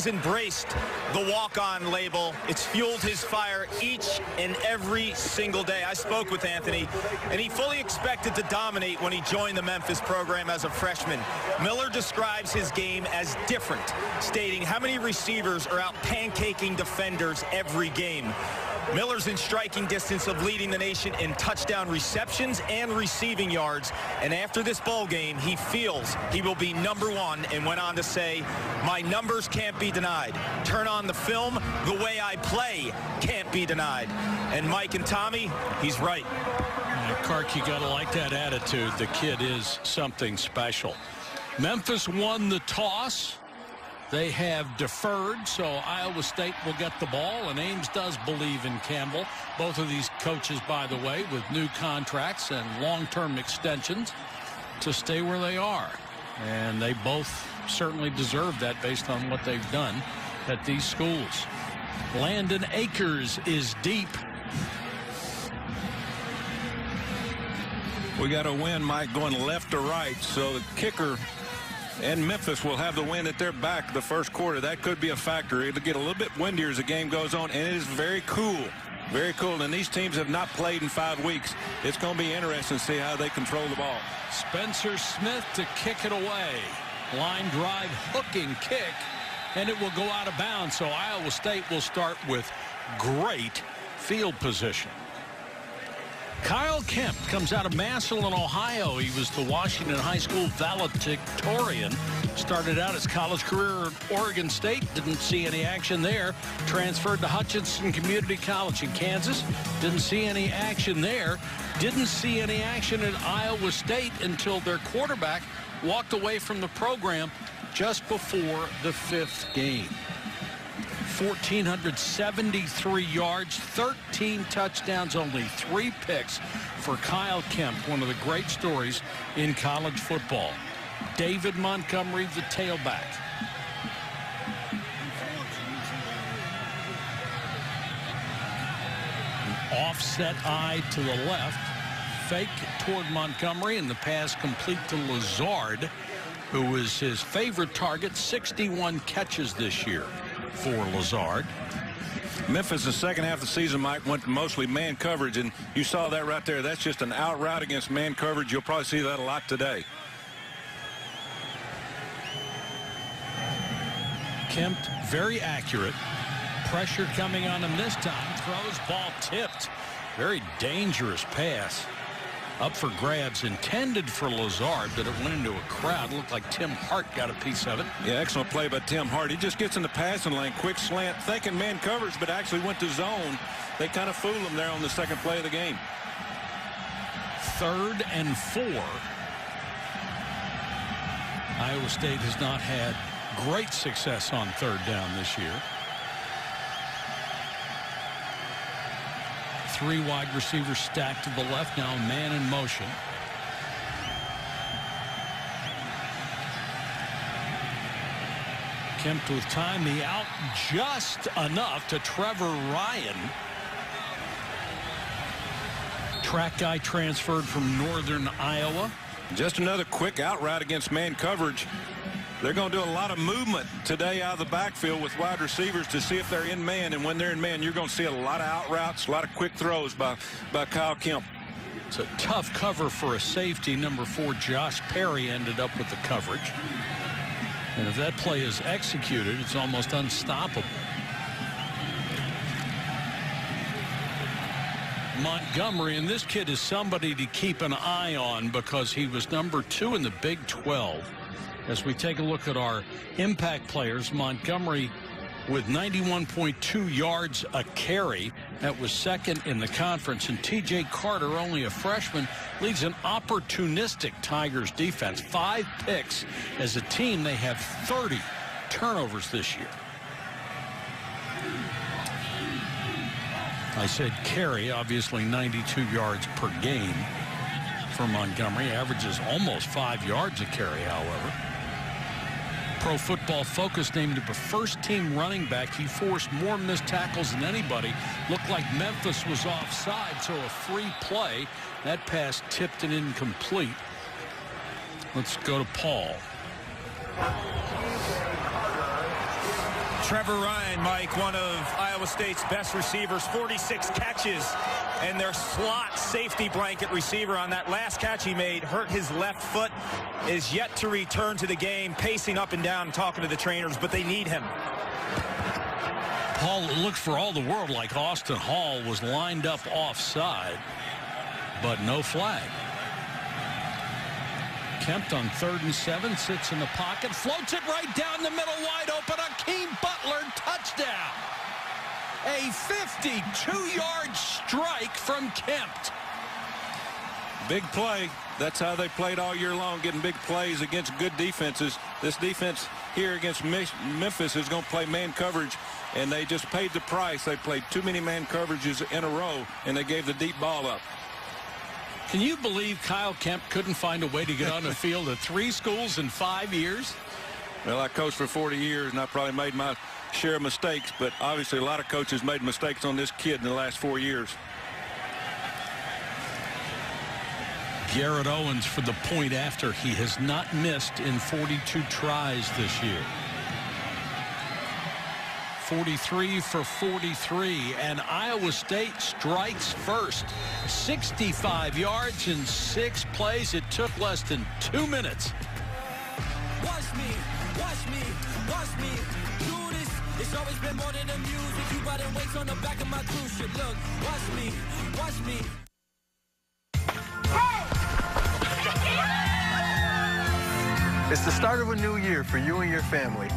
He's embraced the walk-on label. It's fueled his fire each and every single day. I spoke with Anthony, and he fully expected to dominate when he joined the Memphis program as a freshman. Miller describes his game as different, stating how many receivers are out pancaking defenders every game. Miller's in striking distance of leading the nation in touchdown receptions and receiving yards. And after this bowl game, he feels he will be #1 and went on to say, "My numbers can't be denied. Turn on the film. The way I play can't be denied." And Mike and Tommy, he's right. Kark, you got to like that attitude. The kid is something special. Memphis won the toss. They have deferred, so Iowa State will get the ball, and Ames does believe in Campbell. Both of these coaches, by the way, with new contracts and long-term extensions to stay where they are. And they both certainly deserve that based on what they've done at these schools. Landon Akers is deep. We got a win, Mike, going left to right, so the kicker and Memphis will have the wind at their back the first quarter. That could be a factor. It'll get a little bit windier as the game goes on, and it is very cool. Very cool. And these teams have not played in 5 weeks. It's going to be interesting to see how they control the ball. Spencer Smith to kick it away. Line drive, hooking kick, and it will go out of bounds. So Iowa State will start with great field position. Kyle Kemp comes out of Massillon, Ohio. He was the Washington High School valedictorian. Started out his college career at Oregon State. Didn't see any action there. Transferred to Hutchinson Community College in Kansas. Didn't see any action there. Didn't see any action at Iowa State until their quarterback walked away from the program just before the 5th game. 1,473 yards, 13 touchdowns, only 3 picks for Kyle Kemp, one of the great stories in college football. David Montgomery, the tailback. An offset eye to the left. Fake toward Montgomery, and the pass complete to Lazard, who was his favorite target. 61 catches this year for Lazard. Memphis, the second half of the season, Mike, went to mostly man coverage, and you saw that right there. That's just an out route against man coverage. You'll probably see that a lot today. Kemp, very accurate. Pressure coming on him this time. Throws, ball tipped. Very dangerous pass. Up for grabs, intended for Lazard, but it went into a crowd. Looked like Tim Hart got a piece of it. Yeah, excellent play by Tim Hart. He just gets in the passing lane, quick slant, thinking man coverage, but actually went to zone. They kind of fooled him there on the second play of the game. 3rd and 4. Iowa State has not had great success on 3rd down this year. 3 wide receivers stacked to the left, now man in motion. Kemp with time, the out just enough to Trevor Ryan. Track guy transferred from Northern Iowa. Just another quick out route against man coverage. They're going to do a lot of movement today out of the backfield with wide receivers to see if they're in man. And when they're in man, you're going to see a lot of out routes, a lot of quick throws by Kyle Kemp. It's a tough cover for a safety. Number 4, Josh Perry, ended up with the coverage. And if that play is executed, it's almost unstoppable. Montgomery, and this kid is somebody to keep an eye on because he was number 2 in the Big 12. As we take a look at our impact players, Montgomery with 91.2 yards a carry. That was 2nd in the conference. And T.J. Carter, only a freshman, leads an opportunistic Tigers defense. 5 picks. As a team, they have 30 turnovers this year. I said carry, obviously 92 yards per game for Montgomery. Averages almost 5 yards a carry, however. Pro Football Focus named him a first-team running back. He forced more missed tackles than anybody. Looked like Memphis was offside, so a free play. That pass tipped and incomplete. Let's go to Paul. Trevor Ryan, Mike, one of Iowa State's best receivers, 46 catches, and their slot safety blanket receiver on that last catch he made hurt his left foot, is yet to return to the game, pacing up and down and talking to the trainers, but they need him. Paul, it looks for all the world like Austin Hall was lined up offside, but no flag. Kempt on 3rd and 7, sits in the pocket, floats it right down the middle, wide open. Akeem Butler, touchdown. A 52-yard strike from Kempt. Big play. That's how they played all year long, getting big plays against good defenses. This defense here against Memphis is going to play man coverage, and they just paid the price. They played too many man coverages in a row, and they gave the deep ball up. Can you believe Kyle Kempt couldn't find a way to get on the field at 3 schools in 5 years? Well, I coached for 40 years, and I probably made my share of mistakes, but obviously a lot of coaches made mistakes on this kid in the last 4 years. Garrett Owens for the point after. He has not missed in 42 tries this year. 43 for 43, and Iowa State strikes first. 65 yards in 6 plays. It took less than 2 minutes. Watch me do this. It's always been more than the music. You riding weights on the back of my cruise ship. Look, watch me. It's the start of a new year for you and your family.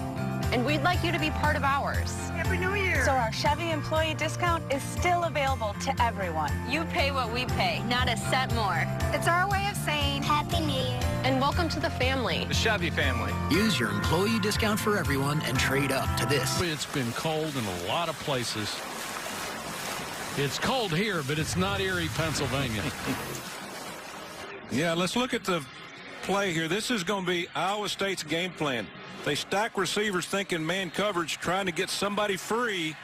And we'd like you to be part of ours. Happy New Year! So our Chevy employee discount is still available to everyone. You pay what we pay, not a cent more. It's our way of saying Happy New Year. And welcome to the family. The Chevy family. Use your employee discount for everyone and trade up to this. It's been cold in a lot of places. It's cold here, but it's not Erie, Pennsylvania. Yeah, let's look at the play here. This is going to be Iowa State's game plan. They stack receivers thinking man coverage, trying to get somebody free.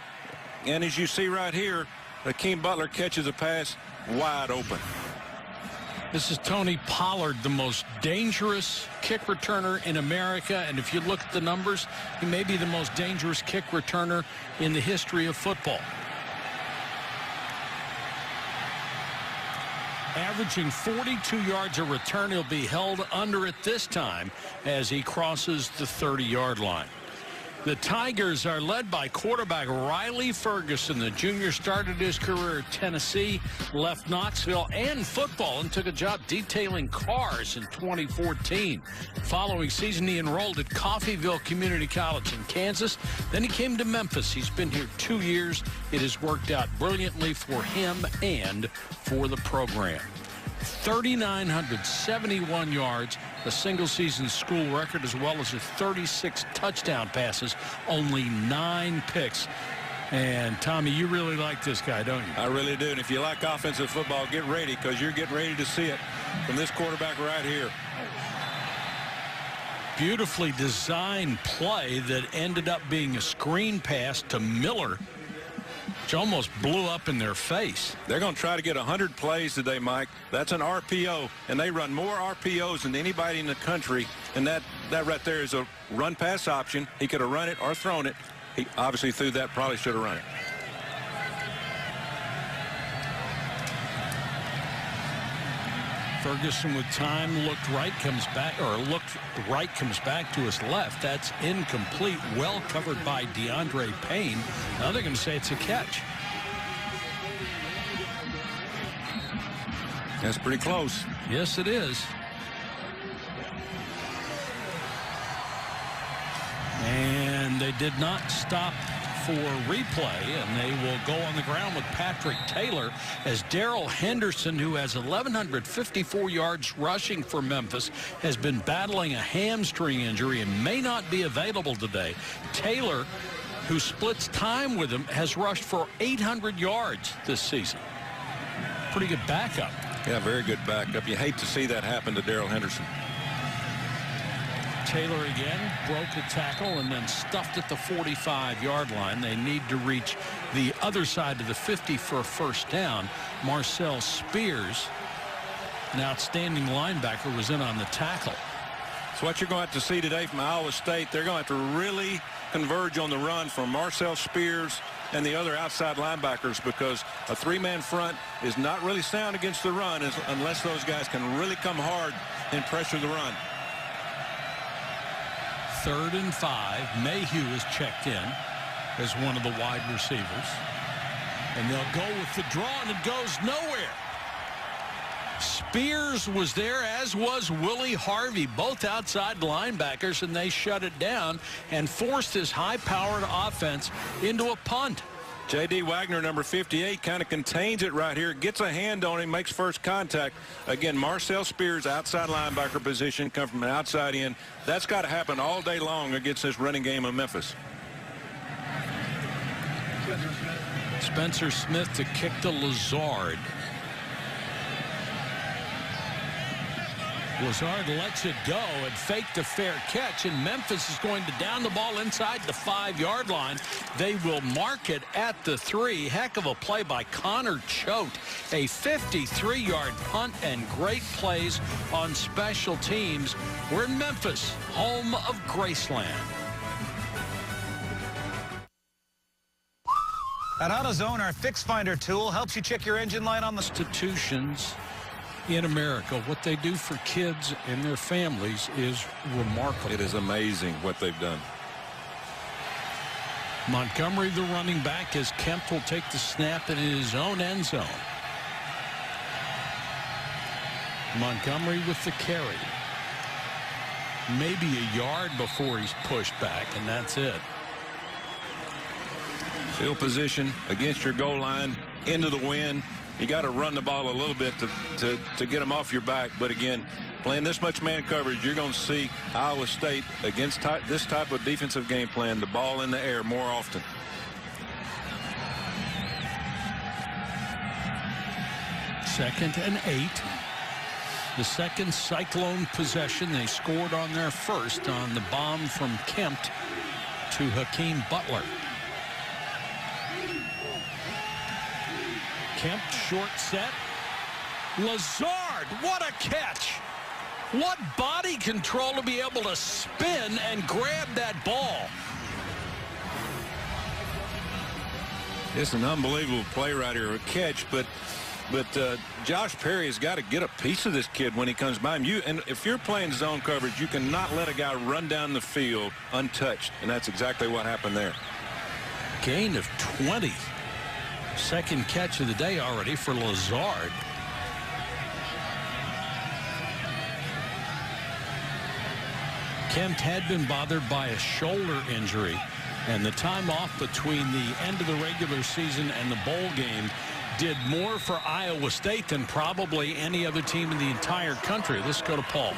And as you see right here, Akeem Butler catches a pass wide open. This is Tony Pollard, the most dangerous kick returner in America. And if you look at the numbers, he may be the most dangerous kick returner in the history of football. Averaging 42 yards a return. He'll be held under it this time as he crosses the 30-yard line. The Tigers are led by quarterback Riley Ferguson. The junior started his career at Tennessee, left Knoxville and football, and took a job detailing cars in 2014. Following season, he enrolled at Coffeyville Community College in Kansas. Then he came to Memphis. He's been here 2 years. It has worked out brilliantly for him and for the program. 3,971 yards, a single-season school record, as well as his 36 touchdown passes, only 9 picks. And, Tommy, you really like this guy, don't you? I really do. And if you like offensive football, get ready, because you're getting ready to see it from this quarterback right here. Beautifully designed play that ended up being a screen pass to Miller, which almost blew up in their face. They're going to try to get 100 plays today, Mike. That's an RPO, and they run more RPOs than anybody in the country. And that right there is a run-pass option. He could have run it or thrown it. He obviously threw that, probably should have run it. Ferguson with time, looked right, comes back to his left. That's incomplete, well covered by DeAndre Payne. Now they're going to say it's a catch. That's pretty close. Yes, it is. And they did not stop for replay, and they will go on the ground with Patrick Taylor as Darrell Henderson, who has 1,154 yards rushing for Memphis, has been battling a hamstring injury and may not be available today. Taylor, who splits time with him, has rushed for 800 yards this season. Pretty good backup. Yeah, very good backup. You hate to see that happen to Darrell Henderson. Taylor again broke a tackle and then stuffed at the 45-yard line. They need to reach the other side of the 50 for a first down. Marcel Spears, an outstanding linebacker, was in on the tackle. So what you're going to have to see today from Iowa State, they're going to have to really converge on the run from Marcel Spears and the other outside linebackers, because a three-man front is not really sound against the run unless those guys can really come hard and pressure the run. 3rd and 5. Mayhew is checked in as one of the wide receivers. And they'll go with the draw, and it goes nowhere. Spears was there, as was Willie Harvey, both outside linebackers, and they shut it down and forced this high-powered offense into a punt. J.D. Wagner, number 58, kind of contains it right here, gets a hand on him, makes first contact. Again, Marcel Spears, outside linebacker position, come from an outside in. That's got to happen all day long against this running game of Memphis. Spencer Smith to kick to Lazard. Lazard lets it go and faked a fair catch, and Memphis is going to down the ball inside the 5-yard line. They will mark it at the 3. Heck of a play by Connor Choate. A 53-yard punt and great plays on special teams. We're in Memphis, home of Graceland. At AutoZone, our Fix Finder tool helps you check your engine light on the institutions in America. What they do for kids and their families is remarkable. It is amazing what they've done. Montgomery, the running back, as Kemp will take the snap in his own end zone. Montgomery with the carry. Maybe a yard before he's pushed back, and that's it. Field position against your goal line, into the wind. You got to run the ball a little bit to get them off your back. But again, playing this much man coverage, you're going to see Iowa State against this type of defensive game plan, the ball in the air more often. Second and 8. The second Cyclone possession. They scored on their first on the bomb from Kemp to Hakeem Butler. Kemp short set. Lazard, what a catch. What body control to be able to spin and grab that ball. It's an unbelievable play right here, a catch, but Josh Perry has got to get a piece of this kid when he comes by him. And if you're playing zone coverage, you cannot let a guy run down the field untouched, and that's exactly what happened there. Gain of 20. Second catch of the day already for Lazard. Kemp had been bothered by a shoulder injury, and the time off between the end of the regular season and the bowl game did more for Iowa State than probably any other team in the entire country. Let's go to Paul.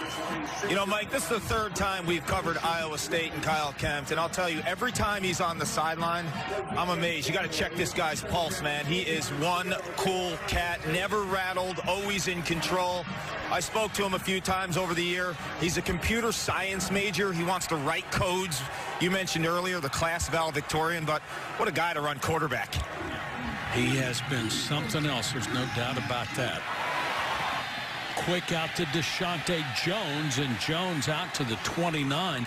You know, Mike, this is the third time we've covered Iowa State and Kyle Kemp, and I'll tell you, every time he's on the sideline, I'm amazed. You got to check this guy's pulse, man. He is one cool cat, never rattled, always in control. I spoke to him a few times over the year. He's a computer science major. He wants to write codes. You mentioned earlier the class valedictorian, but what a guy to run quarterback. He has been something else. There's no doubt about that. Quick out to Deshaunte Jones, and Jones out to the 29.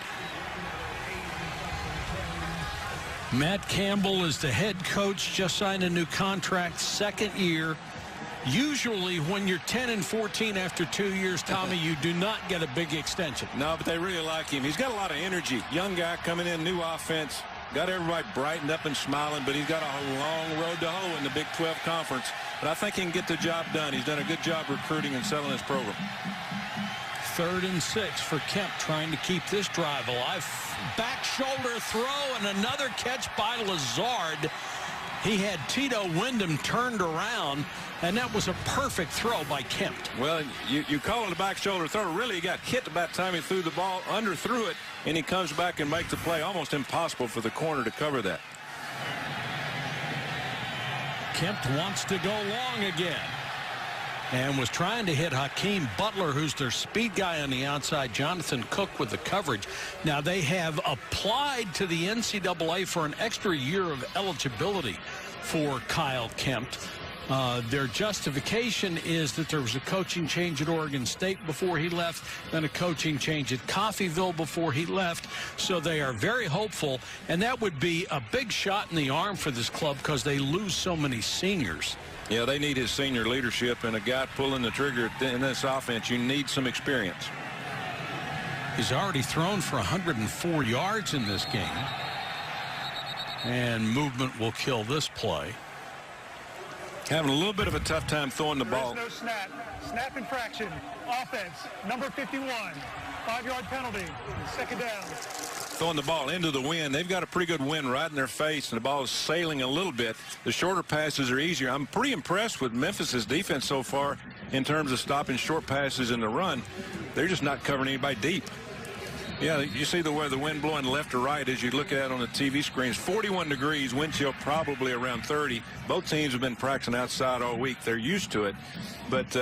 Matt Campbell is the head coach, just signed a new contract, second year. Usually when you're 10 and 14 after 2 years, Tommy, you do not get a big extension. No, but they really like him. He's got a lot of energy. Young guy coming in, new offense. Got everybody brightened up and smiling, but he's got a long road to hoe in the Big 12 Conference. But I think he can get the job done. He's done a good job recruiting and selling his program. 3rd and 6 for Kemp, trying to keep this drive alive. Back shoulder throw and another catch by Lazard. He had Tito Wyndham turned around, and that was a perfect throw by Kemp. Well, you call it a back shoulder throw. Really, he got hit about the time he threw the ball, underthrew it, and he comes back and makes the play. Almost impossible for the corner to cover that. Kemp wants to go long again, and was trying to hit Hakeem Butler, who's their speed guy on the outside. Jonathan Cook with the coverage. Now they have applied to the NCAA for an extra year of eligibility for Kyle Kemp. Their justification is that there was a coaching change at Oregon State before he left, then a coaching change at Coffeyville before he left. So they are very hopeful, and that would be a big shot in the arm for this club because they lose so many seniors. Yeah, they need his senior leadership, and a guy pulling the trigger in this offense, you need some experience. He's already thrown for 104 yards in this game. And movement will kill this play. Having a little bit of a tough time throwing the ball. There is no snap. Snap infraction. Offense, number 51. 5-yard penalty. Second down. Throwing the ball into the wind. They've got a pretty good wind right in their face, and the ball is sailing a little bit. The shorter passes are easier. I'm pretty impressed with Memphis's defense so far in terms of stopping short passes in the run. They're just not covering anybody deep. Yeah, you see the wind blowing left or right as you look at it on the TV screens. 41 degrees, wind chill probably around 30. Both teams have been practicing outside all week. They're used to it. But,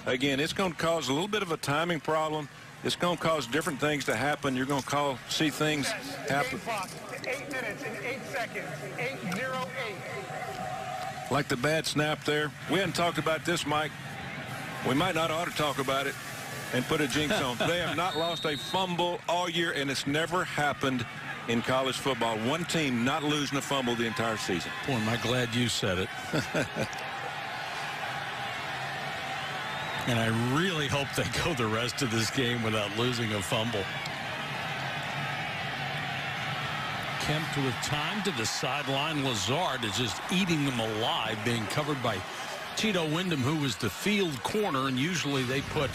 again, it's going to cause a little bit of a timing problem. It's going to cause different things to happen. You're going to see things happen. 8 minutes and 8 seconds. 8:08. Like the bad snap there. We hadn't talked about this, Mike. We might not ought to talk about it and put a jinx on. They have not lost a fumble all year, and it's never happened in college football. One team not losing a fumble the entire season. Boy, am I glad you said it. And I really hope they go the rest of this game without losing a fumble. Kemp with time to the sideline. Lazard is just eating them alive, being covered by Tito Wyndham, who was the field corner, and usually they put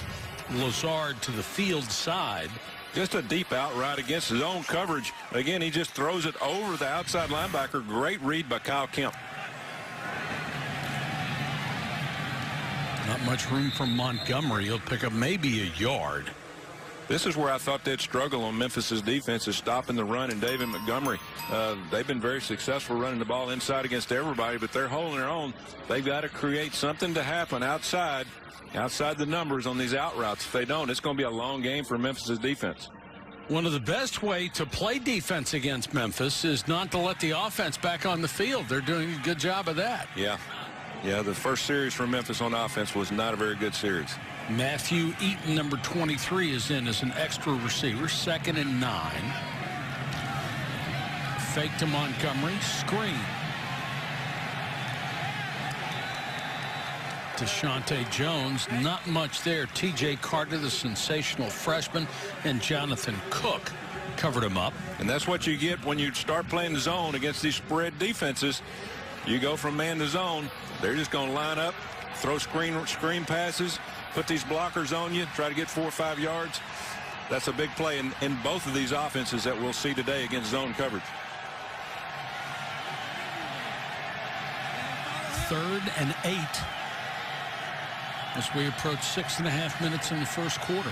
Lazard to the field side. Just a deep out route against his own coverage. Again, he just throws it over the outside linebacker. Great read by Kyle Kemp. Not much room for Montgomery. He'll pick up maybe a yard. This is where I thought they'd struggle on Memphis's defense, is stopping the run, and David Montgomery. They've been very successful running the ball inside against everybody, but they're holding their own. They've got to create something to happen outside the numbers on these out routes. If they don't, it's going to be a long game for Memphis's defense. One of the best way to play defense against Memphis is not to let the offense back on the field. They're doing a good job of that. Yeah, the first series for Memphis on offense was not a very good series. Matthew Eaton, number 23, is in as an extra receiver. 2nd and 9. Fake to Montgomery. Screen. Deshaunte Jones, not much there. T.J. Carter, the sensational freshman, and Jonathan Cook covered him up. And that's what you get when you start playing the zone against these spread defenses. You go from man to zone. They're just going to line up, throw screen passes, put these blockers on you, try to get 4 or 5 yards. That's a big play in both of these offenses that we'll see today against zone coverage. 3rd and 8 as we approach 6.5 minutes in the first quarter.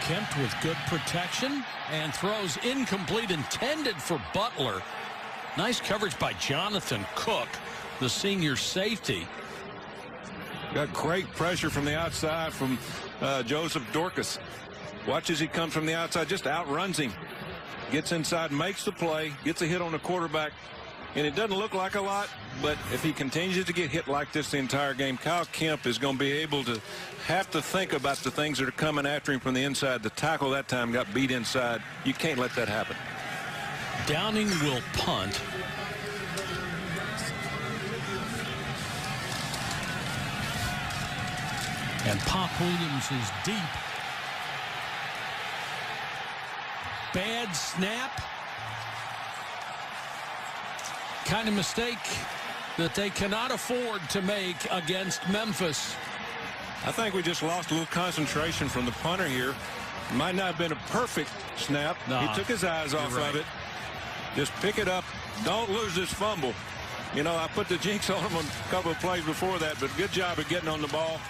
Kemp with good protection and throws incomplete, intended for Butler. Nice coverage by Jonathan Cook, the senior safety. Got great pressure from the outside from Joseph Dorcas. Watch as he comes from the outside, just outruns him. Gets inside, makes the play, gets a hit on the quarterback. And it doesn't look like a lot, but if he continues to get hit like this the entire game, Kyle Kemp is going to be able to have to think about the things that are coming after him from the inside. The tackle that time got beat inside. You can't let that happen. Downing will punt. And Pop Williams is deep. Bad snap. Kind of mistake that they cannot afford to make against Memphis. I think we just lost a little concentration from the punter here. Might not have been a perfect snap. No, he took his eyes off of it. Just pick it up. Don't lose this fumble. You know, I put the jinx on him on a couple of plays before that, but good job of getting on the ball.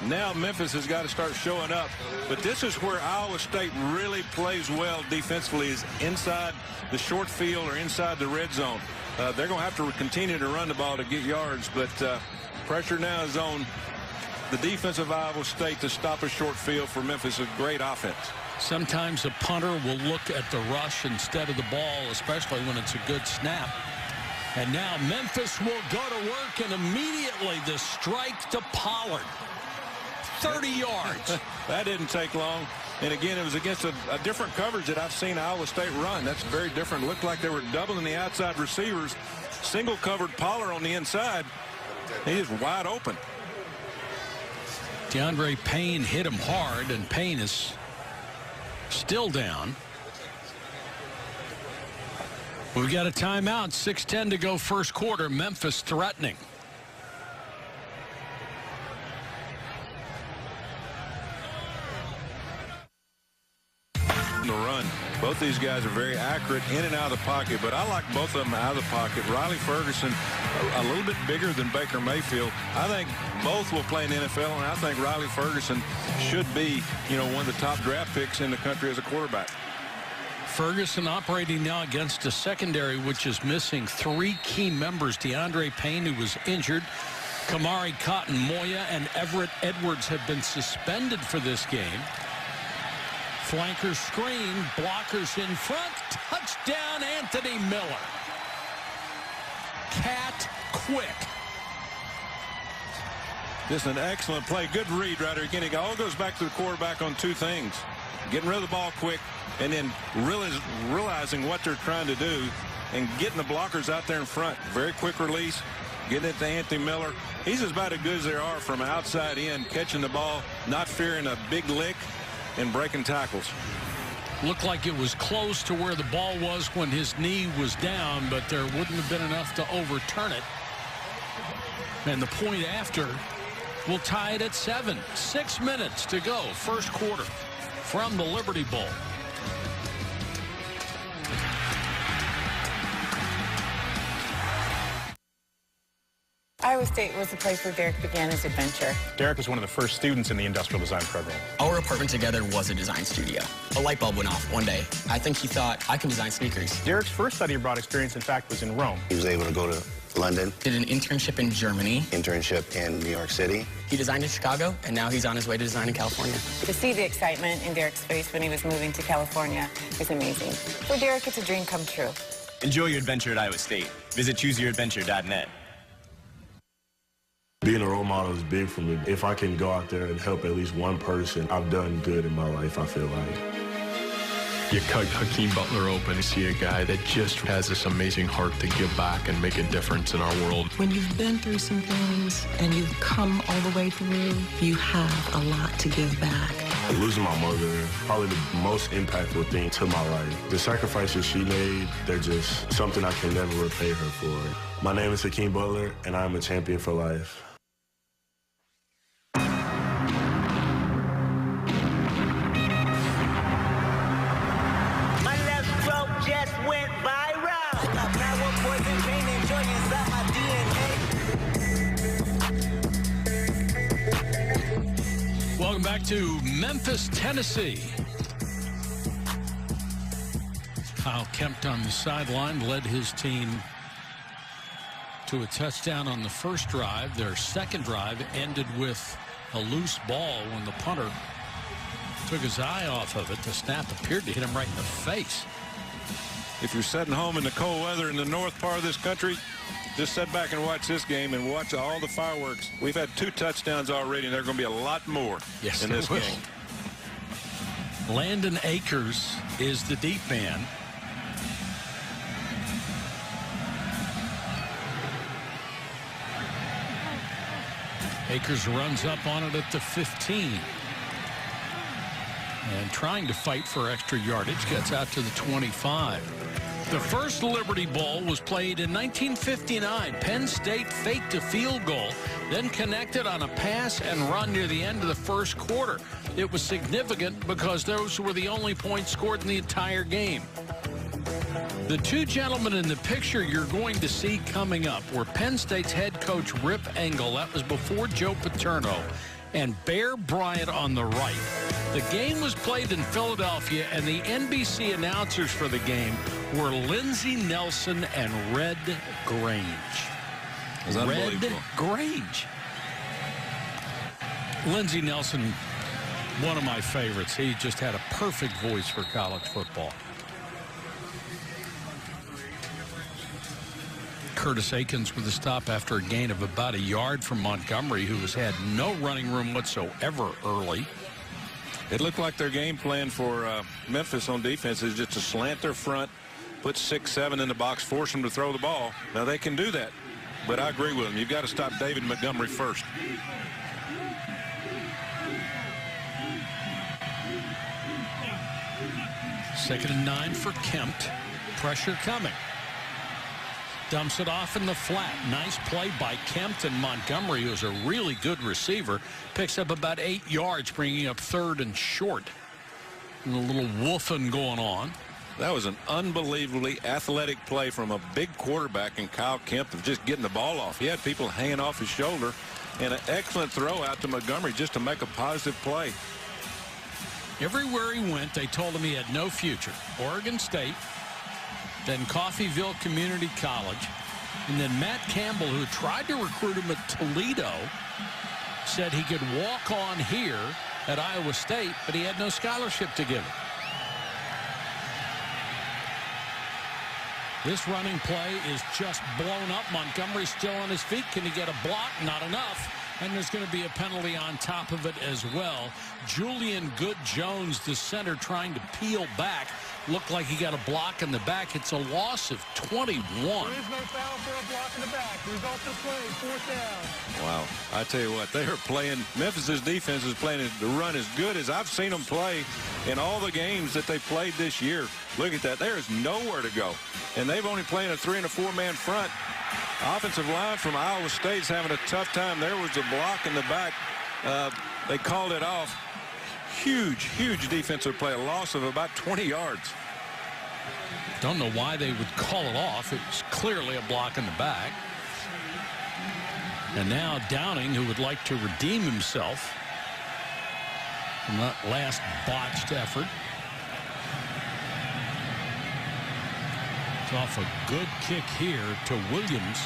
Now Memphis has got to start showing up. But this is where Iowa State really plays well defensively, is inside the short field or inside the red zone. They're going to have to continue to run the ball to get yards, but pressure now is on the defense of Iowa State to stop a short field for Memphis. A great offense. Sometimes a punter will look at the rush instead of the ball, especially when it's a good snap. And now Memphis will go to work, and immediately the strike to Pollard. 30 yards. That didn't take long. And again, it was against a different coverage that I've seen Iowa State run. That's very different. It looked like they were doubling the outside receivers. Single covered Pollard on the inside. He is wide open. DeAndre Payne hit him hard, and Payne is still down. We've got a timeout. 6:10 to go first quarter. Memphis threatening. The run. Both these guys are very accurate in and out of the pocket, but I like both of them out of the pocket. Riley Ferguson, a little bit bigger than Baker Mayfield. I think both will play in the NFL, and I think Riley Ferguson should be, one of the top draft picks in the country as a quarterback. Ferguson operating now against a secondary which is missing 3 key members. DeAndre Payne, who was injured. Kamari Cotton Moya and Everett Edwards have been suspended for this game. Flanker screen, blockers in front, touchdown Anthony Miller. Cat quick. Just an excellent play. Good read right there. Again, it all goes back to the quarterback on 2 things. Getting rid of the ball quick and then realizing what they're trying to do and getting the blockers out there in front. Very quick release. Getting it to Anthony Miller. He's about as good as there are from outside in, catching the ball, not fearing a big lick, and breaking tackles. Looked like it was close to where the ball was when his knee was down, but there wouldn't have been enough to overturn it. And the point after will tie it at 7. 6 minutes to go, first quarter from the Liberty Bowl. Iowa State was the place where Derek began his adventure. Derek was one of the first students in the industrial design program. Our apartment together was a design studio. A light bulb went off one day. I think he thought, I can design sneakers. Derek's first study abroad experience, in fact, was in Rome. He was able to go to London. Did an internship in Germany. Internship in New York City. He designed in Chicago, and now he's on his way to design in California. To see the excitement in Derek's face when he was moving to California is amazing. For Derek, it's a dream come true. Enjoy your adventure at Iowa State. Visit ChooseYourAdventure.net. Being a role model is big for me. If I can go out there and help at least one person, I've done good in my life, I feel like. You cut Hakeem Butler open to see a guy that just has this amazing heart to give back and make a difference in our world. When you've been through some things and you've come all the way through, you have a lot to give back. Losing my mother, probably the most impactful thing to my life. The sacrifices she made, they're just something I can never repay her for. My name is Hakeem Butler, and I'm a champion for life. Welcome back to Memphis, Tennessee. Kyle Kempt on the sideline led his team to a touchdown on the first drive. Their second drive ended with a loose ball when the punter took his eye off of it. The snap appeared to hit him right in the face. If you're sitting home in the cold weather in the north part of this country, just sit back and watch this game and watch all the fireworks. We've had 2 touchdowns already, and there are going to be a lot more in this game. Landon Akers is the deep man. Akers runs up on it at the 15. And trying to fight for extra yardage, gets out to the 25. The first Liberty Bowl was played in 1959. Penn State faked a field goal, then connected on a pass and run near the end of the first quarter. It was significant because those were the only points scored in the entire game. The 2 gentlemen in the picture you're going to see coming up were Penn State's head coach Rip Engel. That was before Joe Paterno. And Bear Bryant on the right. The game was played in Philadelphia, and the NBC announcers for the game were Lindsey Nelson and Red Grange. Red Grange. Lindsey Nelson One of my favorites. He just had a perfect voice for college football. Curtis Akins with a stop after a gain of about a yard from Montgomery, who has had no running room whatsoever early. It looked like their game plan for Memphis on defense is just to slant their front, put 6-7 in the box, force them to throw the ball. Now, they can do that, but I agree with them. You've got to stop David Montgomery first. Second and 9 for Kemp. Pressure coming. Dumps it off in the flat. Nice play by Kemp, and Montgomery, who's a really good receiver, picks up about 8 yards, bringing up 3rd and short. And a little woofing going on. That was an unbelievably athletic play from a big quarterback in Kyle Kemp of just getting the ball off. He had people hanging off his shoulder, and an excellent throw out to Montgomery just to make a positive play. Everywhere he went, they told him he had no future. Oregon State, then Coffeyville Community College, and then Matt Campbell, who tried to recruit him at Toledo, said he could walk on here at Iowa State, but he had no scholarship to give him. This running play is just blown up. Montgomery's still on his feet. Can he get a block? Not enough. And there's going to be a penalty on top of it as well. Julian Good-Jones, the center, trying to peel back. Looked like he got a block in the back. It's a loss of 21. There is no foul for a block in the back. Result of play, 4th down. Wow. I tell you what, they are playing. Memphis' defense is playing the run as good as I've seen them play in all the games that they played this year. Look at that. There is nowhere to go. And they've only played a 3- and 4-man front. Offensive line from Iowa State's having a tough time. There was a block in the back. They called it off. Huge, huge defensive play. A loss of about 20 yards. Don't know why they would call it off. It was clearly a block in the back. And now Downing, who would like to redeem himself from that last botched effort. It's off a good kick here to Williams.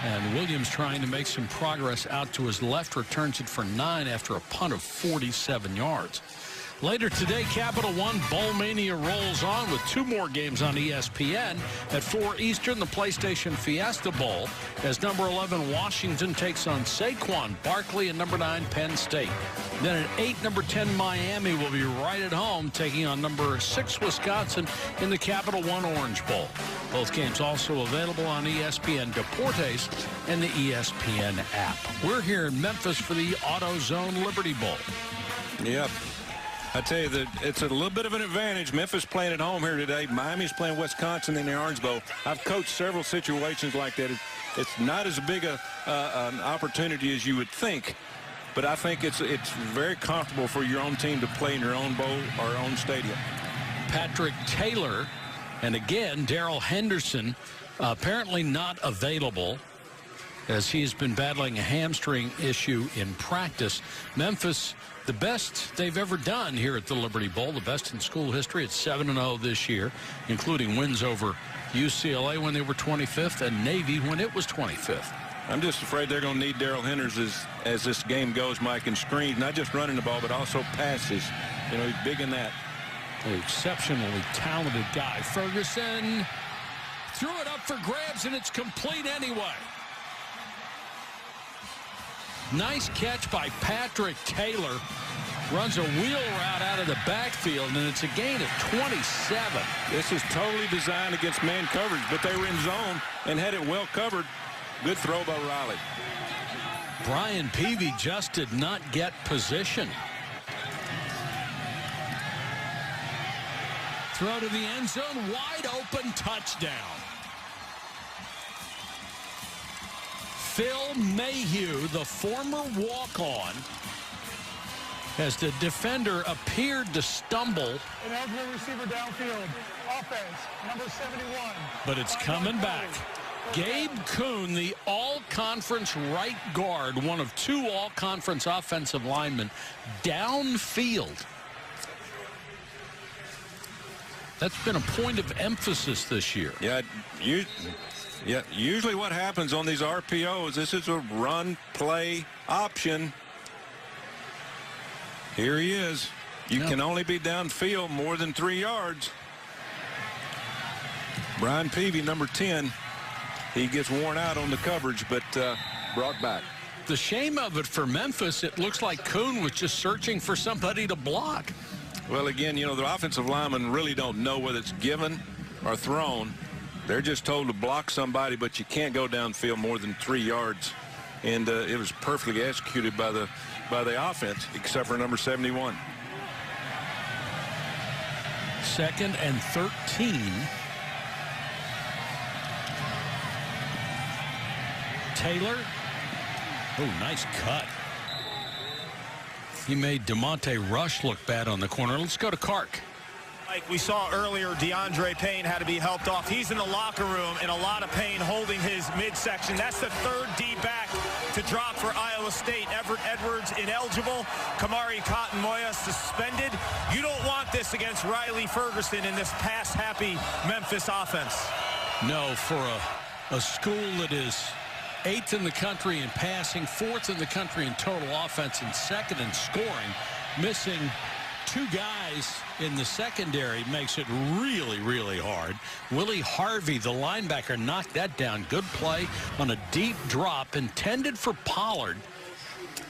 And Williams trying to make some progress out to his left, returns it for 9 after a punt of 47 yards. Later today, Capital One Bowl Mania rolls on with 2 more games on ESPN. At 4 Eastern, the PlayStation Fiesta Bowl, as number 11 Washington takes on Saquon Barkley and number 9 Penn State. Then at 8, number 10 Miami will be right at home, taking on number 6 Wisconsin in the Capital One Orange Bowl. Both games also available on ESPN Deportes and the ESPN app. We're here in Memphis for the AutoZone Liberty Bowl. Yep. I tell you that it's a little bit of an advantage. Memphis playing at home here today. Miami's playing Wisconsin in the Orange Bowl. I've coached several situations like that. It's not as big an opportunity as you would think, but I think it's very comfortable for your own team to play in your own bowl or own stadium. Patrick Taylor, and again, Darrell Henderson, apparently not available, as he's been battling a hamstring issue in practice. Memphis, the best they've ever done here at the Liberty Bowl, the best in school history. It's 7-0 this year, including wins over UCLA when they were 25th and Navy when it was 25th. I'm just afraid they're going to need Darrell Henderson as this game goes, Mike, and screens, not just running the ball, but also passes. You know, he's big in that. An exceptionally talented guy. Ferguson threw it up for grabs, and it's complete anyway. Nice catch by Patrick Taylor. Runs a wheel route out of the backfield, and it's a gain of 27. This is totally designed against man coverage, but they were in zone and had it well covered. Good throw by Riley. Brian Peavy just did not get position. Throw to the end zone, wide open touchdown. Phil Mayhew, the former walk-on, as the defender appeared to stumble. An eligible receiver downfield. Offense, number 71. But it's coming back. Gabe Kuhn, the all-conference right guard, one of 2 all-conference offensive linemen, downfield. That's been a point of emphasis this year. Yeah, usually what happens on these RPOs, this is a run play option. Here he is. You can only be downfield more than 3 yards. Brian Peavy, number 10, he gets worn out on the coverage, but brought back. The shame of it for Memphis, it looks like Kuhn was just searching for somebody to block. Well, again, you know, the offensive linemen really don't know whether it's given or thrown. They're just told to block somebody, but you can't go downfield more than 3 yards. And it was perfectly executed by the offense, except for number 71. 2nd and 13. Taylor. Oh, nice cut. He made DeMonte Rush look bad on the corner. Let's go to Kark. Like we saw earlier, DeAndre Payne had to be helped off. He's in the locker room in a lot of pain holding his midsection. That's the 3rd D-back to drop for Iowa State. Everett Edwards ineligible. Kamari Cotton-Moya suspended. You don't want this against Riley Ferguson in this pass-happy Memphis offense. No, for a school that is 8th in the country in passing, 4th in the country in total offense, and 2nd in scoring, missing 2 guys in the secondary makes it really, really hard. Willie Harvey, the linebacker, knocked that down. Good play on a deep drop intended for Pollard.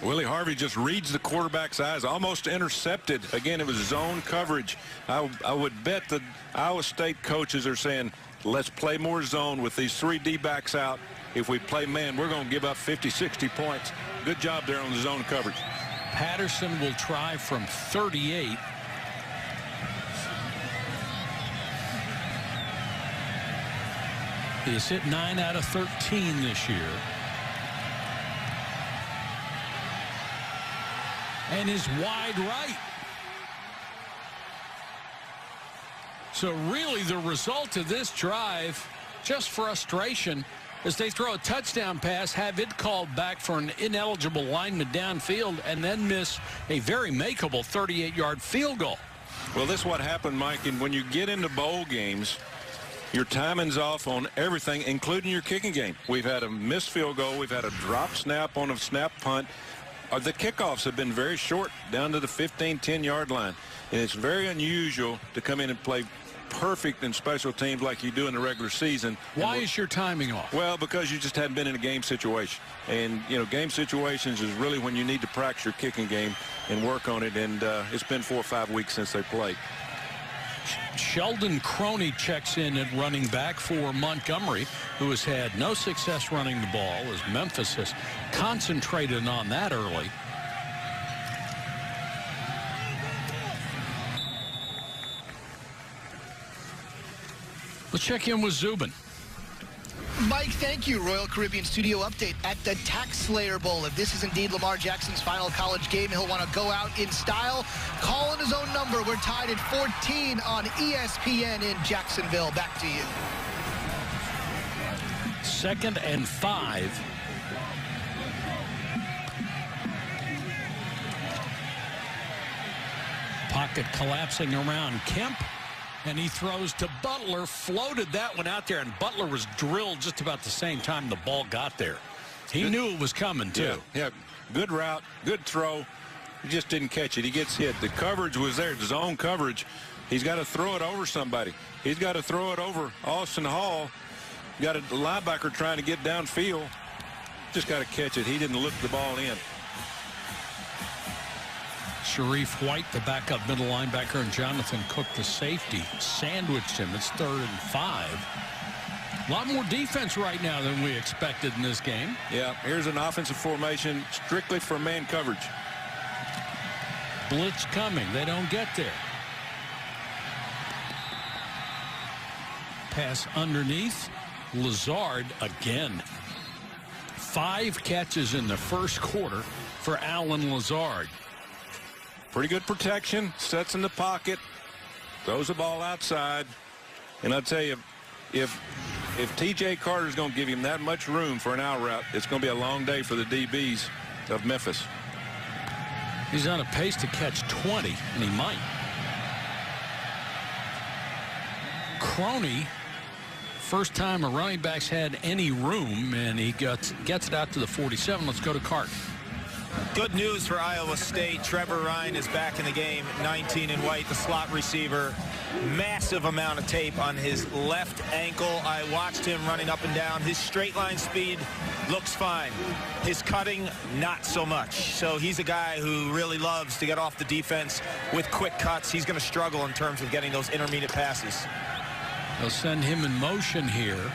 Willie Harvey just reads the quarterback's eyes, almost intercepted. Again, it was zone coverage. I would bet the Iowa State coaches are saying, let's play more zone with these 3 D-backs out. If we play man, we're going to give up 50, 60 points. Good job there on the zone coverage. Patterson will try from 38. He has hit 9 out of 13 this year. And is wide right. So really the result of this drive, just frustration, as they throw a touchdown pass, have it called back for an ineligible lineman downfield, and then miss a very makeable 38-yard field goal. Well, this is what happened, Mike, and when you get into bowl games, your timing's off on everything, including your kicking game. We've had a missed field goal. We've had a drop snap on a snap punt. The kickoffs have been very short, down to the 15, 10-yard line. And it's very unusual to come in and play perfect in special teams like you do in the regular season. Why is your timing off? Well, because you just hadn't been in a game situation. And, you know, game situations is really when you need to practice your kicking game and work on it. And it's been 4 or 5 weeks since they played. Sheldon Croney checks in at running back for Montgomery, who has had no success running the ball as Memphis has concentrated on that early. Let's check in with Zubin. Mike, thank you. Royal Caribbean Studio update at the Tax Slayer Bowl. If this is indeed Lamar Jackson's final college game, he'll want to go out in style, call in his own number. We're tied at 14 on ESPN in Jacksonville. Back to you. 2nd and 5. Pocket collapsing around Kemp. And he throws to Butler, floated that one out there, and Butler was drilled just about the same time the ball got there. He knew it was coming, too. Yeah, good route, good throw. He just didn't catch it. He gets hit. The coverage was there, the zone coverage. He's got to throw it over somebody. He's got to throw it over Austin Hall. You got a linebacker trying to get downfield. Just got to catch it. He didn't look the ball in. Sharif White, the backup middle linebacker, and Jonathan Cook, the safety, sandwiched him. It's 3rd and 5. A lot more defense right now than we expected in this game. Yeah, here's an offensive formation strictly for man coverage. Blitz coming. They don't get there. Pass underneath. Lazard again. 5 catches in the first quarter for Allen Lazard. Pretty good protection, sets in the pocket, throws the ball outside. And I'll tell you, if T.J. Carter's going to give him that much room for an out route, it's going to be a long day for the DBs of Memphis. He's on a pace to catch 20, and he might. Croney, first time a running back's had any room, and he gets it out to the 47. Let's go to Cart. Good news for Iowa State. Trevor Ryan is back in the game, 19 and white, the slot receiver. Massive amount of tape on his left ankle. I watched him running up and down. His straight line speed looks fine. His cutting, not so much. So he's a guy who really loves to get off the defense with quick cuts. He's going to struggle in terms of getting those intermediate passes. They'll send him in motion here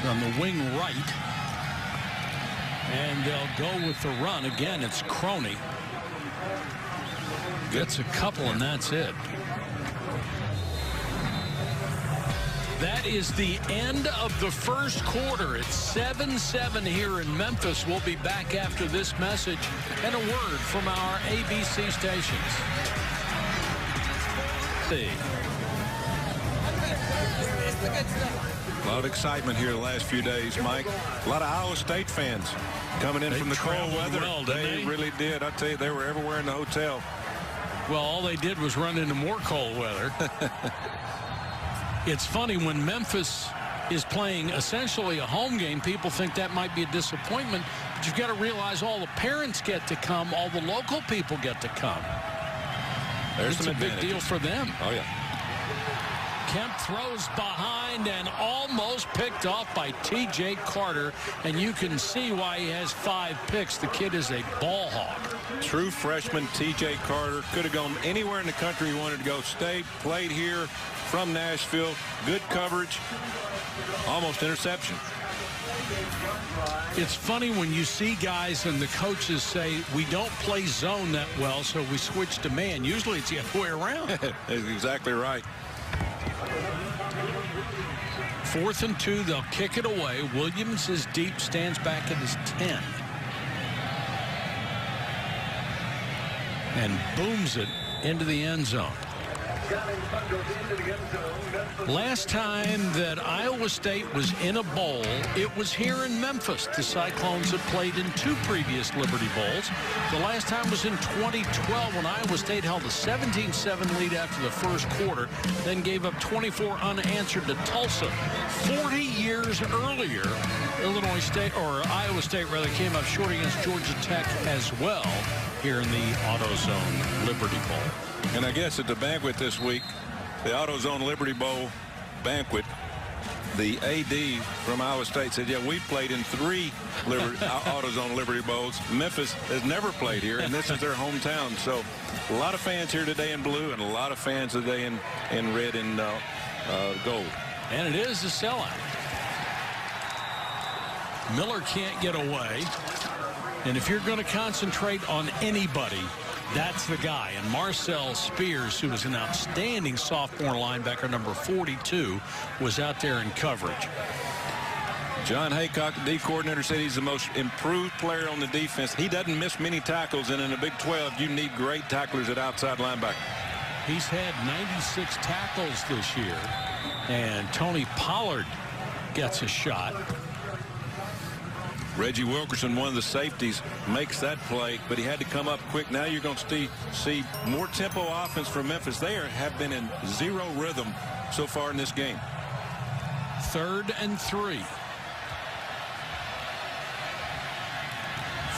on the wing right. And they'll go with the run. Again, it's Crony. Gets a couple, and that's it. That is the end of the first quarter. It's 7-7 here in Memphis. We'll be back after this message and a word from our ABC stations. A lot of excitement here the last few days, Mike. A lot of Iowa State fans coming in from the cold weather. Well, they really did. I tell you, they were everywhere in the hotel. Well, all they did was run into more cold weather. It's funny, when Memphis is playing essentially a home game, people think that might be a disappointment, but you've got to realize all the parents get to come, all the local people get to come. It's a big deal for them. Oh, yeah. Kemp throws behind and almost picked off by T.J. Carter, and you can see why he has 5 picks. The kid is a ball hawk. True freshman T.J. Carter. Could have gone anywhere in the country he wanted to go. Stayed, played here from Nashville. Good coverage. Almost interception. It's funny when you see guys and the coaches say, we don't play zone that well, so we switch to man. Usually it's the other way around. That's exactly right. 4th and 2, they'll kick it away. Williams is deep, stands back at his 10. And booms it into the end zone. Last time that Iowa State was in a bowl, it was here in Memphis. The Cyclones had played in 2 previous Liberty Bowls. The last time was in 2012 when Iowa State held a 17-7 lead after the first quarter, then gave up 24 unanswered to Tulsa. 40 years earlier, Illinois State, or Iowa State rather, came up short against Georgia Tech as well here in the AutoZone Liberty Bowl. And I guess at the banquet this week, the AutoZone Liberty Bowl banquet, the AD from Iowa State said, yeah, we've played in 3 AutoZone Liberty Bowls. Memphis has never played here, and this is their hometown. So a lot of fans here today in blue and a lot of fans today in red and gold. And it is a sellout. Miller can't get away. And if you're going to concentrate on anybody, that's the guy. And Marcel Spears, who was an outstanding sophomore linebacker, number 42, was out there in coverage. John Haycock, the D coordinator, said he's the most improved player on the defense. He doesn't miss many tackles, and in the Big 12, you need great tacklers at outside linebacker. He's had 96 tackles this year, and Tony Pollard gets a shot. Reggie Wilkerson, one of the safeties, makes that play, but he had to come up quick. Now you're going to see more tempo offense from Memphis. They have been in 0 rhythm so far in this game. 3rd and 3.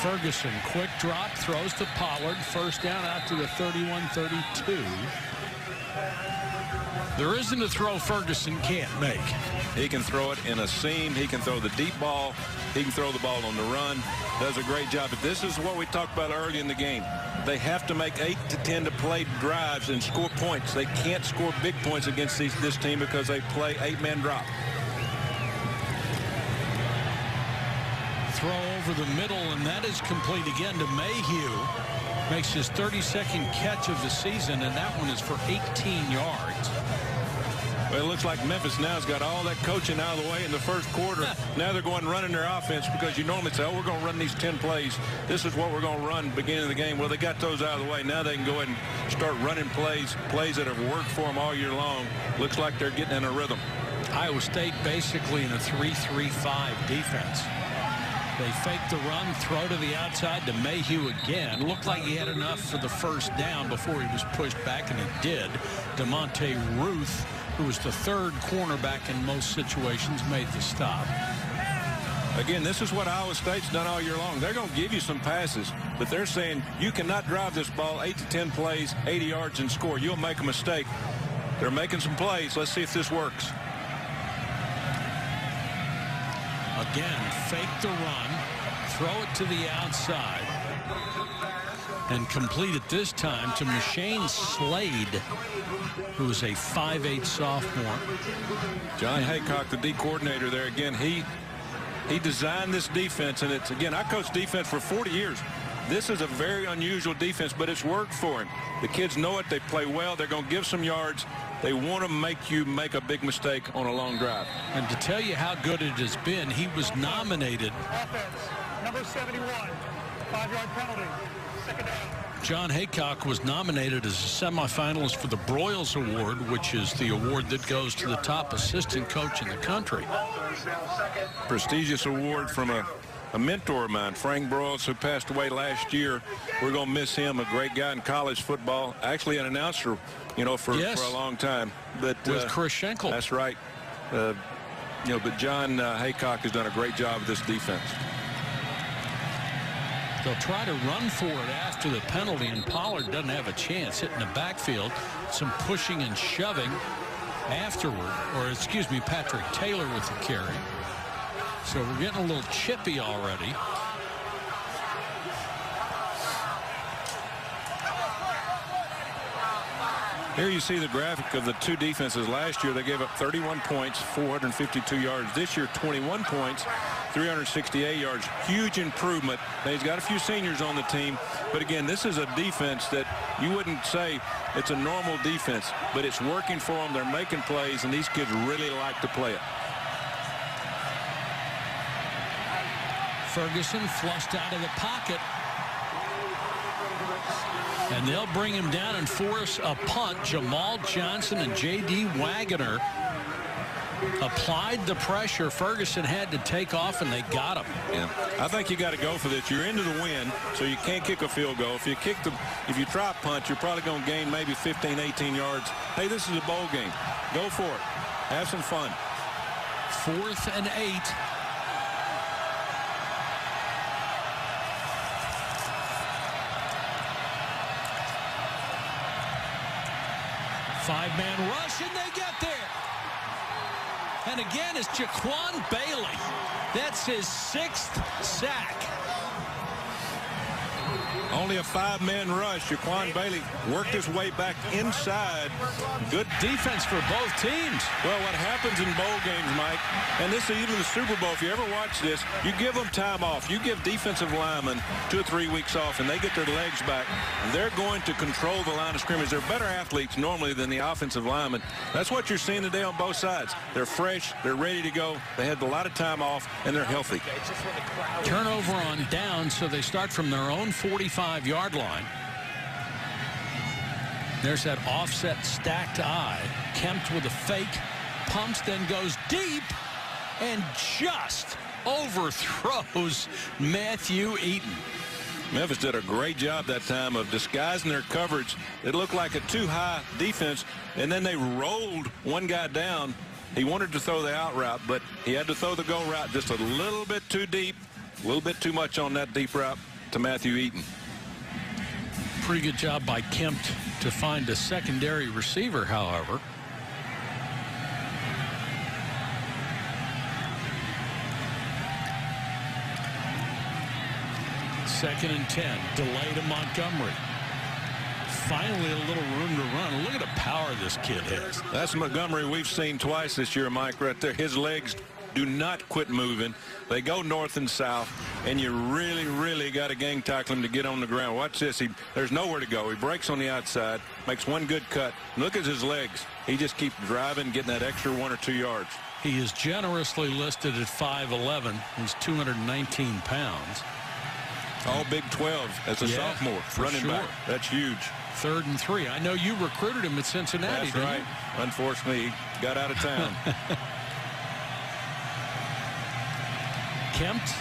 Ferguson, quick drop, throws to Pollard. First down out to the 31-32. There isn't a throw Ferguson can't make. He can throw it in a seam. He can throw the deep ball. He can throw the ball on the run. Does a great job. But this is what we talked about early in the game. They have to make 8 to 10 to play drives and score points. They can't score big points against this team because they play 8-man drop. Throw over the middle, and that is complete again to Mayhew. Makes his 32nd catch of the season, and that one is for 18 yards. Well, it looks like Memphis now has got all that coaching out of the way in the first quarter. Now they're going running their offense because you normally say, oh, we're going to run these 10 plays. This is what we're going to run beginning of the game. Well, they got those out of the way. Now they can go ahead and start running plays that have worked for them all year long. Looks like they're getting in a rhythm. Iowa State basically in a 3-3-5 defense. They fake the run, throw to the outside to Mayhew again. Looked like he had enough for the first down before he was pushed back, and he did. DeMonte Ruth, who was the 3rd cornerback in most situations, made the stop. Again, this is what Iowa State's done all year long. They're going to give you some passes, but they're saying you cannot drive this ball 8 to 10 plays, 80 yards, and score. You'll make a mistake. They're making some plays. Let's see if this works. Again, fake the run, throw it to the outside, and complete it this time to Mashane Slade, who is a 5'8" sophomore. John Haycock, the D coordinator there, again, he designed this defense, and it's, again, I coached defense for 40 years. This is a very unusual defense, but it's worked for him. The kids know it. They play well. They're going to give some yards. They want to make you make a big mistake on a long drive. And to tell you how good it has been, he was nominated. Offense, number 71, 5-yard penalty, second down. John Haycock was nominated as a semifinalist for the Broyles Award, which is the award that goes to the top assistant coach in the country. Prestigious award from a mentor of mine, Frank Broyles, who passed away last year. We're going to miss him, a great guy in college football, actually an announcer, you know, for a long time. But with Chris Schenkel. That's right. You know, but John Haycock has done a great job with this defense. They'll try to run for it after the penalty, and Pollard doesn't have a chance hitting the backfield. Some pushing and shoving afterward, or excuse me, Patrick Taylor with the carry. So we're getting a little chippy already. Here you see the graphic of the two defenses. Last year they gave up 31 points, 452 yards. This year 21 points, 368 yards. Huge improvement. Now, he's got a few seniors on the team, but again, this is a defense that you wouldn't say it's a normal defense, but it's working for them. They're making plays, and these kids really like to play it. Ferguson flushed out of the pocket. And they'll bring him down and force a punt. Jamal Johnson and J.D. Wagoner applied the pressure. Ferguson had to take off, and they got him. Yeah, I think you got to go for this. You're into the win, so you can't kick a field goal. If you try a punt, you're probably going to gain maybe 15, 18 yards. Hey, this is a bowl game. Go for it. Have some fun. 4th and 8. Five-man rush, and they get there. And again, it's Jaquan Bailey. That's his 6th sack. Only a 5-man rush. Jaquan Bailey worked his way back inside. Good defense for both teams. Well, what happens in bowl games, Mike, and this is even the Super Bowl, if you ever watch this, you give them time off. You give defensive linemen 2 or 3 weeks off, and they get their legs back. They're going to control the line of scrimmage. They're better athletes normally than the offensive linemen. That's what you're seeing today on both sides. They're fresh. They're ready to go. They had a lot of time off, and they're healthy. Turnover on down, so they start from their own 45-yard line. There's that offset stacked eye. Kempt with a fake, pumps, then goes deep, and just overthrows Matthew Eaton. Memphis did a great job that time of disguising their coverage. It looked like a too-high defense, and then they rolled one guy down. He wanted to throw the out route, but he had to throw the go route just a little bit too deep, a little bit too much on that deep route to Matthew Eaton. Pretty good job by Kempt to find a secondary receiver, however. Second and 10. Delay to Montgomery. Finally a little room to run. Look at the power this kid has. That's Montgomery we've seen twice this year, Mike, right there. His legs do not quit moving. They go north and south, and you really, really got to gang tackle him to get on the ground. Watch this. There's nowhere to go. He breaks on the outside, makes one good cut. Look at his legs. He just keeps driving, getting that extra 1 or 2 yards. He is generously listed at 5'11". He's 219 pounds. All Big 12 as a sophomore, running back. That's huge. 3rd and 3. I know you recruited him at Cincinnati. That's right. Unfortunately, he got out of town. Kempt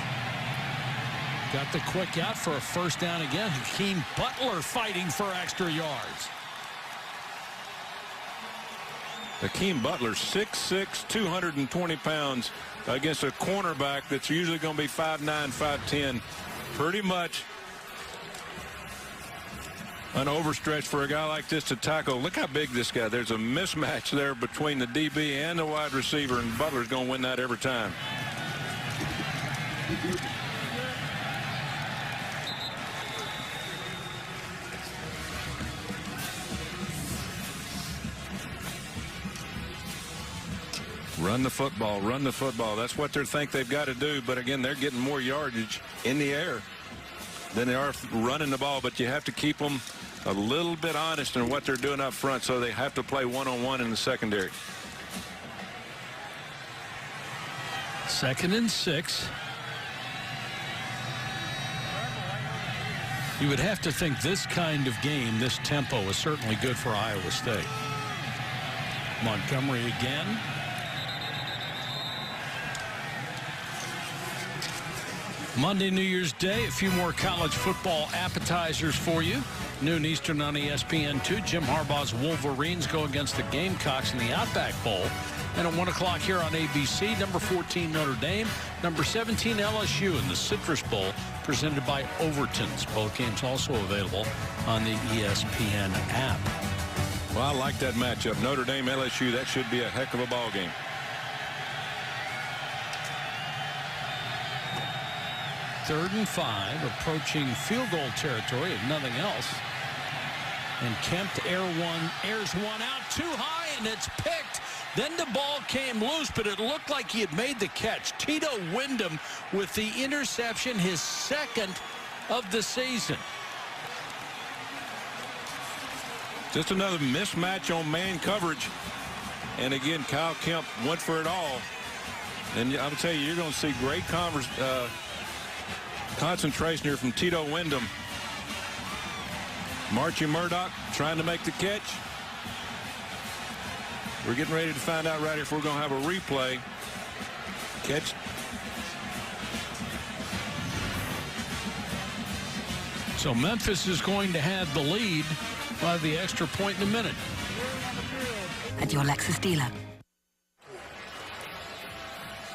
got the quick out for a first down again. Hakeem Butler fighting for extra yards. Hakeem Butler, 6'6", 220 pounds against a cornerback that's usually going to be 5'9", 5'10". Pretty much an overstretch for a guy like this to tackle. Look how big this guy. There's a mismatch there between the DB and the wide receiver, and Butler's going to win that every time. Run the football, run the football. That's what they think they've got to do. But again, they're getting more yardage in the air than they are running the ball. But you have to keep them a little bit honest in what they're doing up front, so they have to play one-on-one in the secondary. 2nd and 6. You would have to think this kind of game, this tempo, is certainly good for Iowa State. Montgomery again. Monday, New Year's Day, a few more college football appetizers for you. Noon Eastern on ESPN2. Jim Harbaugh's Wolverines go against the Gamecocks in the Outback Bowl. And at 1 o'clock here on ABC, number 14 Notre Dame, number 17 LSU in the Citrus Bowl, presented by Overton's. Both games also available on the ESPN app. Well, I like that matchup. Notre Dame, LSU, that should be a heck of a ball game. Third and 5, approaching field goal territory if nothing else. And Kemp airs one out too high, and it's picked. Then the ball came loose, but it looked like he had made the catch. Tito Wyndham with the interception, his second of the season. Just another mismatch on man coverage. And again, Kyle Kemp went for it all. And I'll tell you, you're going to see great concentration here from Tito Wyndham. Marchie Murdoch trying to make the catch. We're getting ready to find out right if we're going to have a replay. Catch. So Memphis is going to have the lead by the extra point in a minute. At your Lexus dealer.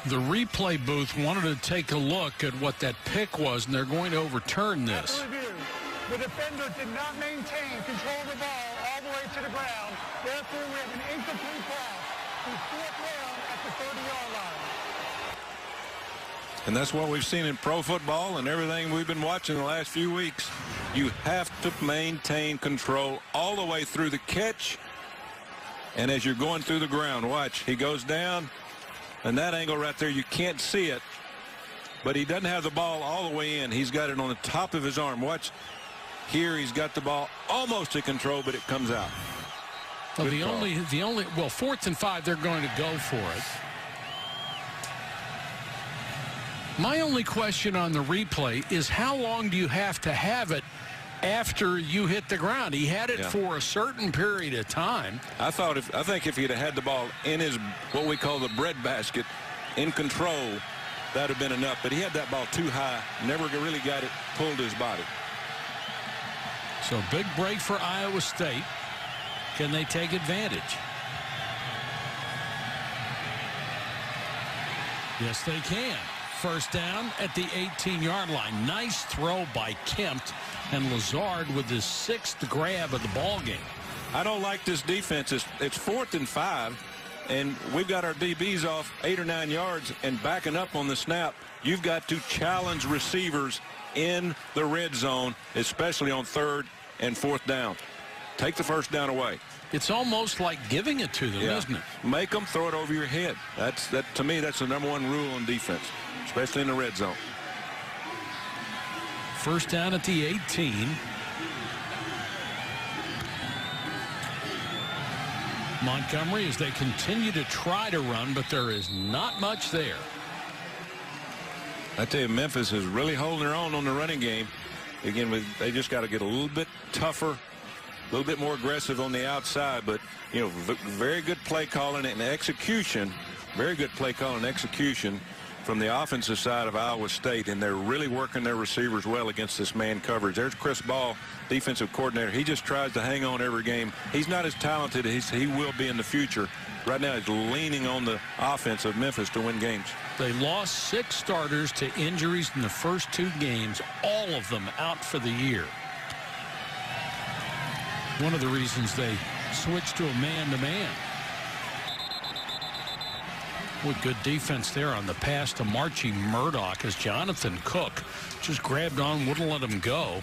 The replay booth wanted to take a look at what that pick was, and they're going to overturn this. The defender did not maintain control of the ball all the way to the ground. Therefore, we have an incomplete pass. He's 4th down at the 30-yard line. And that's what we've seen in pro football and everything we've been watching the last few weeks. You have to maintain control all the way through the catch. And as you're going through the ground, watch, he goes down. And that angle right there, you can't see it. But he doesn't have the ball all the way in. He's got it on the top of his arm. Watch. Here he's got the ball almost in control, but it comes out. Well, the only 4th and 5, they're going to go for it. My only question on the replay is how long do you have to have it after you hit the ground? He had it for a certain period of time. I think if he'd have had the ball in his, what we call the breadbasket, in control, that'd have been enough. But he had that ball too high, never really got it pulled to his body. So big break for Iowa State. Can they take advantage? Yes, they can. First down at the 18-yard line. Nice throw by Kemp, and Lazard with his 6th grab of the ball game. I don't like this defense. It's 4th and 5, and we've got our DBs off 8 or 9 yards and backing up on the snap. You've got to challenge receivers in the red zone, especially on 3rd and 4th down. Take the first down away. It's almost like giving it to them, isn't it? Make them throw it over your head. To me, that's the #1 rule on defense, especially in the red zone. First down at the 18. Montgomery as they continue to try to run, but there is not much there. I tell you, Memphis is really holding their own on the running game. Again, they just got to get a little bit tougher, a little bit more aggressive on the outside. But, you know, very good play calling and execution. Very good play calling and execution from the offensive side of Iowa State, and they're really working their receivers well against this man coverage. There's Chris Ball, defensive coordinator. He just tries to hang on every game. He's not as talented as he will be in the future. Right now, he's leaning on the offense of Memphis to win games. They lost 6 starters to injuries in the first 2 games, all of them out for the year. One of the reasons they switched to a man-to-man. With good defense there on the pass to Marchie Murdoch as Jonathan Cook just grabbed on, wouldn't let him go.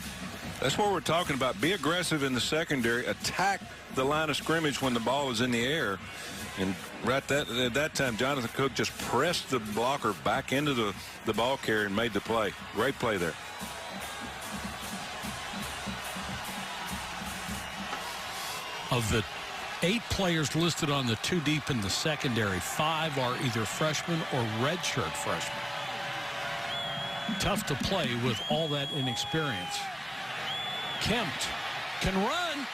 That's what we're talking about. Be aggressive in the secondary. Attack the line of scrimmage when the ball is in the air. And right at that time, Jonathan Cook just pressed the blocker back into the ball carrier and made the play. Great play there. Of the 8 players listed on the 2 deep in the secondary, 5 are either freshmen or redshirt freshmen. Tough to play with all that inexperience. Kemp can run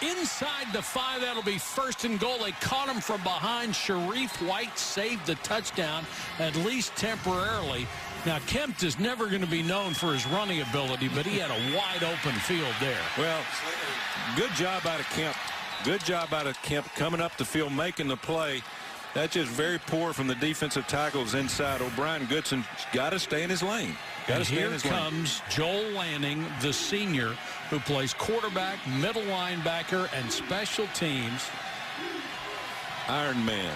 inside the 5. That'll be 1st and goal. They caught him from behind. Sharif White saved the touchdown, at least temporarily. Now, Kemp is never going to be known for his running ability, but he had a wide open field there. Well, good job out of Kemp. Good job out of Kemp coming up the field, making the play. That's just very poor from the defensive tackles inside. O'Brien Goodson's got to stay in his lane. And here comes Joel Lanning, the senior, who plays quarterback, middle linebacker, and special teams. Iron Man.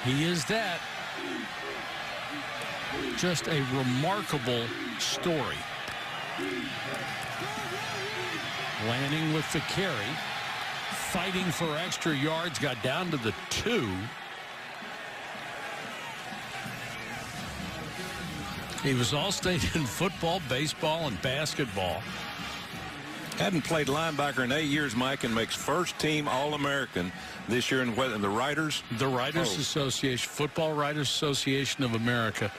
He is that. Just a remarkable story. Lanning with the carry. Fighting for extra yards. Got down to the 2. He was All-State in football, baseball, and basketball. Hadn't played linebacker in 8 years, Mike, and makes first-team All-American this year in the Writers? The Writers Association, Football Writers Association of America.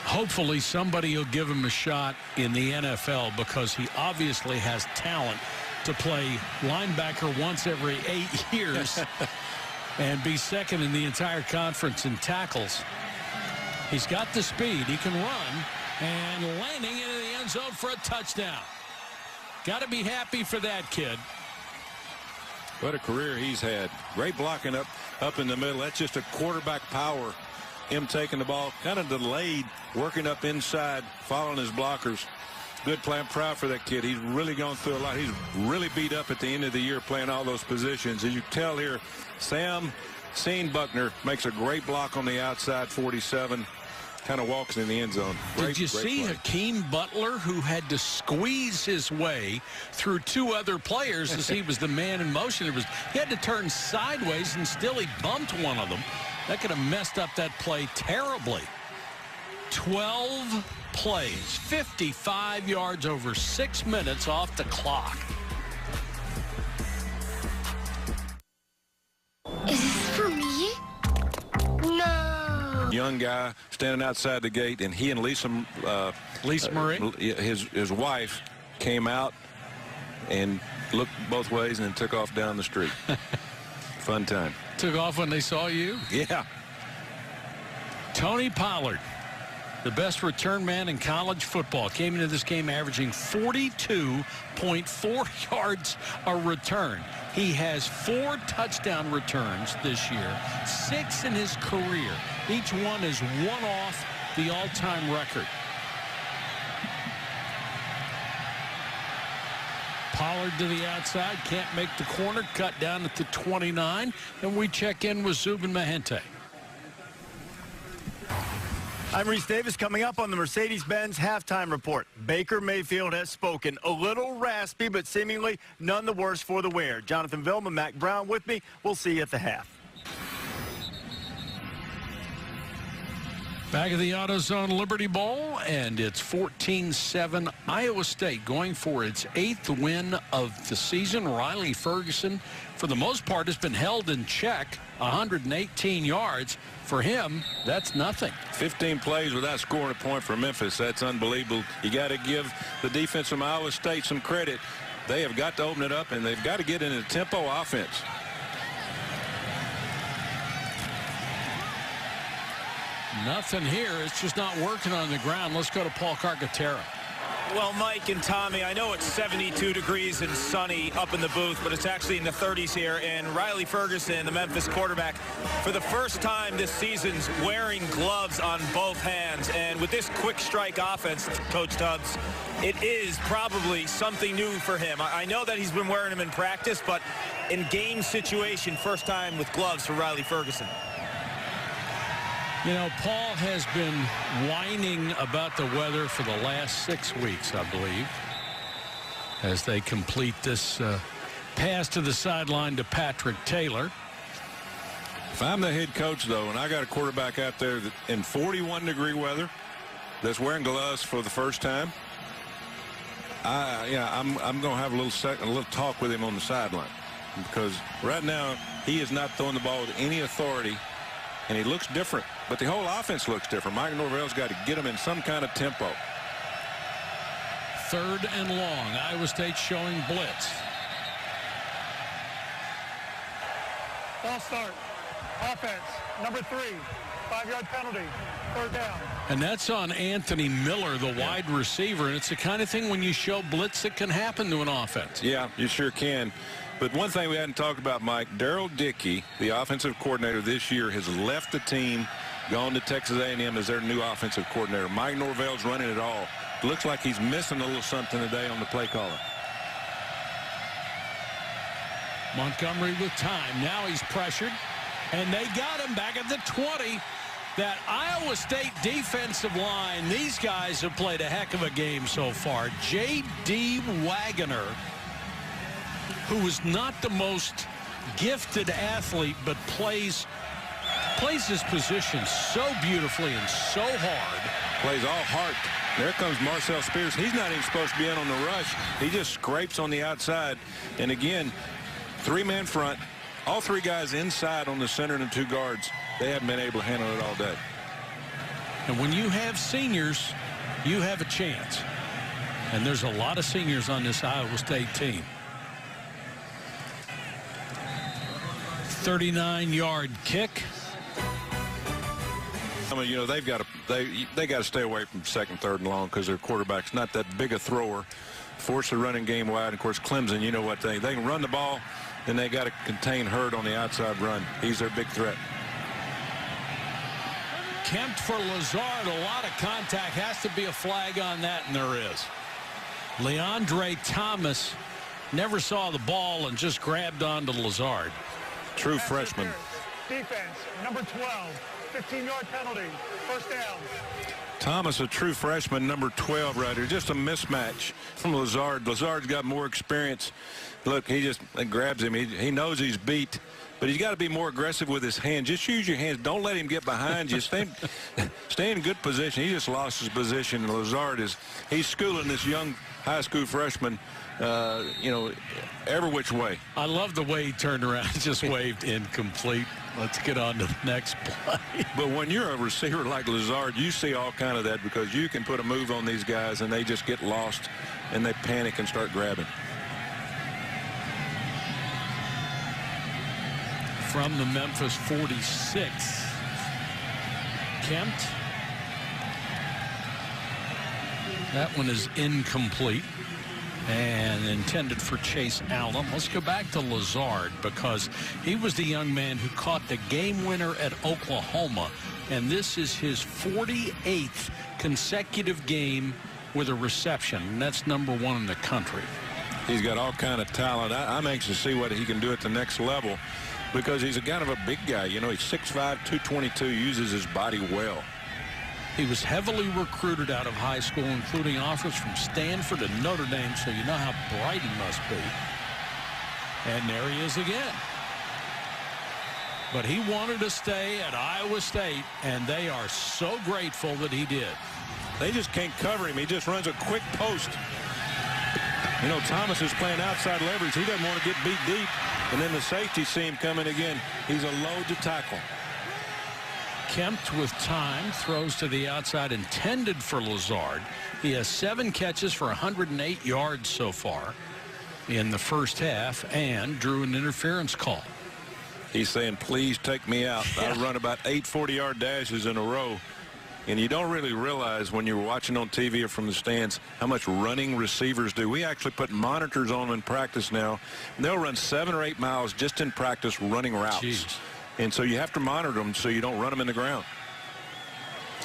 Hopefully somebody will give him a shot in the NFL because he obviously has talent to play linebacker once every 8 years and be second in the entire conference in tackles. He's got the speed. He can run. And landing into the end zone for a touchdown. Got to be happy for that kid. What a career he's had. Great blocking up in the middle. That's just a quarterback power. Him taking the ball kind of delayed, working up inside, following his blockers. Good play. I'm proud for that kid. He's really gone through a lot. He's really beat up at the end of the year playing all those positions. As you tell here, Sam Buckner makes a great block on the outside 47. Kind of walks in the end zone. Did you see Hakeem Butler, who had to squeeze his way through 2 other players as he was the man in motion? He had to turn sideways, and still he bumped one of them. That could have messed up that play terribly. 12 plays, 55 yards over 6 minutes off the clock. Is this for me? No. Young guy standing outside the gate, and he and Lisa Marie, his wife, came out and looked both ways and then took off down the street. Fun time. Took off when they saw you? Yeah. Tony Pollard, the best return man in college football, came into this game averaging 42.4 yards a return. He has 4 touchdown returns this year, 6 in his career. Each one is 1 off the all-time record. Pollard to the outside, can't make the corner, cut down at the 29, and we check in with Zubin Mehenti. I'm Reese Davis. Coming up on the Mercedes-Benz halftime report. Baker Mayfield has spoken. A little raspy, but seemingly none the worse for the wear. Jonathan Vilma, Mac Brown with me. We'll see you at the half. Back of the AutoZone Liberty Bowl, and it's 14-7. Iowa State going for its 8th win of the season. Riley Ferguson, for the most part, has been held in check. 118 yards. For him, that's nothing. 15 plays without scoring a point for Memphis. That's unbelievable. You got to give the defense from Iowa State some credit. They have got to open it up, and they've got to get in a tempo offense. Nothing here. It's just not working on the ground. Let's go to Paul Carcaterra. Well, Mike and Tommy, I know it's 72 degrees and sunny up in the booth, but it's actually in the 30s here. And Riley Ferguson, the Memphis quarterback, for the first time this season's wearing gloves on both hands. And with this quick strike offense, Coach Tubbs, it is probably something new for him. I know that he's been wearing them in practice, but in game situation, first time with gloves for Riley Ferguson. You know, Paul has been whining about the weather for the last 6 weeks, I believe, as they complete this pass to the sideline to Patrick Taylor. If I'm the head coach, though, and I got a quarterback out there that in 41-degree weather that's wearing gloves for the first time, I'm going to have a little talk with him on the sideline, because right now he is not throwing the ball with any authority, and he looks different. But the whole offense looks different. Mike Norvell's got to get him in some kind of tempo. 3rd and long. Iowa State showing blitz. Ball start. Offense. Number 3. 5-yard penalty. 3rd down. And that's on Anthony Miller, the wide receiver. And it's the kind of thing when you show blitz that can happen to an offense. Yeah, you sure can. But one thing we hadn't talked about, Mike, Darryl Dickey, the offensive coordinator this year, has left the team, gone to Texas A&M as their new offensive coordinator. Mike Norvell's running it all. It looks like he's missing a little something today on the play caller. Montgomery with time. Now he's pressured. And they got him back at the 20. That Iowa State defensive line, these guys have played a heck of a game so far. J.D. Wagoner, who is not the most gifted athlete, but plays his position so beautifully and so hard. Plays all heart. There comes Marcel Spears. He's not even supposed to be in on the rush. He just scrapes on the outside. And again, 3-man front. All 3 guys inside on the center and the 2 guards. They haven't been able to handle it all day. And when you have seniors, you have a chance. And there's a lot of seniors on this Iowa State team. 39-yard kick. I mean, you know, they got to stay away from 2nd, 3rd, and long, because their quarterback's not that big a thrower. Force the running game wide. And of course, Clemson, you know what they can run the ball, then they got to contain Hurd on the outside run. He's their big threat. Kempt for Lazard. A lot of contact. Has to be a flag on that, and there is. Leandre Thomas never saw the ball and just grabbed onto Lazard. True freshman. Defense, number 12, 15-yard penalty, 1st down. Thomas, a true freshman, number 12 right here. Just a mismatch from Lazard. Lazard's got more experience. Look, he just grabs him. He knows he's beat, but he's got to be more aggressive with his hands. Just use your hands. Don't let him get behind you. Stay in good position. He just lost his position, and Lazard he's schooling this young high school freshman, you know, every which way. I love the way he turned around and just waved incomplete. Let's get on to the next play. But when you're a receiver like Lazard, you see all kind of that, because you can put a move on these guys and they just get lost and they panic and start grabbing. From the Memphis 46, Kempt. That one is incomplete and intended for Chase Allen. Let's go back to Lazard, because he was the young man who caught the game winner at Oklahoma, and this is his 48th consecutive game with a reception, and that's number 1 in the country. He's got all kind of talent. I'm anxious to see what he can do at the next level, because he's a kind of a big guy. You know, he's 6'5", 222, uses his body well. He was heavily recruited out of high school, including offers from Stanford and Notre Dame, so you know how bright he must be. And there he is again. But he wanted to stay at Iowa State, and they are so grateful that he did. They just can't cover him. He just runs a quick post. You know, Thomas is playing outside leverage. He doesn't want to get beat deep. And then the safety see him coming again. He's a load to tackle. Kempt with time, throws to the outside, intended for Lazard. He has 7 catches for 108 yards so far in the first half, and drew an interference call. He's saying, please take me out. I run about 8 40-yard dashes in a row. And you don't really realize when you're watching on TV or from the stands how much running receivers do. We actually put monitors on them in practice now. And they'll run 7 or 8 miles just in practice running routes. Jeez. And so you have to monitor them so you don't run them in the ground.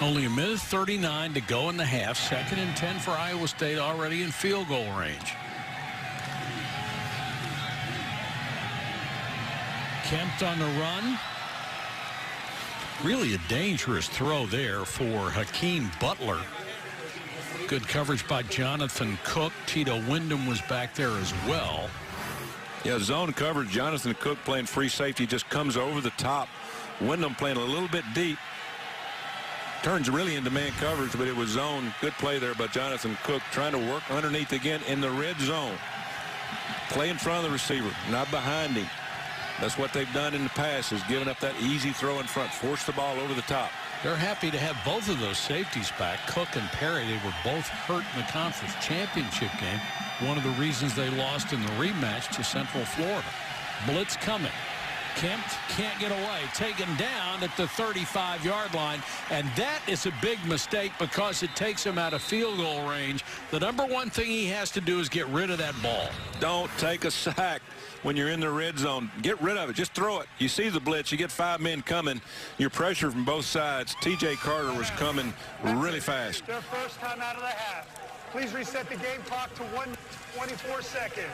Only 1:39 to go in the half. 2nd and 10 for Iowa State, already in field goal range. Kempt on the run. Really a dangerous throw there for Hakeem Butler. Good coverage by Jonathan Cook. Tito Wyndham was back there as well. Yeah, zone coverage. Jonathan Cook playing free safety just comes over the top. Wyndham playing a little bit deep. Turns really into man coverage, but it was zone. Good play there by Jonathan Cook, trying to work underneath again in the red zone. Play in front of the receiver, not behind him. That's what they've done in the past, is giving up that easy throw in front, force the ball over the top. They're happy to have both of those safeties back. Cook and Perry, they were both hurt in the conference championship game. One of the reasons they lost in the rematch to Central Florida. Blitz coming. Kempt can't get away. Taken down at the 35-yard line. And that is a big mistake because it takes him out of field goal range. The number one thing he has to do is get rid of that ball. Don't take a sack when you're in the red zone. Get rid of it. Just throw it. You see the blitz. You get 5 men coming. You're pressure from both sides. T.J. Carter was coming really fast. Their first time out of the half. Please reset the game clock to 1:24 seconds.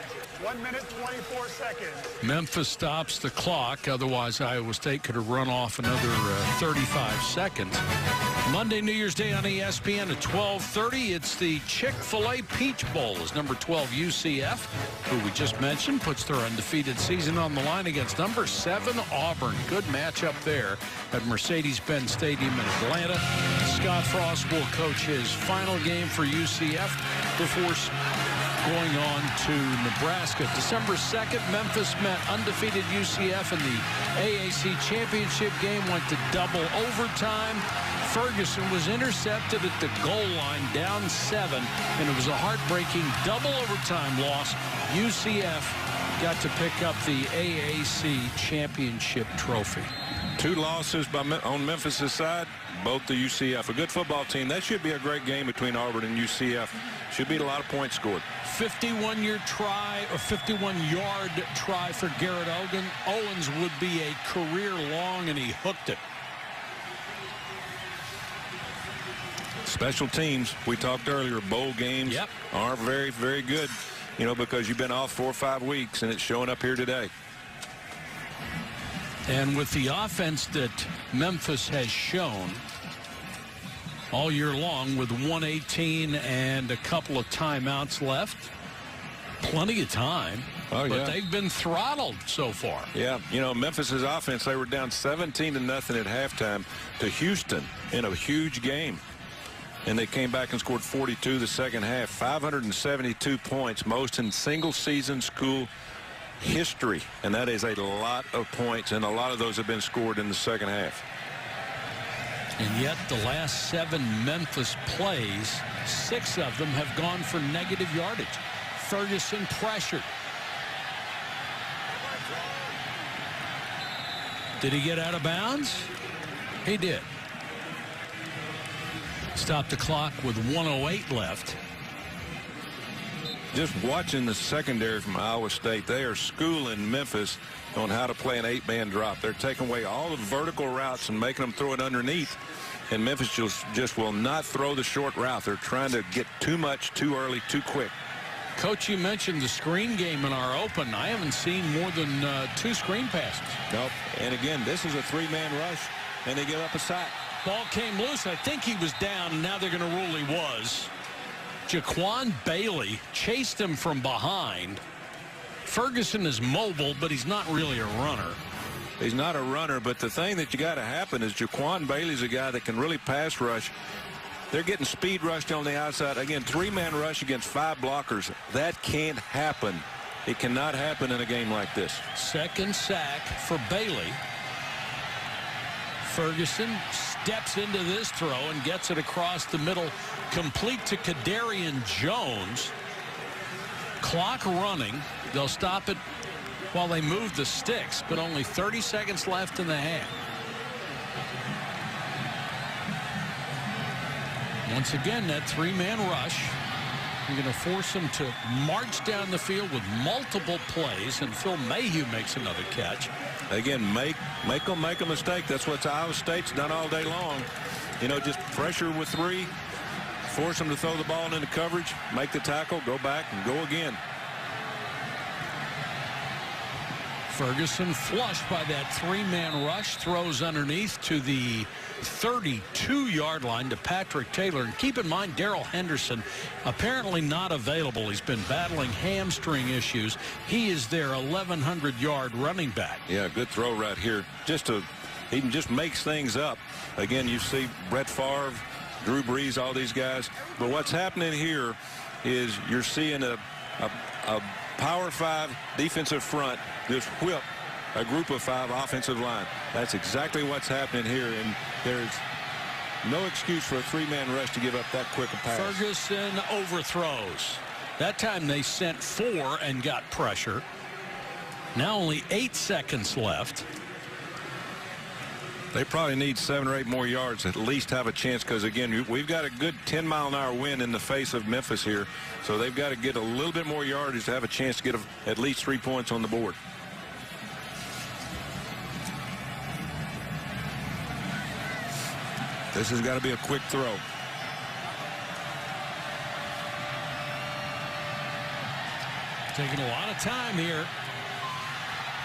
1 minute, 24 seconds. Memphis stops the clock. Otherwise, Iowa State could have run off another 35 seconds. Monday, New Year's Day on ESPN at 12:30. It's the Chick-fil-A Peach Bowl as number 12 UCF, who we just mentioned, puts their undefeated season on the line against number 7 Auburn. Good matchup there at Mercedes-Benz Stadium in Atlanta. Scott Frost will coach his final game for UCF before going on to Nebraska. December 2nd, Memphis met undefeated UCF in the AAC championship game, went to double overtime. Ferguson was intercepted at the goal line, down 7, and it was a heartbreaking double overtime loss. UCF got to pick up the AAC championship trophy. 2 losses on Memphis' side, both the UCF. A good football team. That should be a great game between Auburn and UCF. Should be a lot of points scored. 51-yard try or 51-yard try for Garrett Owens would be a career long, and he hooked it. Special teams, we talked earlier, bowl games are very, very good, because you've been off 4 or 5 weeks, and it's showing up here today. And with the offense that Memphis has shown all year long, with 1:18 and a couple of timeouts left, plenty of time. But they've been throttled so far. Yeah, Memphis's offense, they were down 17-0 at halftime to Houston in a huge game. And they came back and scored 42 the second half. 572 points, most in single-season school history. And that is a lot of points, and a lot of those have been scored in the second half. And yet the last 7 Memphis plays, 6 of them have gone for negative yardage. Ferguson pressured. Did he get out of bounds? He did. Stop the clock with 1:08 left. Just watching the secondary from Iowa State, they are schooling Memphis on how to play an 8-man drop. They're taking away all the vertical routes and making them throw it underneath. And Memphis just will not throw the short route. They're trying to get too much, too early, too quick. Coach, you mentioned the screen game in our open. I haven't seen more than 2 screen passes. Nope. And again, this is a 3-man rush, and they give up a sack. Ball came loose. I think he was down, and now they're going to rule he was. Jaquan Bailey chased him from behind. Ferguson is mobile, but he's not really a runner. He's not a runner, but the thing that you got to happen is Jaquan Bailey's a guy that can really pass rush. They're getting speed rushed on the outside. Again, 3-man rush against 5 blockers. That can't happen. It cannot happen in a game like this. Second sack for Bailey. Ferguson steps into this throw and gets it across the middle, complete to Kadarian Jones. Clock running. They'll stop it while they move the sticks, but only 30 seconds left in the half. Once again, that three-man rush. You're going to force them to march down the field with multiple plays, and Phil Mayhew makes another catch. Again, make them make a mistake. That's what Iowa State's done all day long. You know, just pressure with three, force them to throw the ball into coverage, make the tackle, go back, and go again. Ferguson flushed by that three-man rush, throws underneath to the 32-yard line to Patrick Taylor. And keep in mind, Darrell Henderson apparently not available. He's been battling hamstring issues. He is their 1,100-yard running back. Yeah, good throw right here. He just makes things up. Again, you see Brett Favre, Drew Brees, all these guys. But what's happening here is you're seeing a Power 5 defensive front just whip a group of 5 offensive line. That's exactly what's happening here, and there's no excuse for a three-man rush to give up that quick a pass. Ferguson overthrows. That time they sent 4 and got pressure. Now only 8 seconds left. They probably need 7 or 8 more yards to at least have a chance, because, again, we've got a good 10-mile-an-hour wind in the face of Memphis here, so they've got to get a little bit more yardage to have a chance to get at least 3 points on the board. This has got to be a quick throw. Taking a lot of time here.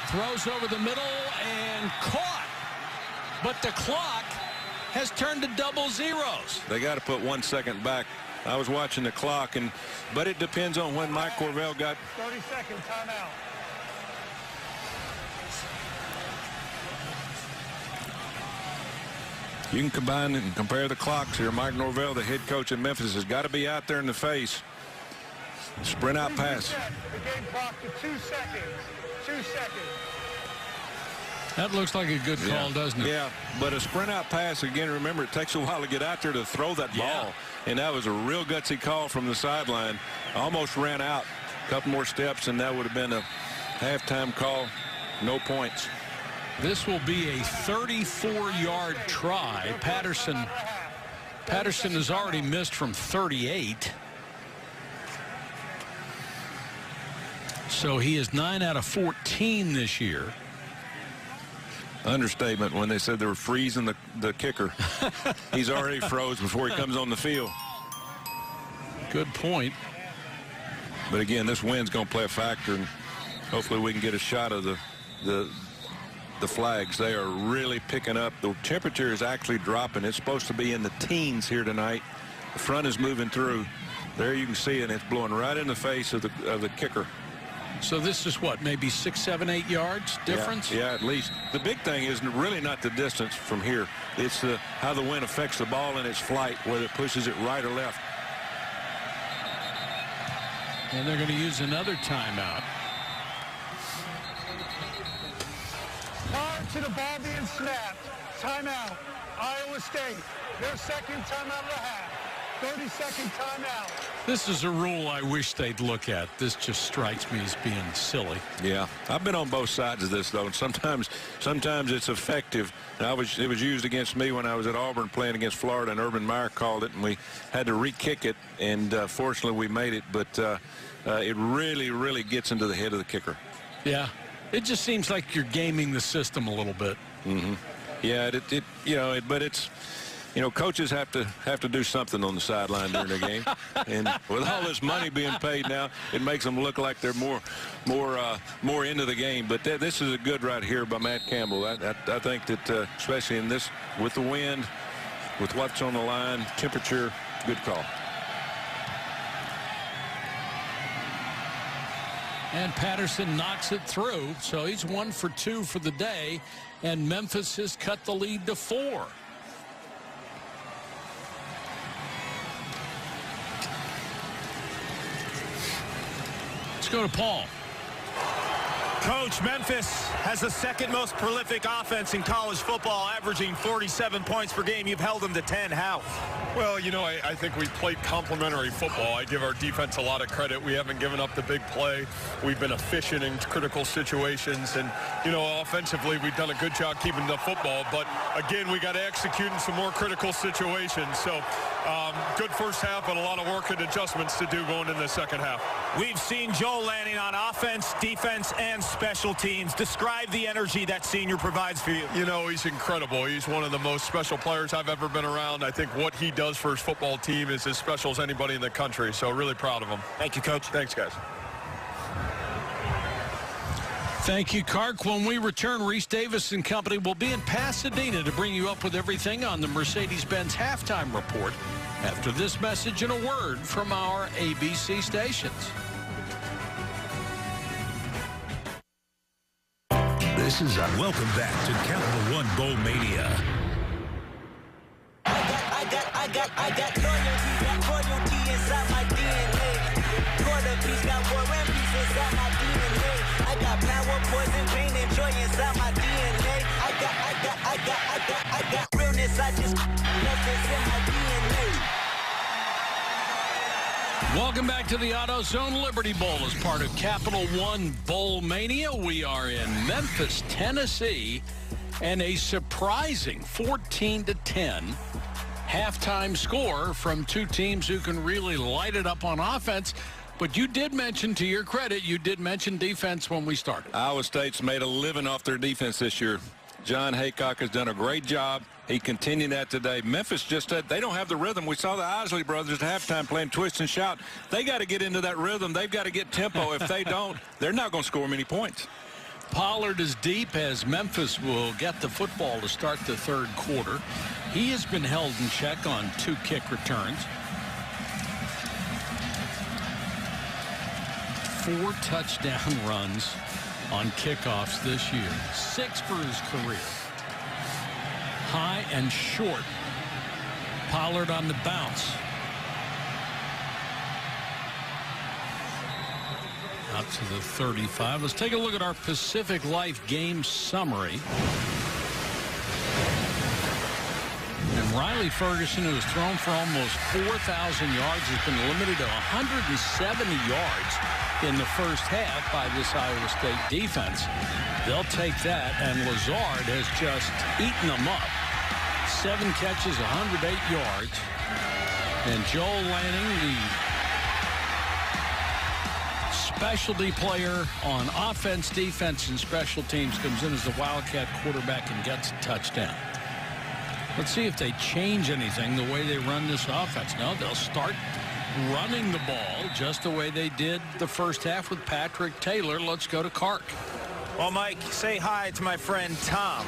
Throws over the middle and caught. But the clock has turned to double zeros. They got to put 1 second back. I was watching the clock, but it depends on when Mike Corvell got. 30-second timeout. You can combine and compare the clocks here. Mike Norvell, the head coach in Memphis, has got to be out there in the face. Sprint out pass. The game clock to 2 seconds. 2 seconds. That looks like a good call, doesn't it? Yeah, but a sprint out pass, again, remember, it takes a while to get out there to throw that ball. And that was a real gutsy call from the sideline. Almost ran out. A couple more steps, and that would have been a halftime call. No points. This will be a 34-yard try. Patterson has already missed from 38. So he is 9 out of 14 this year. Understatement when they said they were freezing the kicker. He's already froze before he comes on the field. Good point. But again, this wind's going to play a factor, and hopefully we can get a shot of the flags. They are really picking up. The temperature is actually dropping. It's supposed to be in the teens here tonight. The front is moving through. There you can see it. It's blowing right in the face of the kicker. So this is what, maybe 6, 7, 8 yards difference? Yeah, at least. The big thing is really not the distance from here. It's how the wind affects the ball in its flight, whether it pushes it right or left. And they're going to use another timeout. Prior to the ball being snapped, timeout. Iowa State, their second timeout of the half. 30-second timeout. This is a rule I wish they'd look at. This just strikes me as being silly. Yeah, I've been on both sides of this, though, and sometimes it's effective. It was used against me when I was at Auburn playing against Florida, and Urban Meyer called it, and we had to re-kick it, and fortunately we made it, but it really gets into the head of the kicker. Yeah, it just seems like you're gaming the system a little bit. Mm-hmm. Yeah, but it's. Coaches have to do something on the sideline during the game, and with all this money being paid now, it makes them look like they're more into the game. But this is a good right here by Matt Campbell. I think that especially in this with the wind, with what's on the line, temperature, good call. And Patterson knocks it through, so he's 1 for 2 for the day, and Memphis has cut the lead to 4. Go to Paul. Coach, Memphis has the second most prolific offense in college football, averaging 47 points per game. You've held them to 10. How? Well, you know, I think we played complementary football. I give our defense a lot of credit. We haven't given up the big play. We've been efficient in critical situations. And, you know, offensively, we've done a good job keeping the football. But, again, we got to execute in some more critical situations. So, good first half, but a lot of work and adjustments to do going in the second half. We've seen Joel Lanning on offense, defense, and special teams. Describe the energy that senior provides for you. You know, he's incredible. He's one of the most special players I've ever been around. I think what he does for his football team is as special as anybody in the country. So really proud of him. Thank you, Coach. Thanks, guys. Thank you, Kark. When we return, Reese Davis and company will be in Pasadena to bring you up with everything on the Mercedes-Benz halftime report after this message and a word from our ABC stations. This is welcome back to Capital One Bowl Mania. I got royalty inside my DNA. Quarter piece got war and peace inside my DNA. I got power, poison, pain, and joy inside my DNA. I got realness. I just nothing's in my DNA. Welcome back to the AutoZone Liberty Bowl as part of Capital One Bowl Mania. We are in Memphis, Tennessee, and a surprising 14-10 halftime score from two teams who can really light it up on offense. But you did mention, to your credit, you did mention defense when we started. Iowa State's made a living off their defense this year. John Haycock has done a great job. He continued that today. Memphis they don't have the rhythm. We saw the Isley brothers at halftime playing twist and shout. They got to get into that rhythm. They've got to get tempo. If they don't, they're not going to score many points. Pollard is deep as Memphis will get the football to start the third quarter. He has been held in check on 2 kick returns. 4 touchdown runs on kickoffs this year. 6 for his career. High and short. Pollard on the bounce. Up to the 35. Let's take a look at our Pacific Life game summary. And Riley Ferguson, who has thrown for almost 4,000 yards, has been limited to 170 yards in the first half by this Iowa State defense. They'll take that, and Lazard has just eaten them up. 7 catches, 108 yards. And Joel Lanning, the specialty player on offense, defense, and special teams, comes in as the Wildcat quarterback and gets a touchdown. Let's see if they change anything the way they run this offense. No, they'll start running the ball just the way they did the first half with Patrick Taylor. Let's go to Kark. Well, Mike, say hi to my friend Tom.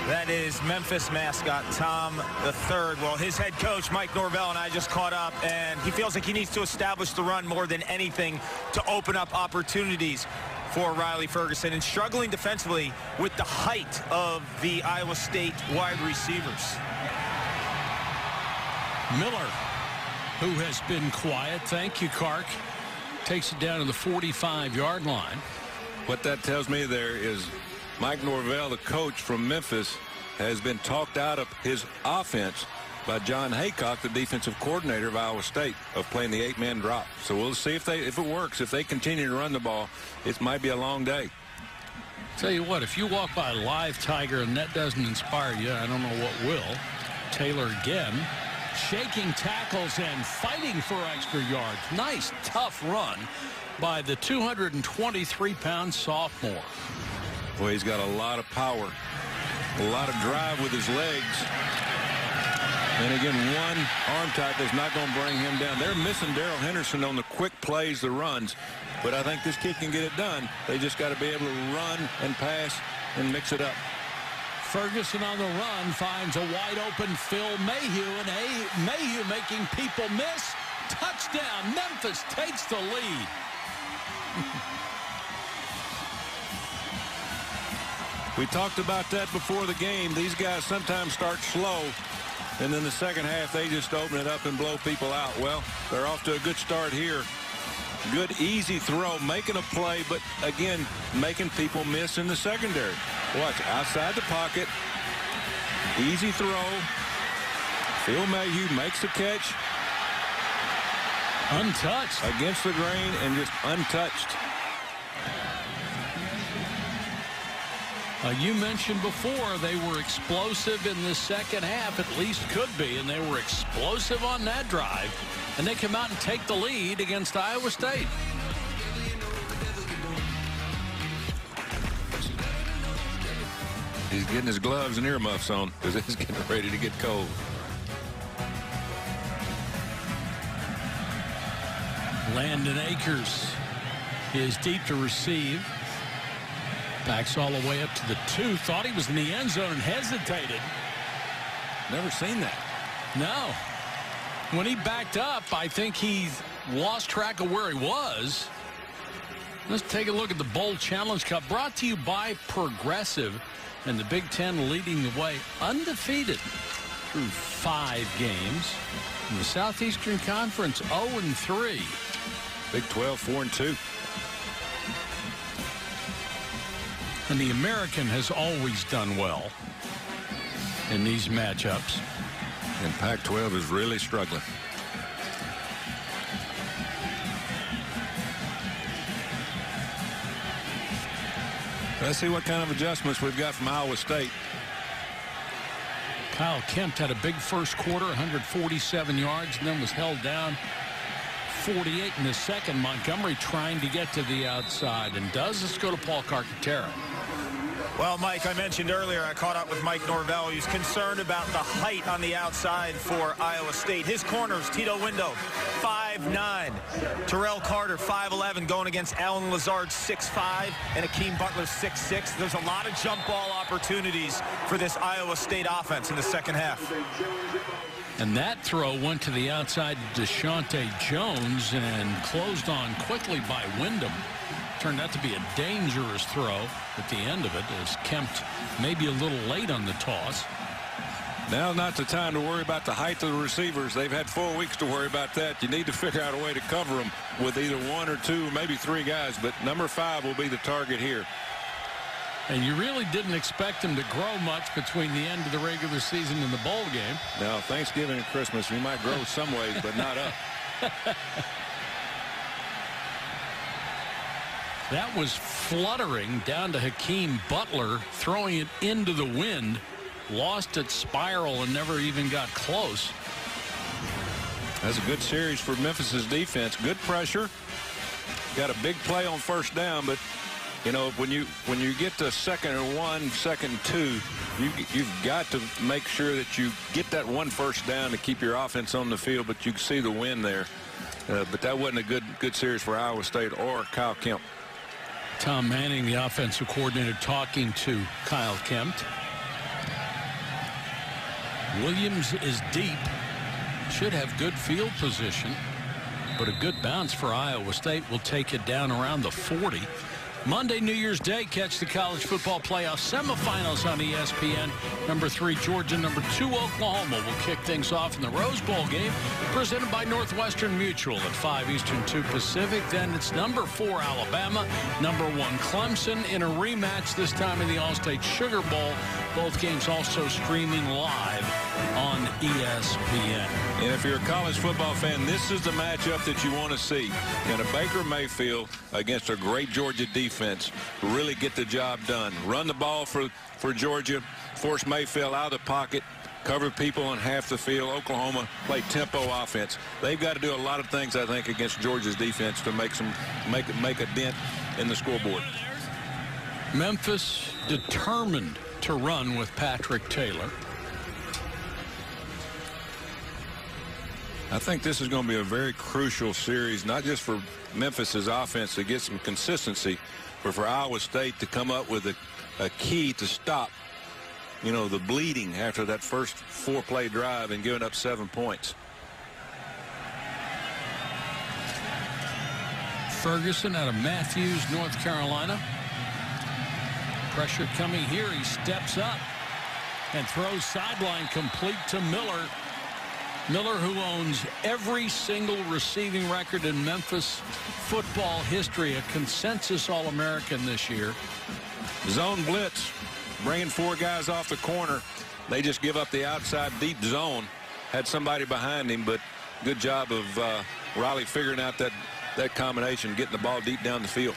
That is Memphis mascot Tom the Third. Well, his head coach, Mike Norvell, and I just caught up, and he feels like he needs to establish the run more than anything to open up opportunities for Riley Ferguson, and struggling defensively with the height of the Iowa State wide receivers. Miller, who has been quiet, thank you, Kark, takes it down to the 45-yard line. What that tells me there is Mike Norvell, the coach from Memphis, has been talked out of his offense by John Haycock, the defensive coordinator of Iowa State, of playing the 8-man drop. So we'll see if it works. If they continue to run the ball, it might be a long day. Tell you what, if you walk by Live Tiger and that doesn't inspire you, I don't know what will. Taylor again, shaking tackles and fighting for extra yards. Nice, tough run by the 223-pound sophomore. Well, he's got a lot of power, a lot of drive with his legs. And again, one arm tackle is not going to bring him down. They're missing Darrell Henderson on the quick plays, the runs. But I think this kid can get it done. They just got to be able to run and pass and mix it up. Ferguson on the run finds a wide-open Phil Mayhew, and Mayhew making people miss. Touchdown. Memphis takes the lead. We talked about that before the game. These guys sometimes start slow, and then the second half, they just open it up and blow people out. Well, they're off to a good start here. Good, easy throw, making a play, but again, making people miss in the secondary. Watch, outside the pocket, easy throw. Phil Mayhew makes the catch. Untouched. Against the grain and just untouched. You mentioned before they were explosive in the second half, at least could be, and they were explosive on that drive. And they come out and take the lead against Iowa State. He's getting his gloves and earmuffs on because he's getting ready to get cold. Landon Akers is deep to receive. Backs all the way up to the 2. Thought he was in the end zone and hesitated. Never seen that. No. When he backed up, I think he lost track of where he was. Let's take a look at the Bowl Challenge Cup, brought to you by Progressive, and the Big Ten leading the way undefeated through 5 games. In the Southeastern Conference, 0-3. Big 12, 4-2. And the American has always done well in these matchups. And Pac-12 is really struggling. Let's see what kind of adjustments we've got from Iowa State. Kyle Kempt had a big first quarter, 147 yards, and then was held down 48 in the second. Montgomery trying to get to the outside, and does. Let's go to Paul Carcaterra. Well, Mike, I mentioned earlier I caught up with Mike Norvell. He's concerned about the height on the outside for Iowa State. His corners, Tito Window, 5'9". Terrell Carter, 5'11", going against Alan Lazard, 6'5", and Akeem Butler, 6'6". There's a lot of jump ball opportunities for this Iowa State offense in the second half. And that throw went to the outside, Deshaunte Jones, and closed on quickly by Wyndham. Turned out to be a dangerous throw at the end of it, as Kempt maybe a little late on the toss. Now not the time to worry about the height of the receivers. They've had 4 weeks to worry about that. You need to figure out a way to cover them with either 1 or 2, maybe 3 guys, but number 5 will be the target here. And you really didn't expect him to grow much between the end of the regular season and the bowl game. Now, Thanksgiving and Christmas, he might grow some ways, but not up. That was fluttering down to Hakeem Butler, throwing it into the wind. Lost its spiral and never even got close. That's a good series for Memphis's defense. Good pressure. Got a big play on first down, but you know, when you get to 2nd and 1, 2nd and 2, you've got to make sure that you get that 1 first down to keep your offense on the field. But you can see the win there. But that wasn't a good series for Iowa State or Kyle Kempt. Tom Manning, the offensive coordinator, talking to Kyle Kempt. Williams is deep. Should have good field position, but a good bounce for Iowa State will take it down around the 40. Monday, New Year's Day, catch the college football playoff semifinals on ESPN. Number 3, Georgia. Number 2, Oklahoma will kick things off in the Rose Bowl game, presented by Northwestern Mutual at 5 Eastern, 2 Pacific. Then it's number 4, Alabama. Number 1, Clemson in a rematch, this time in the All-State Sugar Bowl. Both games also streaming live on ESPN. And if you're a college football fan, this is the matchup that you want to see. Can a Baker Mayfield against a great Georgia defense really get the job done? Run the ball for Georgia, force Mayfield out of the pocket, cover people on half the field. Oklahoma play tempo offense. They've got to do a lot of things, I think, against Georgia's defense to make a dent in the scoreboard. Memphis determined to run with Patrick Taylor. I think this is going to be a very crucial series, not just for Memphis's offense to get some consistency, but for Iowa State to come up with a key to stop, you know, the bleeding after that first 4-play drive and giving up 7 points. Ferguson out of Matthews, North Carolina. Pressure coming here. He steps up and throws sideline complete to Miller. Miller, who owns every single receiving record in Memphis football history, a consensus All-American this year. Zone blitz, bringing 4 guys off the corner. They just give up the outside deep zone. Had somebody behind him, but good job of Riley figuring out that combination, getting the ball deep down the field.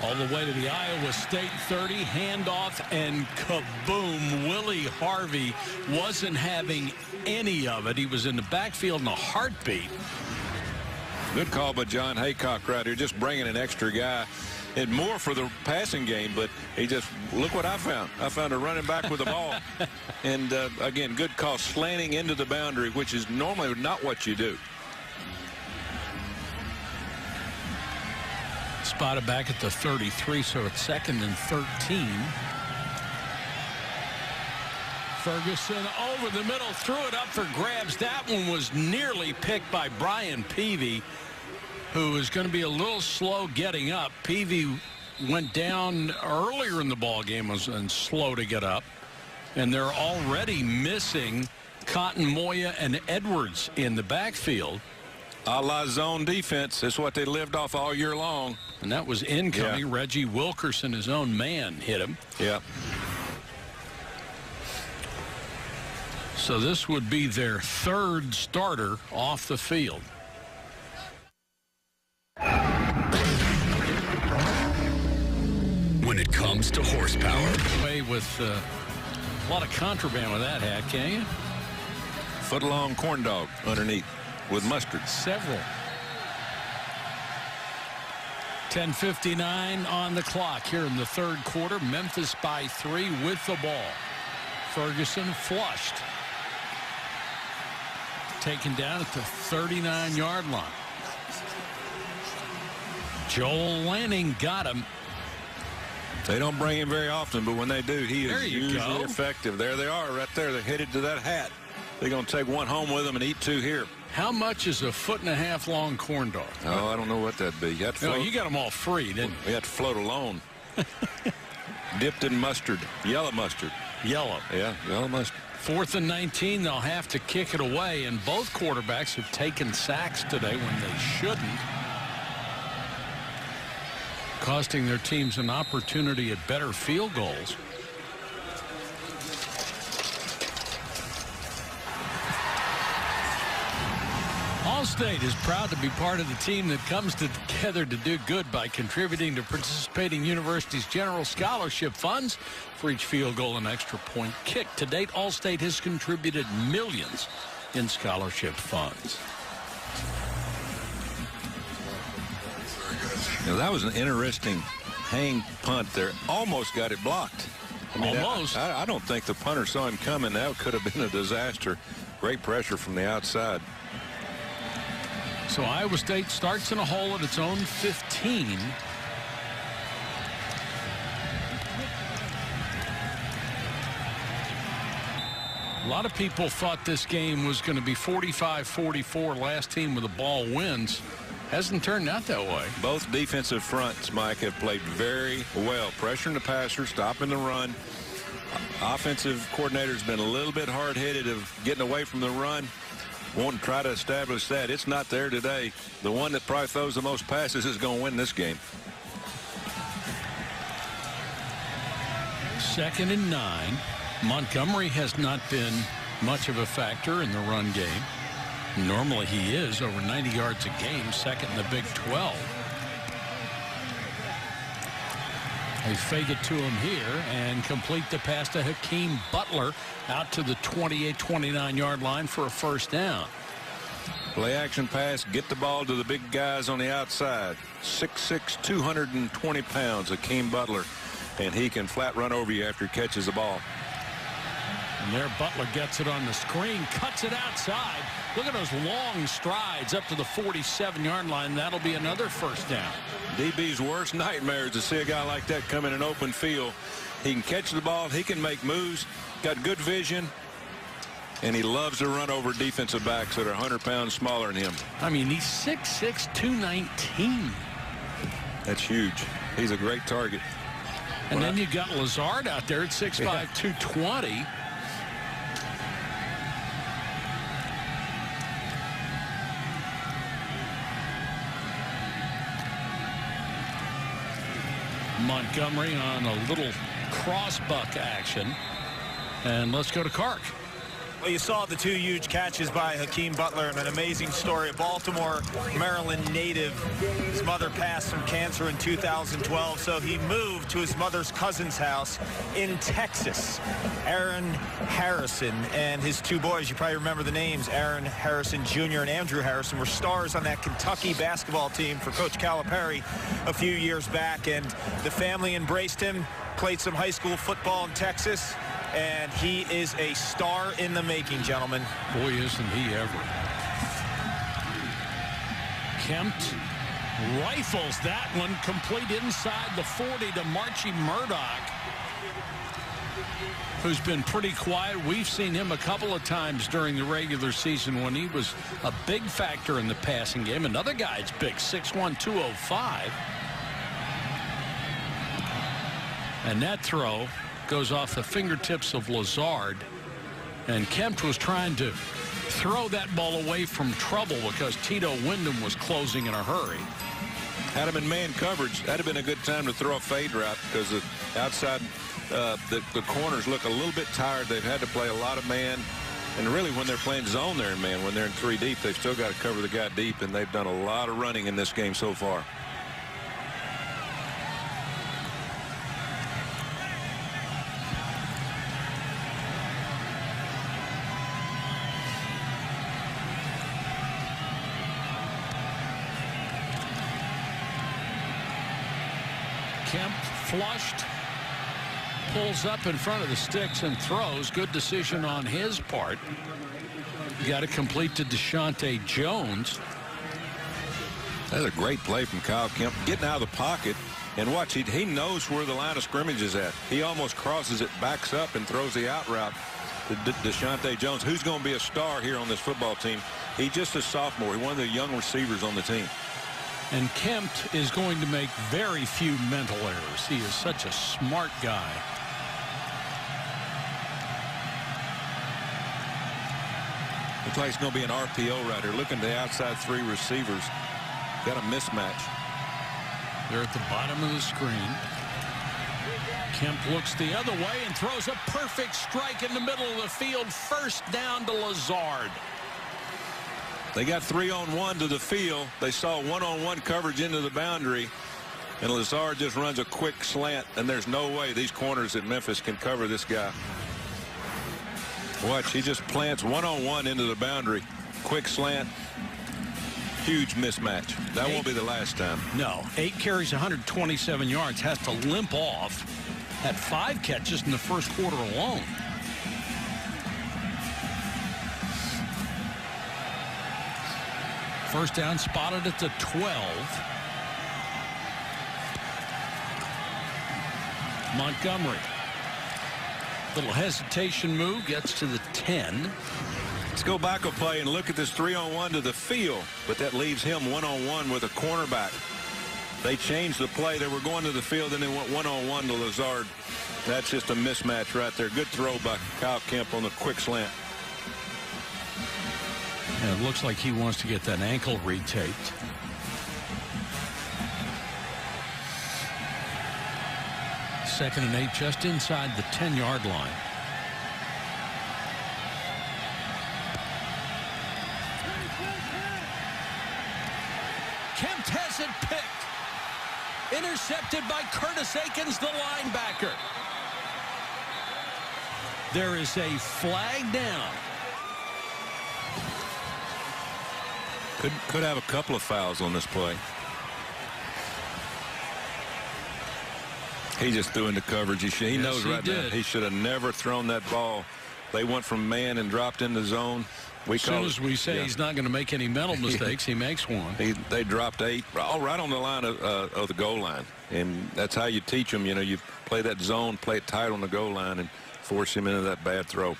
All the way to the Iowa State 30, handoff, and kaboom. Willie Harvey wasn't having any of it. He was in the backfield in a heartbeat. Good call by John Haycock right here, just bringing an extra guy. And more for the passing game, but he just, look what I found. I found a running back with the ball. And, again, good call, slanting into the boundary, which is normally not what you do. Spotted back at the 33, so it's 2nd and 13. Ferguson over the middle, threw it up for grabs. That one was nearly picked by Brian Peavy, who is going to be a little slow getting up. Peavy went down earlier in the ball game and slow to get up. And they're already missing Cotton, Moya, and Edwards in the backfield. A la zone defense. That's what they lived off all year long. And that was incoming. Yeah. Reggie Wilkerson, his own man, hit him. Yeah. So this would be their 3rd starter off the field. When it comes to horsepower. Away with a lot of contraband with that hat, can you? Foot-long corn dog underneath with mustard. Several. 10:59 on the clock here in the 3rd quarter. Memphis by 3 with the ball. Ferguson flushed. Taken down at the 39-yard line. Joel Lanning got him. They don't bring him very often, but when they do, he is usually effective. There they are right there. They're headed to that hat. They're going to take one home with them and eat 2 here. How much is a 1.5 foot long corn dog? Oh, I don't know what that'd be. You had to float. No, you got them all free, didn't you? We had to float alone. Dipped in mustard. Yellow mustard. Yellow. Yeah, yellow mustard. 4th and 19, they'll have to kick it away, and both quarterbacks have taken sacks today when they shouldn't, costing their teams an opportunity at better field goals. Allstate is proud to be part of the team that comes together to do good by contributing to participating universities' general scholarship funds. For each field goal and extra point kick to date, Allstate has contributed millions in scholarship funds. Now, that was an interesting hang punt there. Almost got it blocked. I mean, almost. I don't think the punter saw him coming. That could have been a disaster. Great pressure from the outside. So Iowa State starts in a hole at its own 15. A lot of people thought this game was going to be 45-44. Last team with the ball wins. Hasn't turned out that way. Both defensive fronts, Mike, have played very well. Pressuring the passer, stopping the run. Offensive coordinator's been a little bit hard-headed of getting away from the run. Won't try to establish that. It's not there today. The one that probably throws the most passes is going to win this game. 2nd and 9. Montgomery has not been much of a factor in the run game. Normally he is over 90 yards a game, second in the Big 12. They fake it to him here and complete the pass to Hakeem Butler out to the 28-29 yard line for a first down. Play action pass, get the ball to the big guys on the outside. 6'6", 220 pounds, Hakeem Butler, and he can flat run over you after he catches the ball. And there Butler gets it on the screen, cuts it outside. Look at those long strides up to the 47-yard line. That'll be another first down. DB's worst nightmare is to see a guy like that come in an open field. He can catch the ball. He can make moves. Got good vision. And he loves to run over defensive backs that are 100 pounds smaller than him. I mean, he's 6'6", 219. That's huge. He's a great target. And then you got Lazard out there at 6'5", 220. Montgomery on a little cross-buck action. And let's go to Clark. Well, you saw the two huge catches by Hakeem Butler, and an amazing story. A Baltimore, Maryland native. His mother passed from cancer in 2012, so he moved to his mother's cousin's house in Texas. Aaron Harrison and his two boys, you probably remember the names, Aaron Harrison Jr. and Andrew Harrison, were stars on that Kentucky basketball team for Coach Calipari a few years back, and the family embraced him, played some high school football in Texas, and he is a star in the making, gentlemen. Boy, isn't he ever. Kempt rifles that one complete inside the 40 to Marchie Murdoch, who's been pretty quiet. We've seen him a couple of times during the regular season when he was a big factor in the passing game. Another guy's big, 6'1", 205. And that throw goes off the fingertips of Lazard, and Kempt was trying to throw that ball away from trouble because Tito Wyndham was closing in a hurry. Had him in man coverage. That'd have been a good time to throw a fade route because the outside the corners look a little bit tired. They've had to play a lot of man, and really when they're playing zone there in man, when they're in 3 deep, they've still got to cover the guy deep, and they've done a lot of running in this game so far. Kempt flushed, pulls up in front of the sticks and throws. Good decision on his part. Got it complete to Deshaunte Jones. That's a great play from Kyle Kempt, getting out of the pocket. And watch, he knows where the line of scrimmage is at. He almost crosses it, backs up, and throws the out route to Deshaunte Jones, who's going to be a star here on this football team. He's just a sophomore. He's one of the young receivers on the team. And Kempt is going to make very few mental errors. He is such a smart guy. Looks like it's going to be an RPO right here. Looking at the outside 3 receivers. Got a mismatch. They're at the bottom of the screen. Kempt looks the other way and throws a perfect strike in the middle of the field. First down to Lazard. They got 3-on-1 to the field. They saw 1-on-1 coverage into the boundary, and Lazard just runs a quick slant, and there's no way these corners at Memphis can cover this guy. Watch, he just plants 1-on-1 into the boundary. Quick slant. Huge mismatch. That won't be the last time. No. 8 carries, 127 yards. Has to limp off. Had 5 catches in the first quarter alone. First down spotted at the 12. Montgomery. Little hesitation move, gets to the 10. Let's go back a play and look at this 3-on-1 to the field, but that leaves him 1-on-1 with a cornerback. They changed the play. They were going to the field, and they went 1-on-1 to Lazard. That's just a mismatch right there. Good throw by Kyle Kempt on the quick slant. And it looks like he wants to get that ankle retaped. Second and 8, just inside the 10-yard line. Kempt has it picked. Intercepted by Curtis Akins, the linebacker. There is a flag down. Could have a couple of fouls on this play. He just threw into coverage. He knows right now he should have never thrown that ball. They went from man and dropped into zone. As soon as we say he's not going to make any mental mistakes, he makes one. They dropped 8, all right on the line of the goal line. And that's how you teach them. You know, you play that zone, play it tight on the goal line, and force him into that bad throw.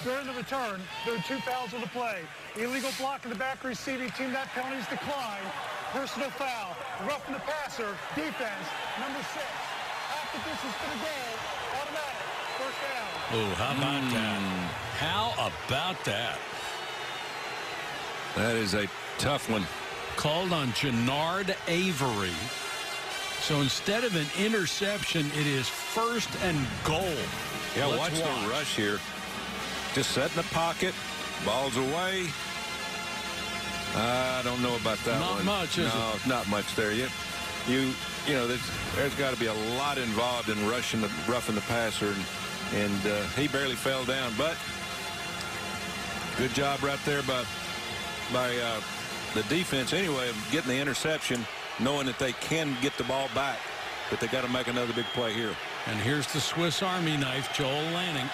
During the return, there are 2 fouls on the play. Illegal block in the back receiving team. That penalty is declined. Personal foul. Roughing the passer. Defense. Number 6. After this is going to go. Automatic. First down. Oh, how about that? How about that? That is a tough one. Called on Jannard Avery. So instead of an interception, it is 1st and goal. Yeah, watch the rush here. Just set in the pocket. Ball's away. I don't know about that one. Not much, is it? No, not much there yet. You know, there's got to be a lot involved in roughing the passer, and he barely fell down. But good job right there by the defense anyway of getting the interception, knowing that they can get the ball back, but they got to make another big play here. And here's the Swiss Army knife, Joel Lanning.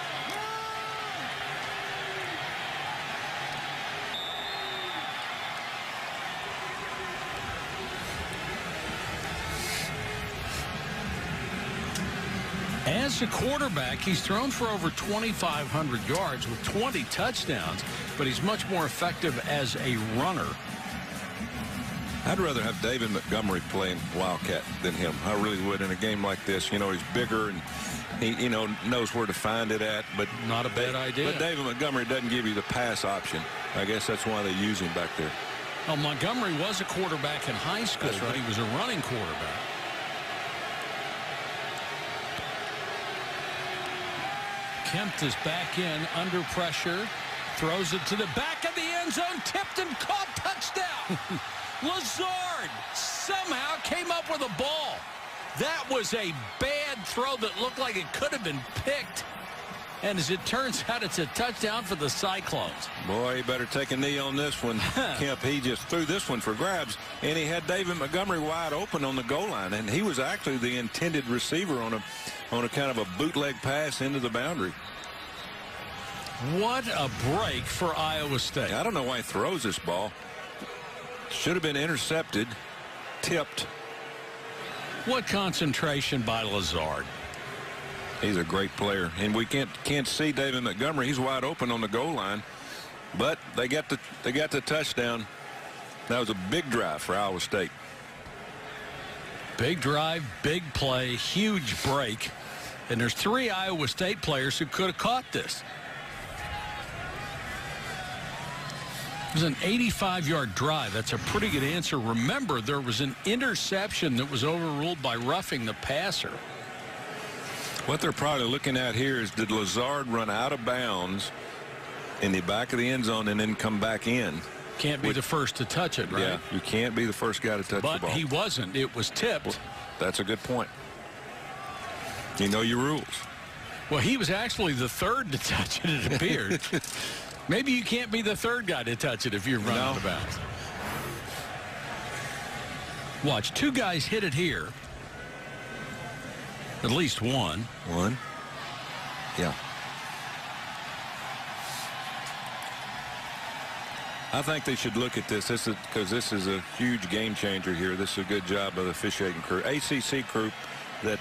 As a quarterback, he's thrown for over 2,500 yards with 20 touchdowns, but he's much more effective as a runner. I'd rather have David Montgomery playing Wildcat than him. I really would in a game like this. You know, he's bigger and he knows where to find it at. But not a bad idea. But David Montgomery doesn't give you the pass option. I guess that's why they use him back there. Well, Montgomery was a quarterback in high school, That's right. but he was a running quarterback. Kempt is back in under pressure. Throws it to the back of the end zone. Tipped and caught. Touchdown. Lazard somehow came up with a ball. That was a bad throw that looked like it could have been picked. And as it turns out, it's a touchdown for the Cyclones. Boy, he better take a knee on this one. Kemp, he just threw this one for grabs, and he had David Montgomery wide open on the goal line, and he was actually the intended receiver on a kind of a bootleg pass into the boundary. What a break for Iowa State. I don't know why he throws this ball. Should have been intercepted, tipped. What concentration by Lazard. He's a great player, and we can't see David Montgomery. He's wide open on the goal line, but they got the touchdown. That was a big drive for Iowa State. Big drive, big play, huge break, and there's 3 Iowa State players who could have caught this. It was an 85-yard drive. That's a pretty good answer. Remember, there was an interception that was overruled by roughing the passer. What they're probably looking at here is, did Lazard run out of bounds in the back of the end zone and then come back in? Can't be the first to touch it, right? Yeah, you can't be the first guy to touch the ball. But he wasn't. It was tipped. Well, that's a good point. You know your rules. Well, he was actually the third to touch it, it appeared. Maybe you can't be the third guy to touch it if you're running out of bounds. Watch, 2 guys hit it here. At least one. One. Yeah. I think they should look at this. Because this is a huge game changer here. This is a good job of the officiating crew. ACC group that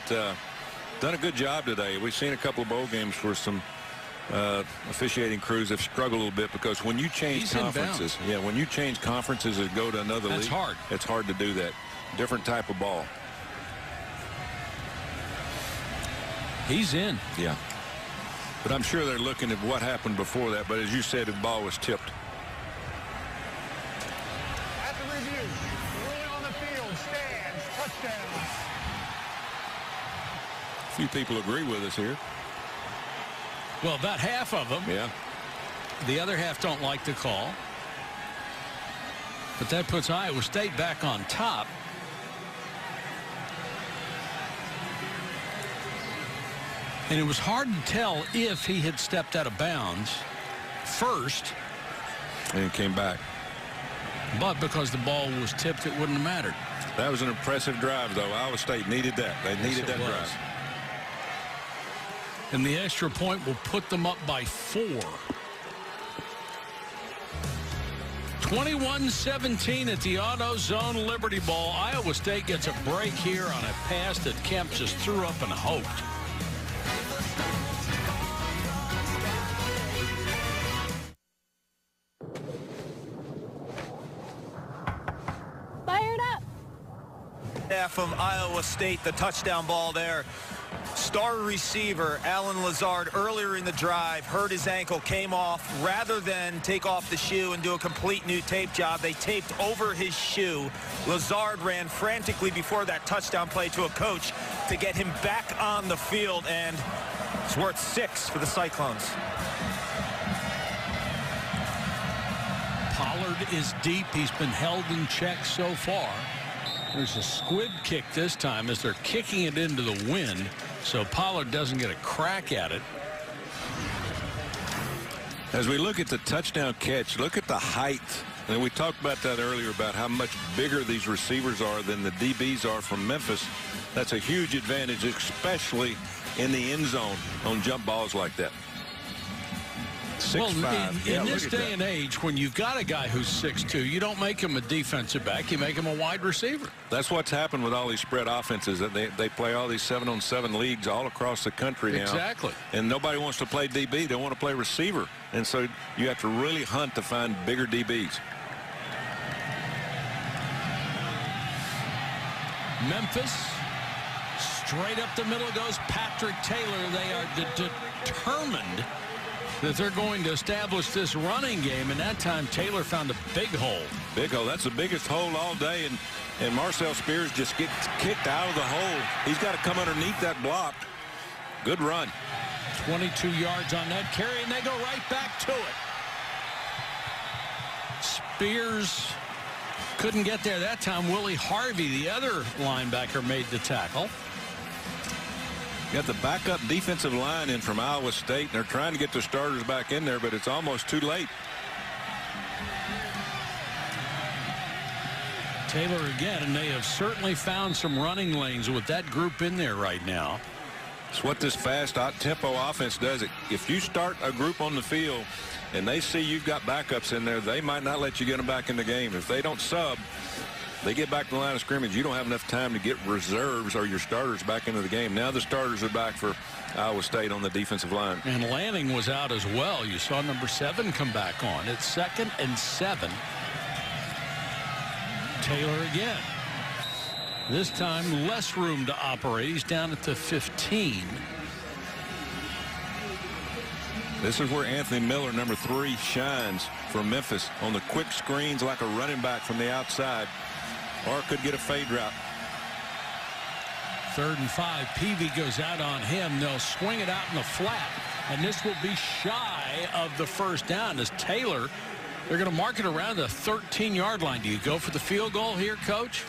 done a good job today. We've seen a couple of bowl games where some officiating crews have struggled a little bit, because when you change conferences, when you change conferences and go to another league, hard. It's hard to do that. Different type of ball. He's in. Yeah. But I'm sure they're looking at what happened before that. But as you said, the ball was tipped. At the review, ruling on the field stands. Touchdown. A few people agree with us here. Well, about half of them. Yeah. The other half don't like the call. But that puts Iowa State back on top. And it was hard to tell if he had stepped out of bounds first. And it came back. But because the ball was tipped, it wouldn't have mattered. That was an impressive drive, though. Iowa State needed that. They needed that drive. And the extra point will put them up by 4. 21-17 at the AutoZone Liberty Bowl. Iowa State gets a break here on a pass that Kemp just threw up and hoped. From Iowa State, the touchdown ball there. star receiver, Alan Lazard, earlier in the drive, hurt his ankle, came off. Rather than take off the shoe and do a complete new tape job, they taped over his shoe. Lazard ran frantically before that touchdown play to a coach to get him back on the field, and it's worth 6 for the Cyclones. Pollard is deep. He's been held in check so far. There's a squib kick this time as they're kicking it into the wind, so Pollard doesn't get a crack at it. As we look at the touchdown catch, look at the height. And we talked about that earlier, about how much bigger these receivers are than the DBs are from Memphis. That's a huge advantage, especially in the end zone on jump balls like that. 6'5". In this day and age, when you've got a guy who's 6'2", you don't make him a defensive back, you make him a wide receiver. That's what's happened with all these spread offenses. That they play all these 7-on-7 leagues all across the country now. Exactly. And nobody wants to play DB. They want to play receiver. And so you have to really hunt to find bigger DBs. Memphis, straight up the middle goes Patrick Taylor. They are determined that they're going to establish this running game, and that time Taylor found a big hole. Big hole. That's the biggest hole all day, and Marcel Spears just gets kicked out of the hole. He's got to come underneath that block. Good run. 22 yards on that carry, and they go right back to it. Spears couldn't get there that time. Willie Harvey, the other linebacker, made the tackle. Got the backup defensive line in from Iowa State, and they're trying to get the starters back in there, but it's almost too late. Taylor again, and they have certainly found some running lanes with that group in there right now. It's what this fast, tempo offense does. If you start a group on the field and they see you've got backups in there, they might not let you get them back in the game. If they don't sub, they get back to the line of scrimmage. You don't have enough time to get reserves or your starters back into the game. Now the starters are back for Iowa State on the defensive line. And Lanning was out as well. You saw number 7 come back on. It's 2nd and 7. Taylor again. This time less room to operate. He's down at the 15. This is where Anthony Miller, number 3, shines for Memphis on the quick screens like a running back from the outside, or could get a fade route. 3rd and 5. Peavy goes out on him. They'll swing it out in the flat, and this will be shy of the first down as Taylor, they're going to mark it around the 13-yard line. Do you go for the field goal here, Coach?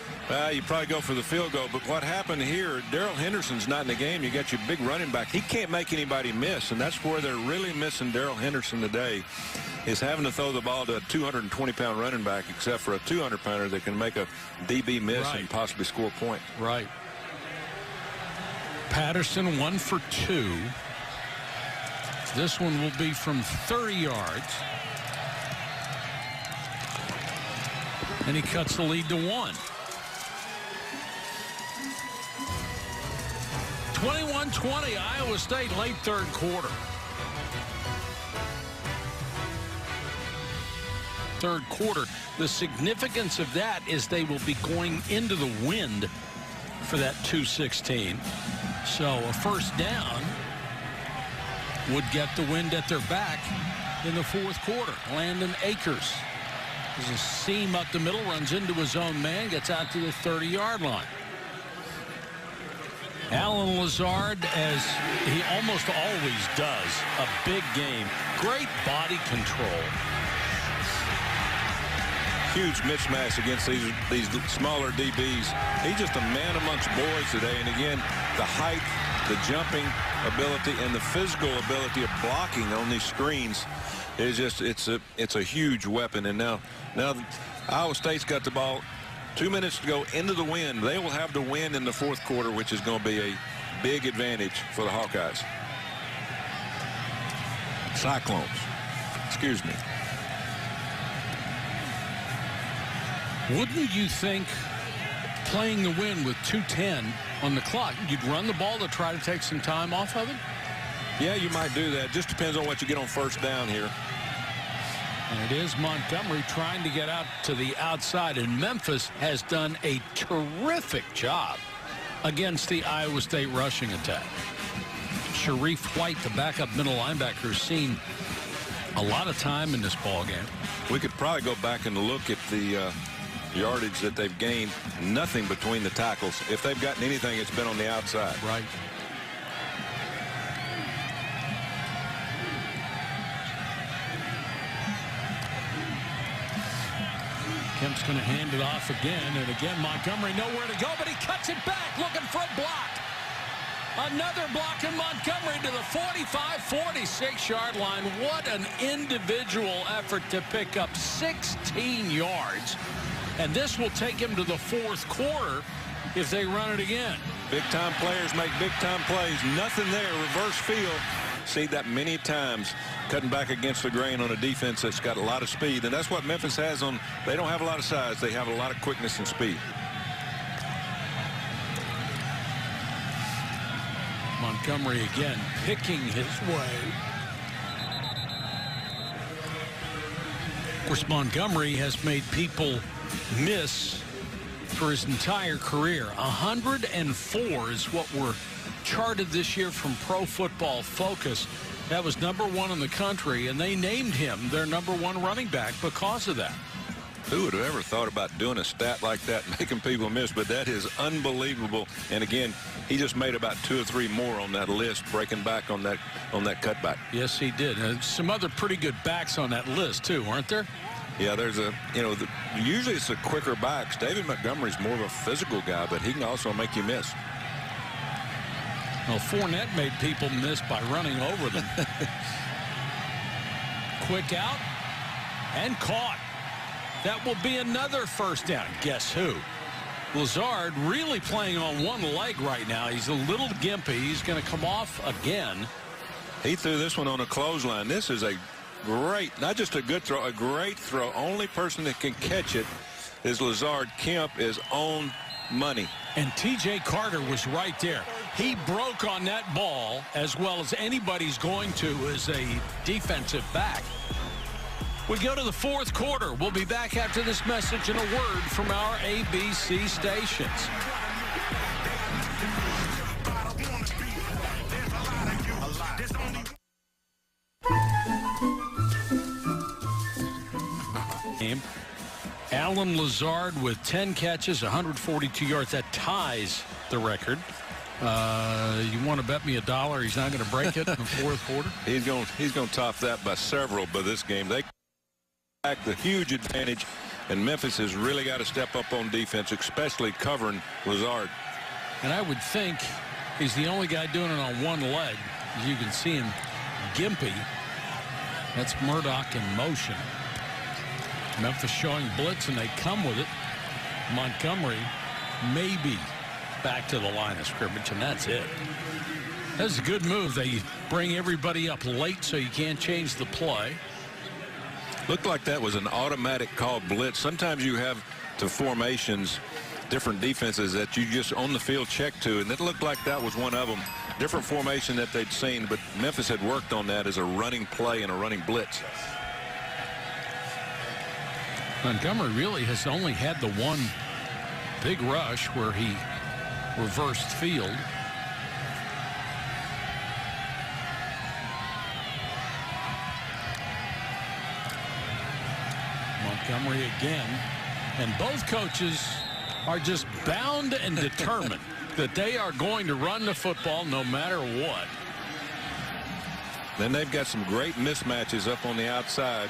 You probably go for the field goal, but what happened here, Darrell Henderson's not in the game. You got your big running back. He can't make anybody miss, and that's where they're really missing Darrell Henderson today, is having to throw the ball to a 220-pound running back, except for a 200-pounder that can make a DB miss and possibly score a point. Right. Patterson 1 for 2. This one will be from 30 yards. And he cuts the lead to 1. 21-20, Iowa State, late 3rd quarter. 3rd quarter. The significance of that is they will be going into the wind for that 2-16. So a first down would get the wind at their back in the 4th quarter. Landon Akers. There's a seam up the middle, runs into his own man, gets out to the 30-yard line. Alan Lazard, as he almost always does, a big game. Great body control. Huge mismatch against these smaller DBs. He's just a man amongst boys today. And again, the height, the jumping ability, and the physical ability of blocking on these screens is just, it's a huge weapon. And now Iowa State's got the ball. 2 minutes to go into the wind. They will have the win in the 4th quarter, which is going to be a big advantage for the Hawkeyes. Cyclones. Excuse me. Wouldn't you think, playing the wind with 2:10 on the clock, you'd run the ball to try to take some time off of it? Yeah, you might do that. Just depends on what you get on first down here. And it is Montgomery trying to get out to the outside, and Memphis has done a terrific job against the Iowa State rushing attack. Sharif White, the backup middle linebacker, has seen a lot of time in this ball game. We could probably go back and look at the yardage that they've gained. Nothing between the tackles. If they've gotten anything, it's been on the outside. Right. Kemp's going to hand it off again, and again Montgomery nowhere to go, but he cuts it back looking for a block. Another block in Montgomery to the 45-46 line. What an individual effort to pick up 16 yards. And this will take him to the fourth quarter if they run it again. Big-time players make big-time plays. Nothing there. Reverse field. See that many times, cutting back against the grain on a defense that's got a lot of speed. And that's what Memphis has on. They don't have a lot of size. They have a lot of quickness and speed. Montgomery again picking his way. Of course, Montgomery has made people miss for his entire career. 104 is what were charted this year from Pro Football Focus. That was #1 in the country, and they named him their #1 running back because of that. Who would have ever thought about doing a stat like that, making people miss? But that is unbelievable. And again, he just made about 2 or 3 more on that list, breaking back on that cutback. Yes, he did. Some other pretty good backs on that list too, aren't there? Yeah, there's usually it's the quicker backs. David Montgomery's more of a physical guy, but he can also make you miss. Well, Fournette made people miss by running over them. Quick out and caught. That will be another first down. Guess who? Lazard really playing on one leg right now. He's a little gimpy. He's going to come off again. He threw this one on a clothesline. This is a great, not just a good throw, a great throw. Only person that can catch it is Lazard. Kemp is on money. And T.J. Carter was right there. He broke on that ball as well as anybody's going to as a defensive back. We go to the fourth quarter. We'll be back after this message and a word from our ABC stations. Alan Lazard with 10 catches, 142 yards. That ties the record. You want to bet me $1 he's not going to break it in the fourth quarter? He's going to top that by several by this game. They back the huge advantage, and Memphis has really got to step up on defense, especially covering Lazard. And I would think he's the only guy doing it on one leg. As you can see him gimpy. That's Murdoch in motion. Memphis showing blitz, and they come with it. Montgomery maybe back to the line of scrimmage, and that's it. That's a good move. They bring everybody up late so you can't change the play. Looked like that was an automatic call blitz. Sometimes you have to formations, different defenses that you just on the field check to, and it looked like that was one of them. Different formation that they'd seen, but Memphis had worked on that as a running play and a running blitz. Montgomery really has only had the one big rush where he reversed field. Montgomery again, and both coaches are just bound and determined that they are going to run the football no matter what. Then they've got some great mismatches up on the outside.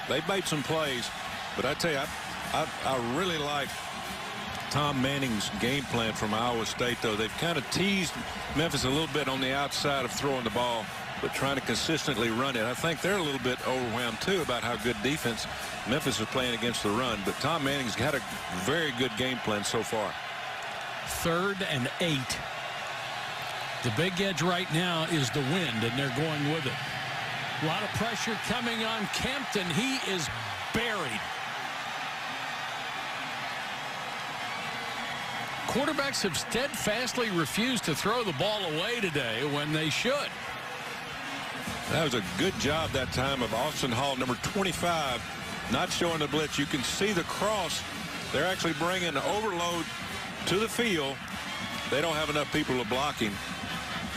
They've made some plays, but I tell you, I really like Tom Manning's game plan from Iowa State, though. They've kind of teased Memphis a little bit on the outside of throwing the ball, but trying to consistently run it. I think they're a little bit overwhelmed, too, about how good defense Memphis is playing against the run. But Tom Manning's got a very good game plan so far. 3rd and 8. The big edge right now is the wind, and they're going with it. A lot of pressure coming on Kempton. He is buried. Quarterbacks have steadfastly refused to throw the ball away today when they should. That was a good job that time of Austin Hall, number 25, not showing the blitz. You can see the cross. They're actually bringing the overload to the field. They don't have enough people to block him.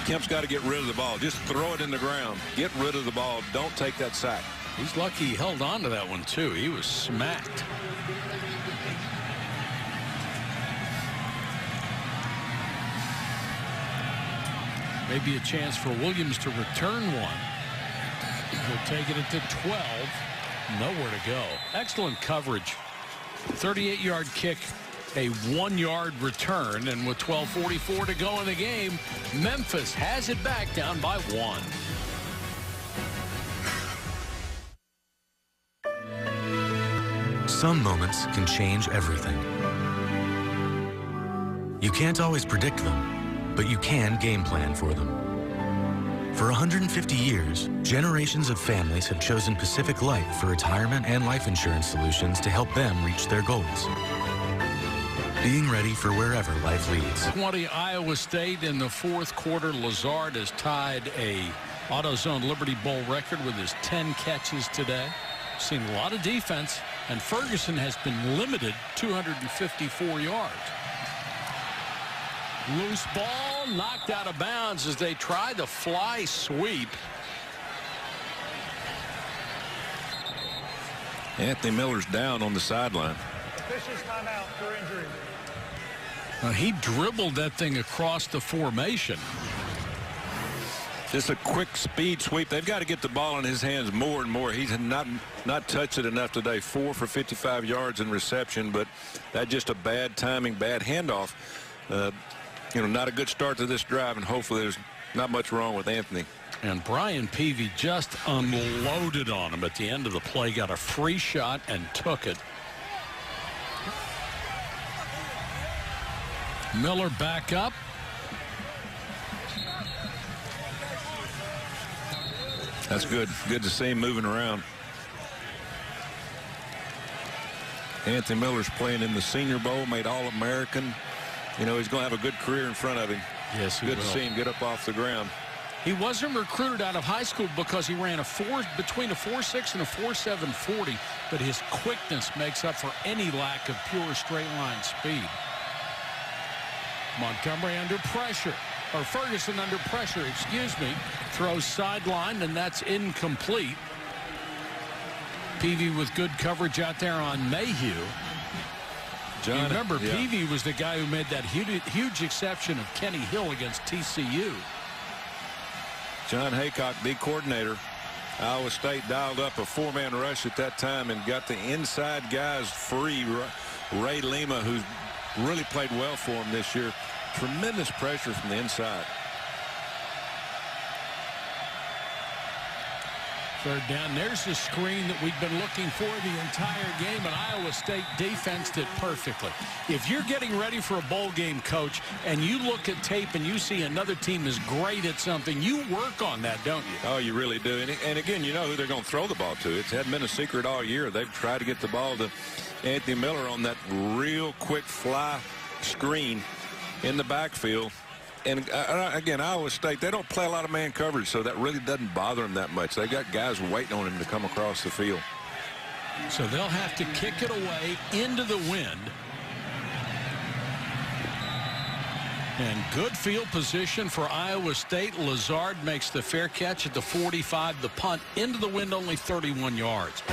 Kemp's got to get rid of the ball. Just throw it in the ground. Get rid of the ball. Don't take that sack. He's lucky he held on to that one, too. He was smacked. Maybe a chance for Williams to return one. He'll take it at the 12. Nowhere to go. Excellent coverage. 38-yard kick, a 1-yard return, and with 12:44 to go in the game, Memphis has it back down by 1. Some moments can change everything. You can't always predict them, but you can game plan for them. For 150 years, generations of families have chosen Pacific Life for retirement and life insurance solutions to help them reach their goals. Being ready for wherever life leads. 20 Iowa State in the fourth quarter. Lazard has tied a AutoZone Liberty Bowl record with his 10 catches today. Seen a lot of defense, and Ferguson has been limited 254 yards. Loose ball knocked out of bounds as they try the fly sweep. Anthony Miller's down on the sideline. Officials timeout for injury. He dribbled that thing across the formation. Just a quick speed sweep. They've got to get the ball in his hands more and more. He's not touched it enough today. 4 for 55 yards in reception, but that's just a bad timing, bad handoff. Not a good start to this drive, and hopefully there's not much wrong with Anthony. And Brian Peavy just unloaded on him at the end of the play, got a free shot and took it. Miller back up. That's good. Good to see him moving around. Anthony Miller's playing in the Senior Bowl, made All-American. He's going to have a good career in front of him. Yes, he will. Good to see him get up off the ground. He wasn't recruited out of high school because he ran between a 4.6 and a 4.7 40, but his quickness makes up for any lack of pure straight line speed. Montgomery under pressure, or Ferguson under pressure, excuse me, throws sideline, and that's incomplete. Peavy with good coverage out there on Mayhew. John, remember, Peavy was the guy who made that huge exception of Kenny Hill against TCU. John Haycock, the coordinator. Iowa State dialed up a 4-man rush at that time and got the inside guys free. Ray Lima, who's really played well for him this year. Tremendous pressure from the inside. Third down. There's the screen that we've been looking for the entire game, and Iowa State defensed it perfectly. If you're getting ready for a bowl game, coach, and you look at tape and you see another team is great at something, you work on that, don't you? Oh, you really do. And again, you know who they're going to throw the ball to. It hadn't been a secret all year. They've tried to get the ball to Anthony Miller on that real quick fly screen in the backfield. And again, Iowa State, they don't play a lot of man coverage, so that really doesn't bother them that much. They've got guys waiting on him to come across the field. So they'll have to kick it away into the wind. And good field position for Iowa State. Lazard makes the fair catch at the 45. The punt into the wind, only 31 yards.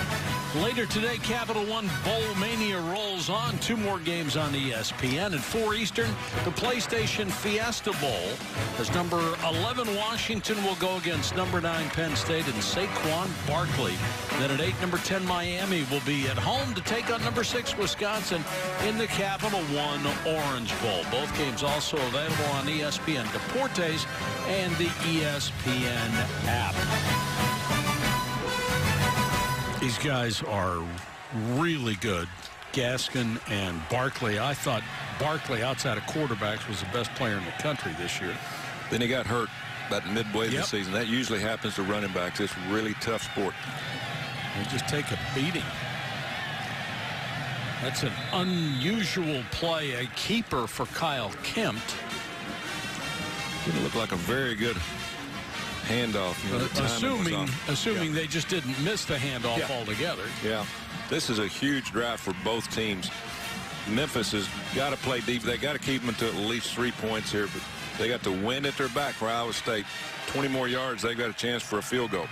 Later today, Capital One Bowl Mania rolls on. 2 more games on ESPN. At 4 Eastern, the PlayStation Fiesta Bowl, as number 11 Washington will go against number 9 Penn State and Saquon Barkley. Then at 8, number 10 Miami will be at home to take on number 6 Wisconsin in the Capital One Orange Bowl. Both games also available on ESPN Deportes and the ESPN app. These guys are really good. Gaskin and Barkley. I thought Barkley, outside of quarterbacks, was the best player in the country this year. Then he got hurt about midway of the season. That usually happens to running backs. It's a really tough sport. They just take a beating. That's an unusual play. A keeper for Kyle Kempt. Didn't look like a very good handoff. Assuming they just didn't miss the handoff altogether. Yeah. This is a huge drive for both teams. Memphis has got to play deep. They got to keep them to at least 3 points here, but They got the wind at their back for Iowa State. 20 more yards, they've got a chance for a field goal.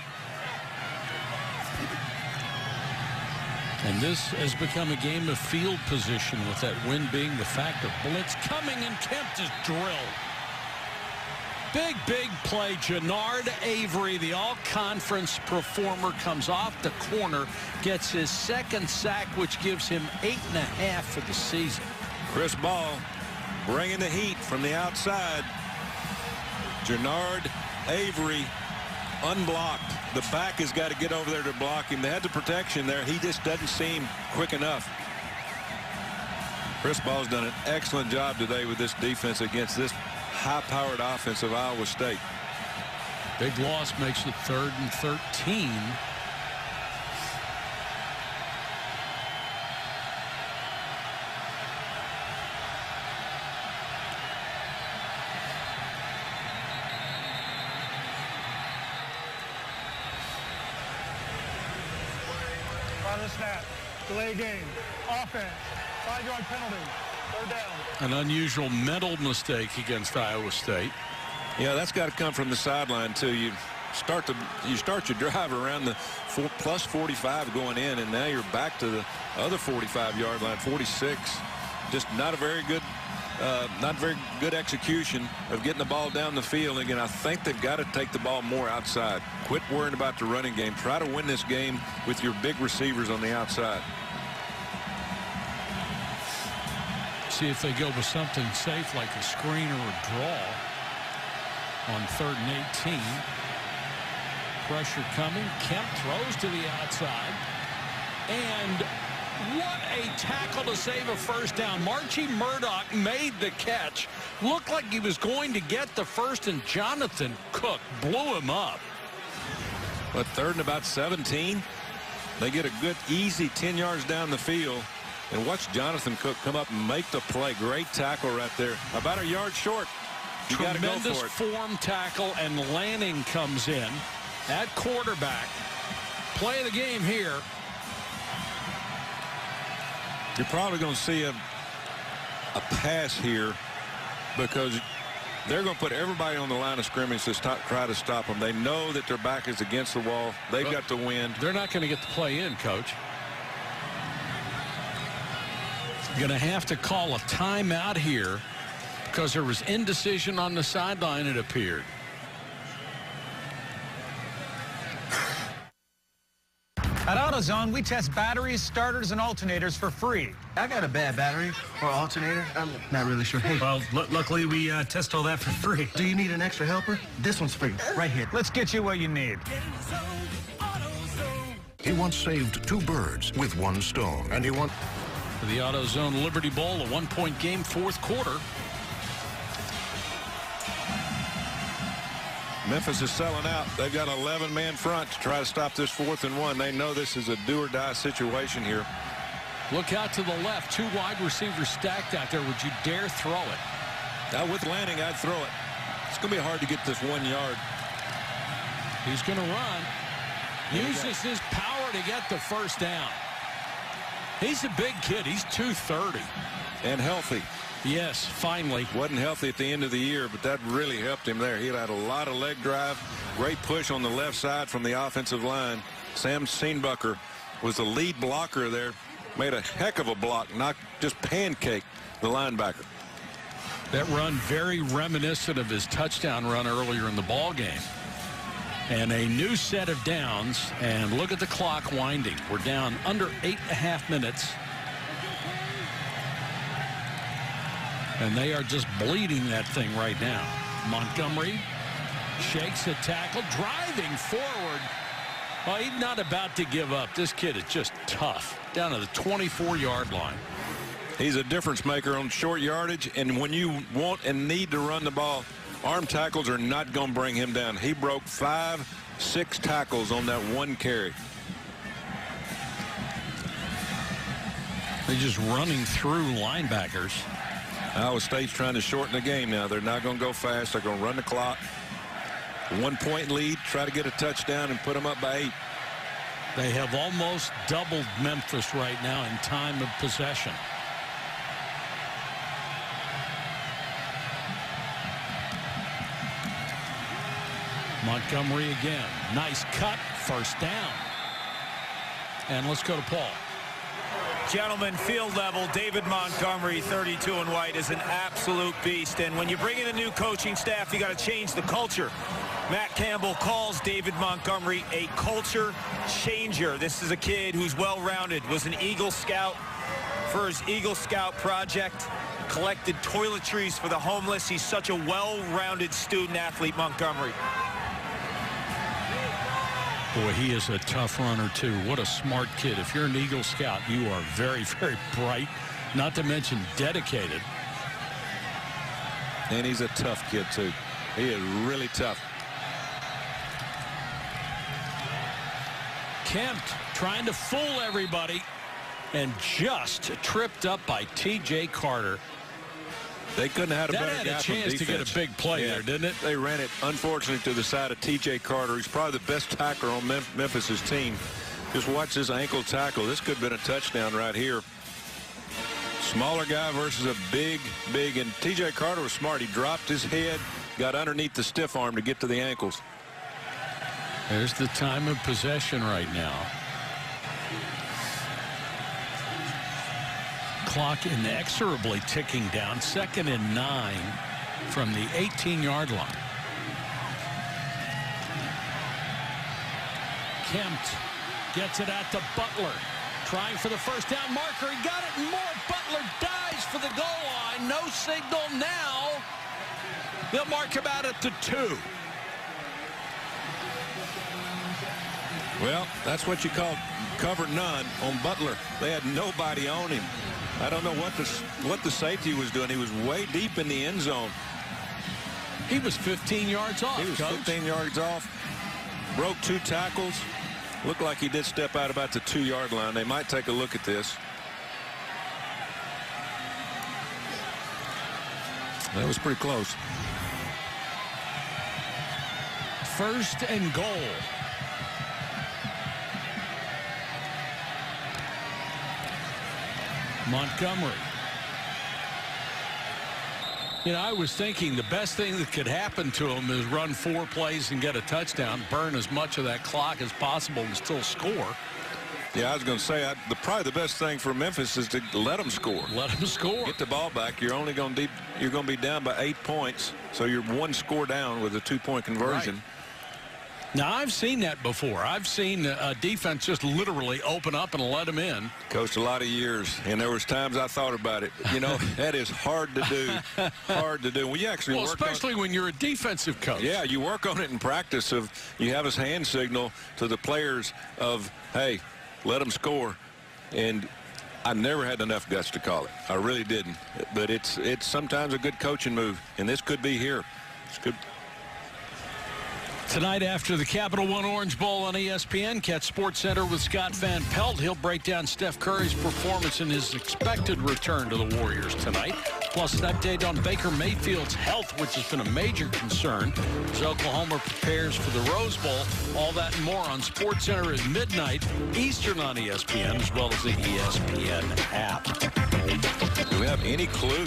And this has become a game of field position with that wind being the factor. Blitz coming, and Kemp just drilled. Big play. Jannard Avery, the all-conference performer, comes off the corner, gets his second sack, which gives him 8.5 for the season. Chris Ball bringing the heat from the outside. Jannard Avery unblocked. The back has got to get over there to block him. They had the protection there. He just doesn't seem quick enough. Chris Ball's done an excellent job today with this defense against this high-powered offense of Iowa State. Big loss makes it 3rd and 13. On the snap, delay game, offense, 5-yard penalty, 3rd down. An unusual mental mistake against Iowa State. Yeah, that's got to come from the sideline too. You start your drive around the plus 45 going in, and now you're back to the other 45-yard line, 46. Just not very good execution of getting the ball down the field. Again, I think they've got to take the ball more outside. Quit worrying about the running game. Try to win this game with your big receivers on the outside. See if they go with something safe like a screen or a draw on 3rd and 18. Pressure coming. Kemp throws to the outside. And what a tackle to save a first down. Marchie Murdoch made the catch. Looked like he was going to get the first, and Jonathan Cook blew him up. But 3rd and about 17. They get a good, easy 10 yards down the field. And watch Jonathan Cook come up and make the play. Great tackle right there. About a yard short. You got to go for it. Tremendous form tackle, and Lanning comes in at quarterback. Play of the game here. You're probably going to see a pass here because they're going to put everybody on the line of scrimmage to try to stop them. They know that their back is against the wall. They've got the wind. They're not going to get the play in, Coach. Going to have to call a timeout here because there was indecision on the sideline, it appeared. At AutoZone, we test batteries, starters, and alternators for free. I got a bad battery or alternator. I'm not really sure. Hey, well, luckily we test all that for free. Do you need an extra helper? This one's free, right here. Let's get you what you need. He once saved 2 birds with 1 stone, and he wants the AutoZone Liberty Bowl, a 1-point game, 4th quarter. Memphis is selling out. They've got an 11-man front to try to stop this 4th and 1. They know this is a do-or-die situation here. Look out to the left. 2 wide receivers stacked out there. Would you dare throw it? Now with Lanning, I'd throw it. It's going to be hard to get this 1 yard. He's going to run. Uses his power to get the first down. He's a big kid. He's 230. And healthy. Yes, finally. Wasn't healthy at the end of the year, but that really helped him there. He had a lot of leg drive. Great push on the left side from the offensive line. Sam Steenbucker was the lead blocker there. Made a heck of a block, not just pancake the linebacker. That run very reminiscent of his touchdown run earlier in the ball game. And a new set of downs, and look at the clock winding. We're down under 8.5 minutes. And they are just bleeding that thing right now. Montgomery shakes a tackle, driving forward. Well, he's not about to give up. This kid is just tough. Down to the 24-yard line. He's a difference maker on short yardage, and when you want and need to run the ball, arm tackles are not going to bring him down. He broke 5-6 tackles on that 1 carry. They're just running through linebackers. Iowa State's trying to shorten the game now. They're not going to go fast. They're going to run the clock. 1-point lead, try to get a touchdown and put them up by 8. They have almost doubled Memphis right now in time of possession. Montgomery again. Nice cut. First down. And let's go to Paul. Gentlemen, field level, David Montgomery, 32 and white, is an absolute beast. And when you bring in a new coaching staff, you got to change the culture. Matt Campbell calls David Montgomery a culture changer. This is a kid who's well-rounded, was an Eagle Scout for his Eagle Scout project, collected toiletries for the homeless. He's such a well-rounded student-athlete, Montgomery. Boy, he is a tough runner, too. What a smart kid. If you're an Eagle Scout, you are very, very bright, not to mention dedicated. And he's a tough kid, too. He is really tough. Kempt trying to fool everybody and just tripped up by T.J. Carter. They couldn't have had a better guy from defense. That had a chance to get a big play there, didn't it? They ran it, unfortunately, to the side of T.J. Carter. He's probably the best tackler on Memphis's team. Just watch this ankle tackle. This could have been a touchdown right here. Smaller guy versus a big, and T.J. Carter was smart. He dropped his head, got underneath the stiff arm to get to the ankles. There's the time of possession right now. Clock inexorably ticking down. 2nd and 9 from the 18-yard line. Kempt gets it out to Butler. Trying for the first down marker. He got it and more. Butler dives for the goal line. No signal now. They'll mark him out at the 2. Well, that's what you call cover none on Butler. They had nobody on him. I don't know what the safety was doing. He was way deep in the end zone. He was 15 yards off. He was 15 yards off. Broke 2 tackles. Looked like he did step out about the 2-yard line. They might take a look at this. That was pretty close. 1st and goal. Montgomery. You know, I was thinking the best thing that could happen to him is run 4 plays and get a touchdown, burn as much of that clock as possible and still score. Yeah, I was going to say, probably the best thing for Memphis is to let them score. Let them score. Get the ball back. You're only going to be down by 8 points, so you're 1 score down with a 2-point conversion. Right. Now, I've seen that before. I've seen a defense just literally open up and let them in. Coached a lot of years, and there was times I thought about it. You know, that is hard to do. Hard to do. Well, you actually work especially when you're a defensive coach. Yeah, you work on it in practice. You have a hand signal to the players of, hey, let them score. And I never had enough guts to call it. I really didn't. But it's sometimes a good coaching move, and this could be here. It's good. Tonight after the Capital One Orange Bowl on ESPN, catch SportsCenter with Scott Van Pelt. He'll break down Steph Curry's performance and his expected return to the Warriors tonight. Plus an update on Baker Mayfield's health, which has been a major concern as Oklahoma prepares for the Rose Bowl. All that and more on SportsCenter at midnight Eastern on ESPN, as well as the ESPN app. Do we have any clue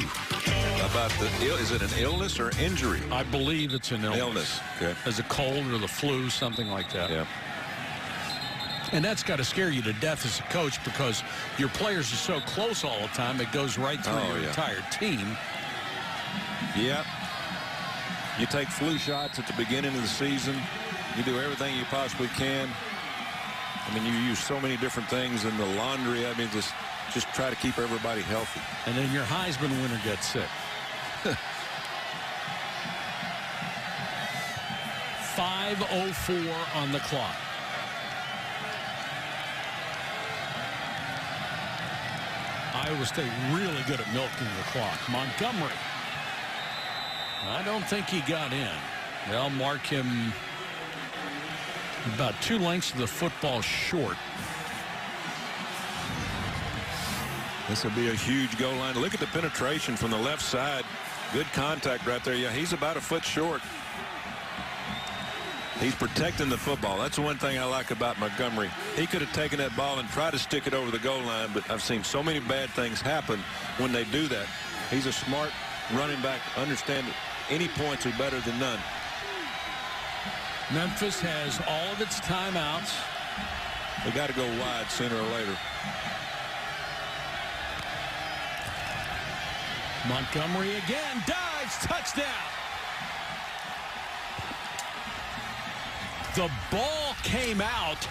about is it an illness or injury? I believe it's an illness. Okay. As a cold or the flu, something like that. Yeah. And that's got to scare you to death as a coach because your players are so close all the time. It goes right through your entire team. Yeah. You take flu shots at the beginning of the season. You do everything you possibly can. I mean, you use so many different things in the laundry. I mean, just try to keep everybody healthy. And then your Heisman winner gets sick. 5:04 on the clock. Iowa State really good at milking the clock. Montgomery. I don't think he got in. They'll mark him about 2 lengths of the football short. This will be a huge goal line. Look at the penetration from the left side. Good contact right there. Yeah, he's about a foot short. He's protecting the football. That's one thing I like about Montgomery. He could have taken that ball and tried to stick it over the goal line, but I've seen so many bad things happen when they do that. He's a smart running back. Understand that any points are better than none. Memphis has all of its timeouts. They got to go wide sooner or later. Montgomery again, dives, touchdown. The ball came out,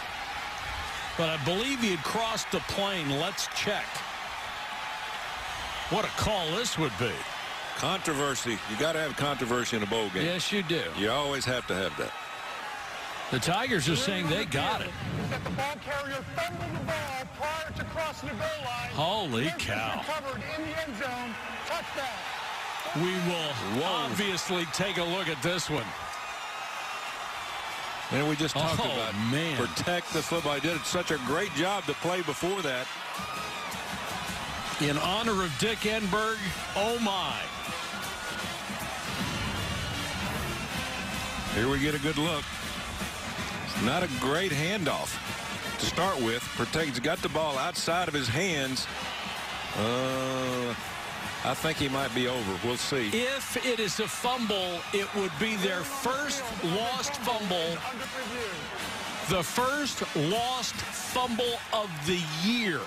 but I believe he had crossed the plane. Let's check. What a call this would be. Controversy. You got to have controversy in a bowl game. Yes, you do. You always have to have that. The Tigers are saying they got it. The ball carrier fumbled the ball prior to crossing the goal line. Holy cow. Recovered in the end zone. Touchdown. We will obviously take a look at this one. And we just talked about protect the football. He did such a great job to play before that. In honor of Dick Enberg, oh my. Here we get a good look. It's not a great handoff to start with. Protect's got the ball outside of his hands. I think he might be over. We'll see. If it is a fumble, it would be their first lost fumble. The first lost fumble of the year.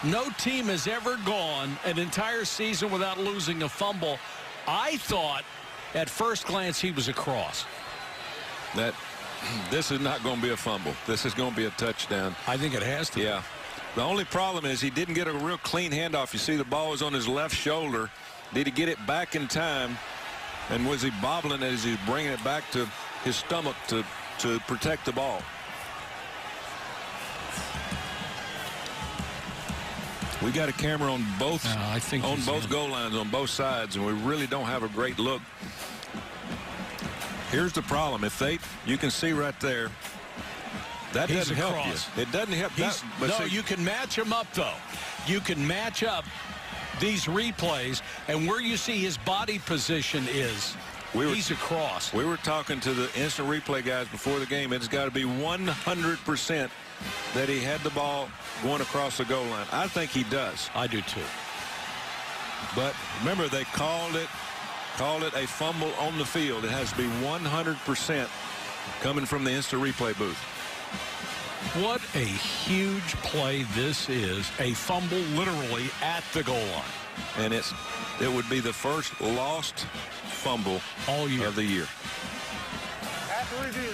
No team has ever gone an entire season without losing a fumble. I thought at first glance he was across. This is not going to be a fumble. This is going to be a touchdown. I think it has to. Yeah. The only problem is he didn't get a real clean handoff. You see the ball was on his left shoulder. Did he get it back in time? And was he bobbling as he's bringing it back to his stomach to protect the ball? We got a camera on both goal lines on both sides, and we really don't have a great look. Here's the problem. You can see right there, that doesn't help you. It doesn't help. You can match him up, though. You can match up these replays, and where you see his body position is, he's across. We were talking to the instant replay guys before the game. It's got to be 100% that he had the ball going across the goal line. I think he does. I do, too. But remember, they called it a fumble on the field. It has to be 100% coming from the instant replay booth. What a huge play this is. A fumble literally at the goal line. And it would be the first lost fumble all year of the year. After review,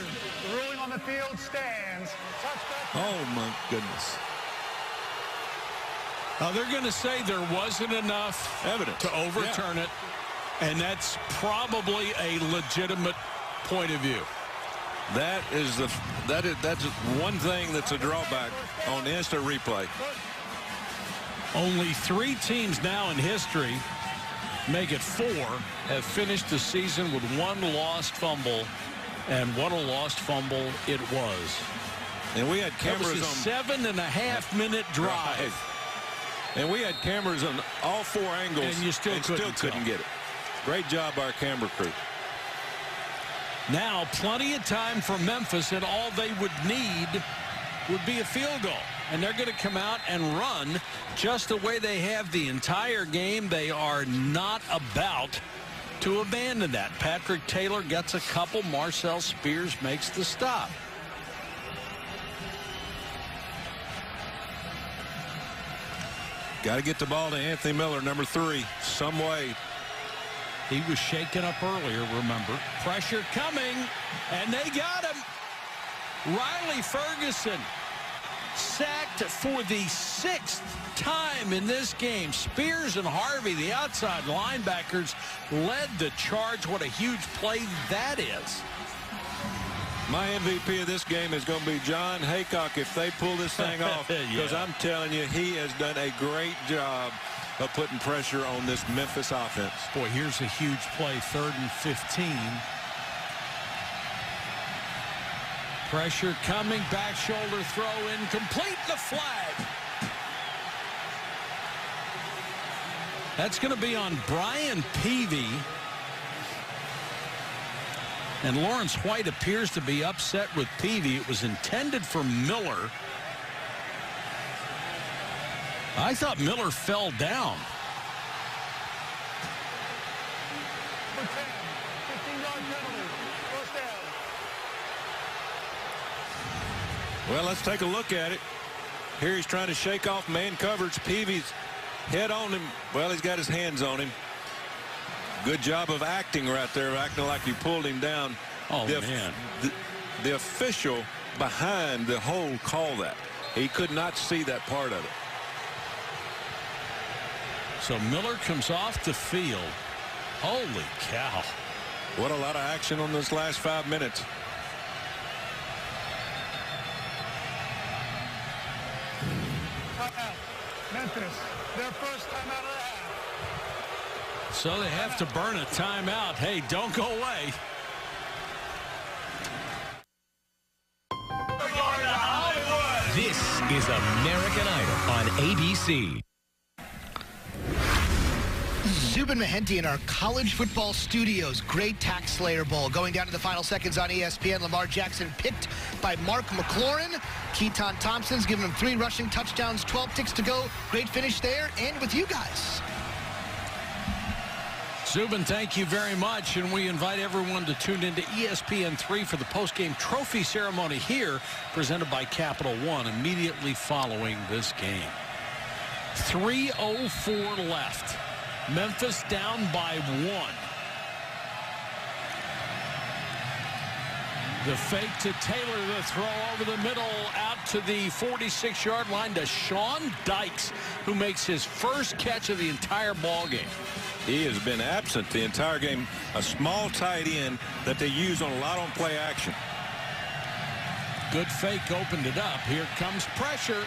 the ruling on the field stands. Touchback. Oh, my goodness. They're going to say there wasn't enough evidence to overturn it, and that's probably a legitimate point of view. That's one thing that's a drawback on instant replay. Only 3 teams now in history, make it 4, have finished the season with 1 lost fumble, and what a lost fumble it was. And we had cameras on 7.5-minute drive. Right. And we had cameras on all 4 angles, and you still couldn't get it. Great job by our camera crew. Now plenty of time for Memphis, and all they would need would be a field goal. And they're going to come out and run just the way they have the entire game. They are not about to abandon that. Patrick Taylor gets a couple. Marcel Spears makes the stop. Got to get the ball to Anthony Miller, number 3, some way. He was shaken up earlier, remember. Pressure coming, and they got him. Riley Ferguson sacked for the 6th time in this game. Spears and Harvey, the outside linebackers, led the charge. What a huge play that is. My MVP of this game is going to be John Haycock if they pull this thing off, because I'm telling you, he has done a great job of putting pressure on this Memphis offense. Boy, here's a huge play, 3rd and 15. Pressure coming, back shoulder throw, incomplete, the flag. That's going to be on Brian Peavy. And Lawrence White appears to be upset with Peavy. It was intended for Miller. I thought Miller fell down. Well, let's take a look at it. Here he's trying to shake off man coverage. Peavy's head on him. Well, he's got his hands on him. Good job of acting right there, acting like you pulled him down. Oh, man. The official behind the hold called that. He could not see that part of it. So Miller comes off the field. Holy cow. What a lot of action on this last 5 minutes. Memphis, their first timeout of the half. So they have to burn a timeout. Hey, don't go away. This is American Idol on ABC. Zubin Mehenti in our college football studios. Great Tax Slayer Bowl. Going down to the final seconds on ESPN. Lamar Jackson picked by Mark McLaurin. Keaton Thompson's giving him 3 rushing touchdowns, 12 ticks to go. Great finish there. And with you guys. Zubin, thank you very much, and we invite everyone to tune into ESPN3 for the postgame trophy ceremony here, presented by Capital One, immediately following this game. 3:04 left. Memphis down by 1. The fake to Taylor, the throw over the middle, out to the 46-yard line to Sean Dykes, who makes his first catch of the entire ball game. He has been absent the entire game. A small tight end that they use on a lot on play action. Good fake opened it up. Here comes pressure.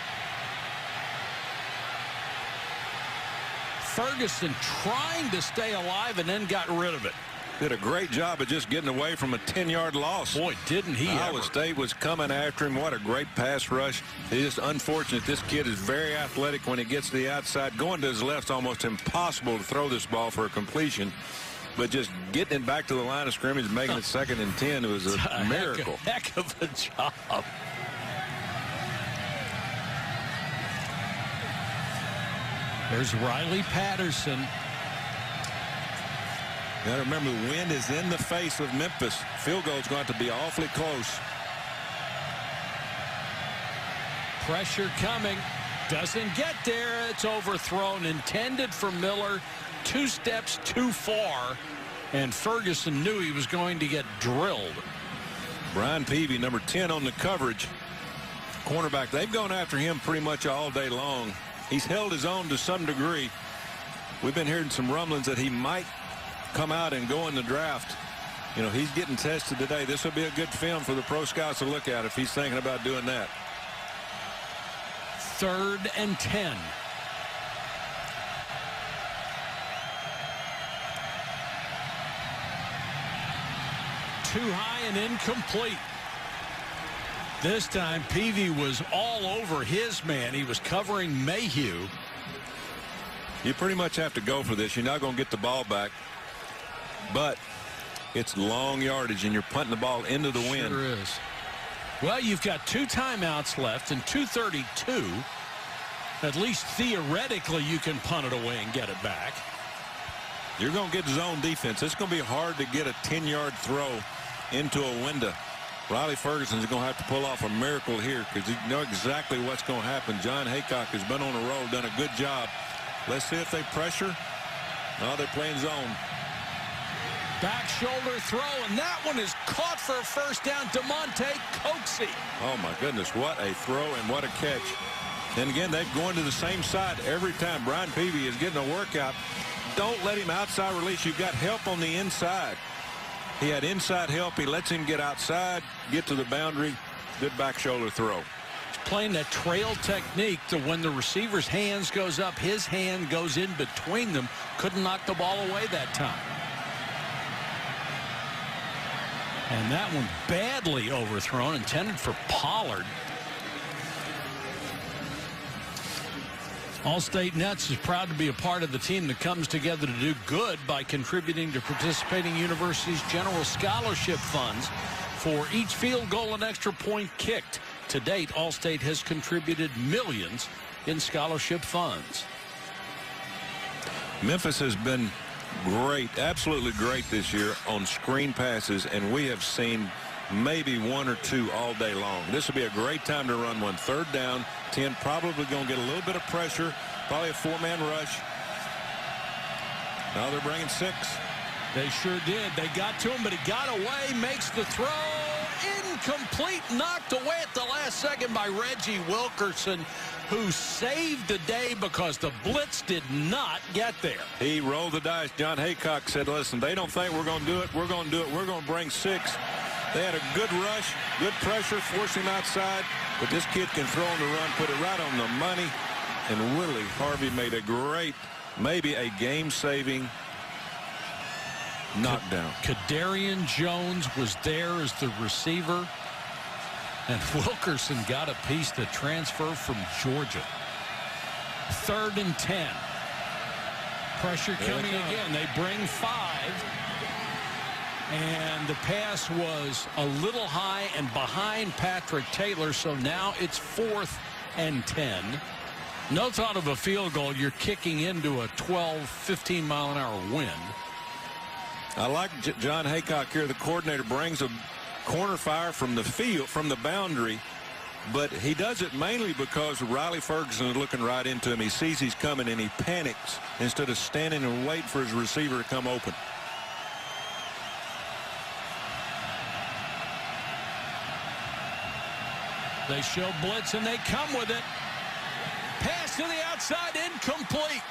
Ferguson trying to stay alive and then got rid of it. Did a great job of just getting away from a 10-yard loss. Boy, didn't he Iowa State was coming after him. What a great pass rush. It's just unfortunate. This kid is very athletic when he gets to the outside. Going to his left's almost impossible to throw this ball for a completion. But just getting it back to the line of scrimmage, making it 2nd and 10, it was a miracle. Heck of a job. There's Riley Patterson. Got to remember, the wind is in the face of Memphis. Field goal's going to be awfully close. Pressure coming. Doesn't get there. It's overthrown. Intended for Miller. 2 steps too far. And Ferguson knew he was going to get drilled. Brian Peavy, number 10 on the coverage. Cornerback. They've gone after him pretty much all day long. He's held his own to some degree. We've been hearing some rumblings that he might come out and go in the draft. You know, he's getting tested today. This will be a good film for the pro scouts to look at if he's thinking about doing that. 3rd and 10. Too high and incomplete. This time Peavy was all over his man. He was covering Mayhew. You pretty much have to go for this. You're not going to get the ball back. But it's long yardage, and you're punting the ball into the wind. Sure is. Well, you've got 2 timeouts left and 2:32. At least theoretically, you can punt it away and get it back. You're going to get zone defense. It's going to be hard to get a 10-yard throw into a window. Riley Ferguson's going to have to pull off a miracle here because you know exactly what's going to happen. John Haycock has been on the roll, done a good job. Let's see if they pressure. No, they're playing zone. Back shoulder throw, and that one is caught for a first down. DeMonte Coxey. Oh, my goodness. What a throw and what a catch. And again, they've gone to the same side every time. Brian Peavy is getting a workout. Don't let him outside release. You've got help on the inside. He had inside help. He lets him get outside, get to the boundary. Good back shoulder throw. He's playing that trail technique to when the receiver's hands goes up, his hand goes in between them. Couldn't knock the ball away that time. And that one badly overthrown, intended for Pollard. All-State Nets is proud to be a part of the team that comes together to do good by contributing to participating universities' general scholarship funds for each field goal and extra point kicked. To date, All-State has contributed millions in scholarship funds. Memphis has been great, absolutely great this year on screen passes, and we have seen maybe 1 or 2 all day long. This would be a great time to run one. 3rd down, 10, probably going to get a little bit of pressure, probably a 4-man rush. Now they're bringing 6. They sure did. They got to him, but he got away, makes the throw. Incomplete, knocked away at the last second by Reggie Wilkerson, who saved the day because the blitz did not get there. He rolled the dice. John Haycock said, listen, they don't think we're going to do it. We're going to do it. We're going to bring 6. They had a good rush, good pressure, force him outside. But this kid can throw on the run, put it right on the money. And Willie Harvey made a great, maybe a game-saving knockdown. Kadarian Jones was there as the receiver. And Wilkerson got a piece to transfer from Georgia. 3rd and 10. Pressure coming again. They bring 5. And the pass was a little high and behind Patrick Taylor. So now it's 4th and 10. No thought of a field goal. You're kicking into a 12, 15-mile-an-hour wind. I like John Haycock here. The coordinator brings a corner fire from the field, from the boundary, but he does it mainly because Riley Ferguson is looking right into him. He sees he's coming and he panics instead of standing and wait for his receiver to come open. They show blitz and they come with it. Pass to the outside, incomplete.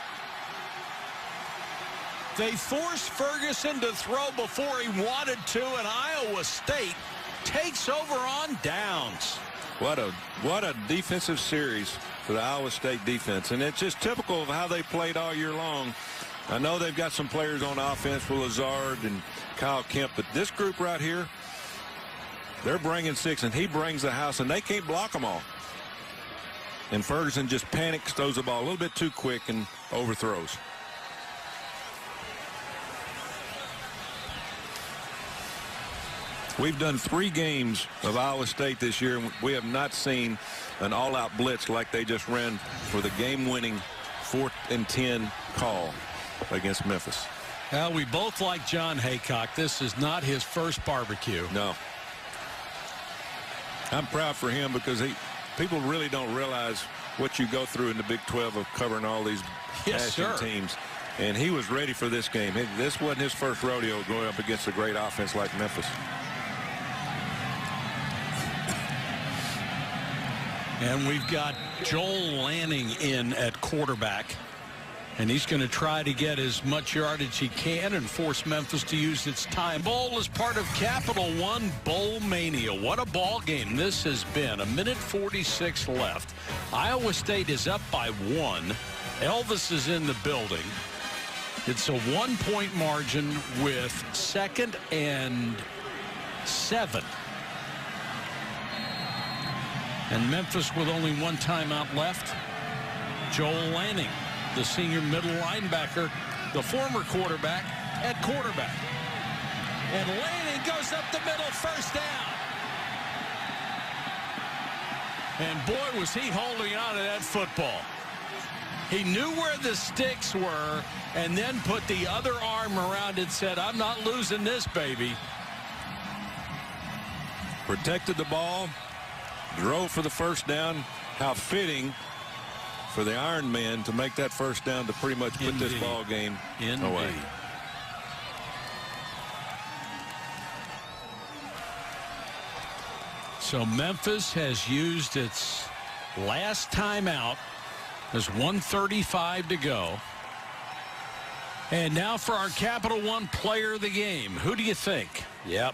They forced Ferguson to throw before he wanted to, and Iowa State takes over on downs. What a defensive series for the Iowa State defense, and it's just typical of how they played all year long. I know they've got some players on offense with Lazard and Kyle Kemp, but this group right here, they're bringing 6, and he brings the house, and they can't block them all. And Ferguson just panics, throws the ball a little bit too quick, and overthrows. We've done 3 games of Iowa State this year, and we have not seen an all-out blitz like they just ran for the game-winning 4th and 10 call against Memphis. Well, we both like John Haycock. This is not his first barbecue. No. I'm proud for him because people really don't realize what you go through in the Big 12 of covering all these passing teams. And he was ready for this game. This wasn't his first rodeo going up against a great offense like Memphis. And we've got Joel Lanning in at quarterback. And he's going to try to get as much yardage he can and force Memphis to use its time. Bowl is part of Capital One Bowl Mania. What a ball game this has been. 1:46 left. Iowa State is up by 1. Elvis is in the building. It's a 1-point margin with 2nd and 7. And Memphis with only 1 timeout left. Joel Lanning, the senior middle linebacker, the former quarterback, at quarterback. And Lanning goes up the middle, 1st down. And boy, was he holding on to that football. He knew where the sticks were and then put the other arm around it and said, I'm not losing this, baby. Protected the ball. Drove for the 1st down. How fitting for the Iron Man to make that 1st down to pretty much put this ball game away. So Memphis has used its last timeout. There's 1:35 to go. And now for our Capital One player of the game. Who do you think? Yep,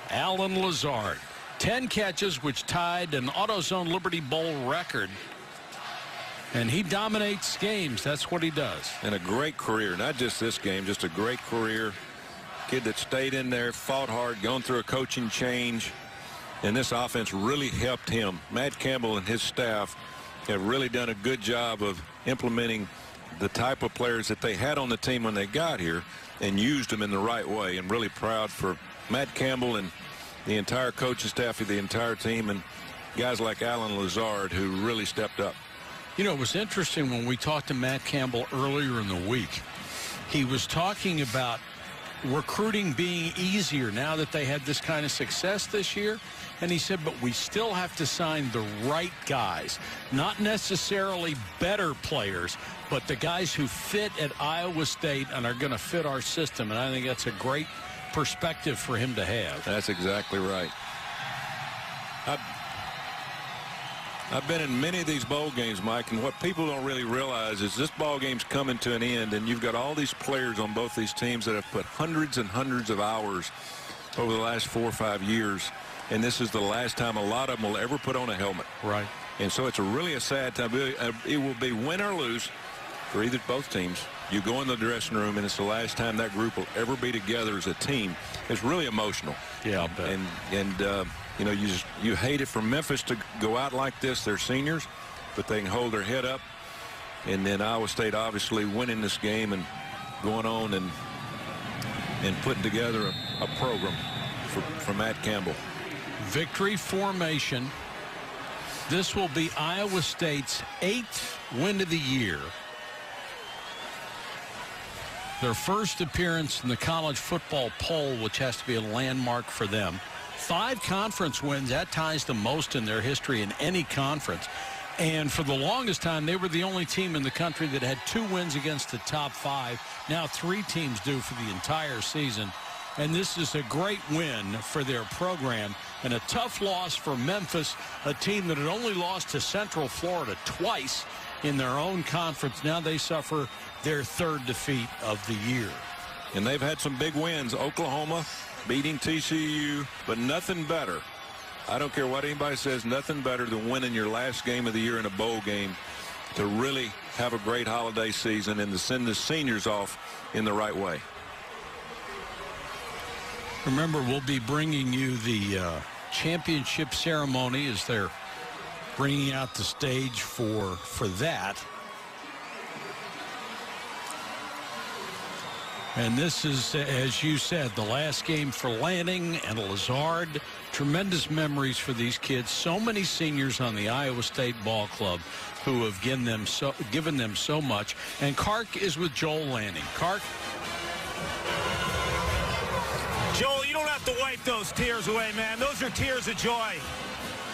Allen Lazard. 10 catches, which tied an AutoZone Liberty Bowl record. And he dominates games. That's what he does. And a great career. Not just this game, just a great career. Kid that stayed in there, fought hard, gone through a coaching change. And this offense really helped him. Matt Campbell and his staff have really done a good job of implementing the type of players that they had on the team when they got here and used them in the right way. And really proud for Matt Campbell and the entire coaching staff of the entire team and guys like Allen Lazard who really stepped up. You know, it was interesting when we talked to Matt Campbell earlier in the week. He was talking about recruiting being easier now that they had this kind of success this year. And he said, but we still have to sign the right guys, not necessarily better players, but the guys who fit at Iowa State and are going to fit our system. And I think that's a great perspective for him to have. That's exactly right. I've been in many of these bowl games, Mike, and what people don't really realize is this ball game's coming to an end, and you've got all these players on both these teams that have put hundreds and hundreds of hours over the last 4 or 5 years, and this is the last time a lot of them will ever put on a helmet. Right. And so it's really a sad time. It will be win or lose for both teams. You go in the dressing room, and it's the last time that group will ever be together as a team. It's really emotional. Yeah, I'll bet. And you know, you hate it for Memphis to go out like this. They're seniors, but they can hold their head up. And then Iowa State obviously winning this game and going on and putting together a program for Matt Campbell. Victory formation. This will be Iowa State's 8th win of the year. Their first appearance in the college football poll, which has to be a landmark for them. 5 conference wins. That ties the most in their history in any conference. And for the longest time, they were the only team in the country that had 2 wins against the top 5. Now 3 teams do for the entire season. And this is a great win for their program. And a tough loss for Memphis, a team that had only lost to Central Florida twice in their own conference. Now they suffer their 3rd defeat of the year. And they've had some big wins. Oklahoma beating TCU, but nothing better. I don't care what anybody says, nothing better than winning your last game of the year in a bowl game to really have a great holiday season and to send the seniors off in the right way. Remember, we'll be bringing you the championship ceremony as they're bringing out the stage for that. And this is, as you said, the last game for Lanning and Lazard. Tremendous memories for these kids. So many seniors on the Iowa State Ball Club who have given them so much. And Kark is with Joel Lanning. Kark? Joel, you don't have to wipe those tears away, man. Those are tears of joy.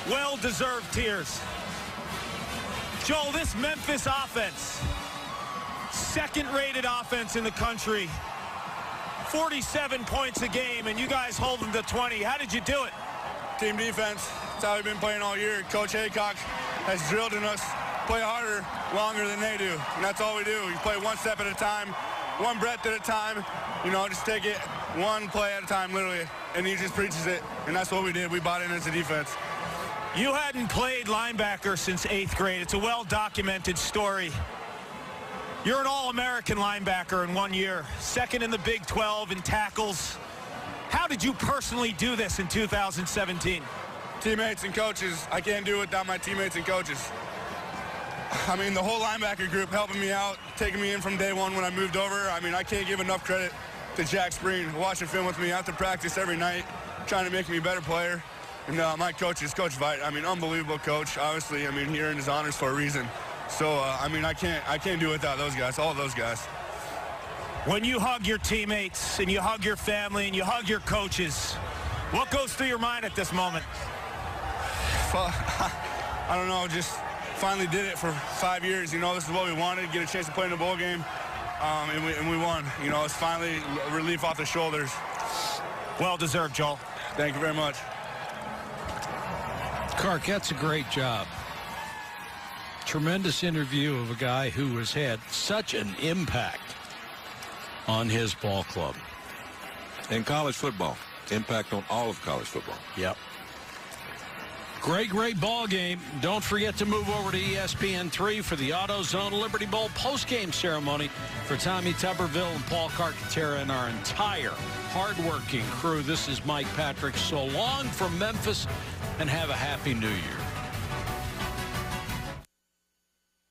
Well-deserved tears. Joel, this Memphis offense, 2nd-rated offense in the country, 47 points a game, and you guys hold them to 20. How did you do it? Team defense. That's how we've been playing all year. Coach Haycock has drilled in us, play harder, longer than they do. And that's all we do. You play one step at a time, one breath at a time. You know, just take it one play at a time, literally. And he just preaches it. And that's what we did. We bought in as a defense. You hadn't played linebacker since 8th grade. It's a well-documented story. You're an All-American linebacker in 1 year, 2nd in the Big 12 in tackles. How did you personally do this in 2017? Teammates and coaches. I can't do it without my teammates and coaches. I mean, the whole linebacker group helping me out, taking me in from day one when I moved over. I mean, I can't give enough credit to Jack Spreen, watching film with me after practice every night, trying to make me a better player. And my coaches, Coach Veit, I mean, unbelievable coach. Obviously, I mean, he earned his honors for a reason. So, I mean, I can't do it without those guys, all those guys. When you hug your teammates and you hug your family and you hug your coaches, what goes through your mind at this moment? I don't know, just finally did it for 5 years. You know, this is what we wanted, get a chance to play in a bowl game, and we won. You know, it's finally relief off the shoulders. Well-deserved, Joel. Thank you very much. Kark, that's a great job. Tremendous interview of a guy who has had such an impact on his ball club. In college football. Impact on all of college football. Yep. Great ball game. Don't forget to move over to ESPN3 for the AutoZone Liberty Bowl postgame ceremony for Tommy Tuberville and Paul Carcaterra and our entire hardworking crew. This is Mike Patrick. So long from Memphis, and have a happy New Year.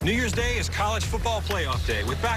New Year's Day is college football playoff day with back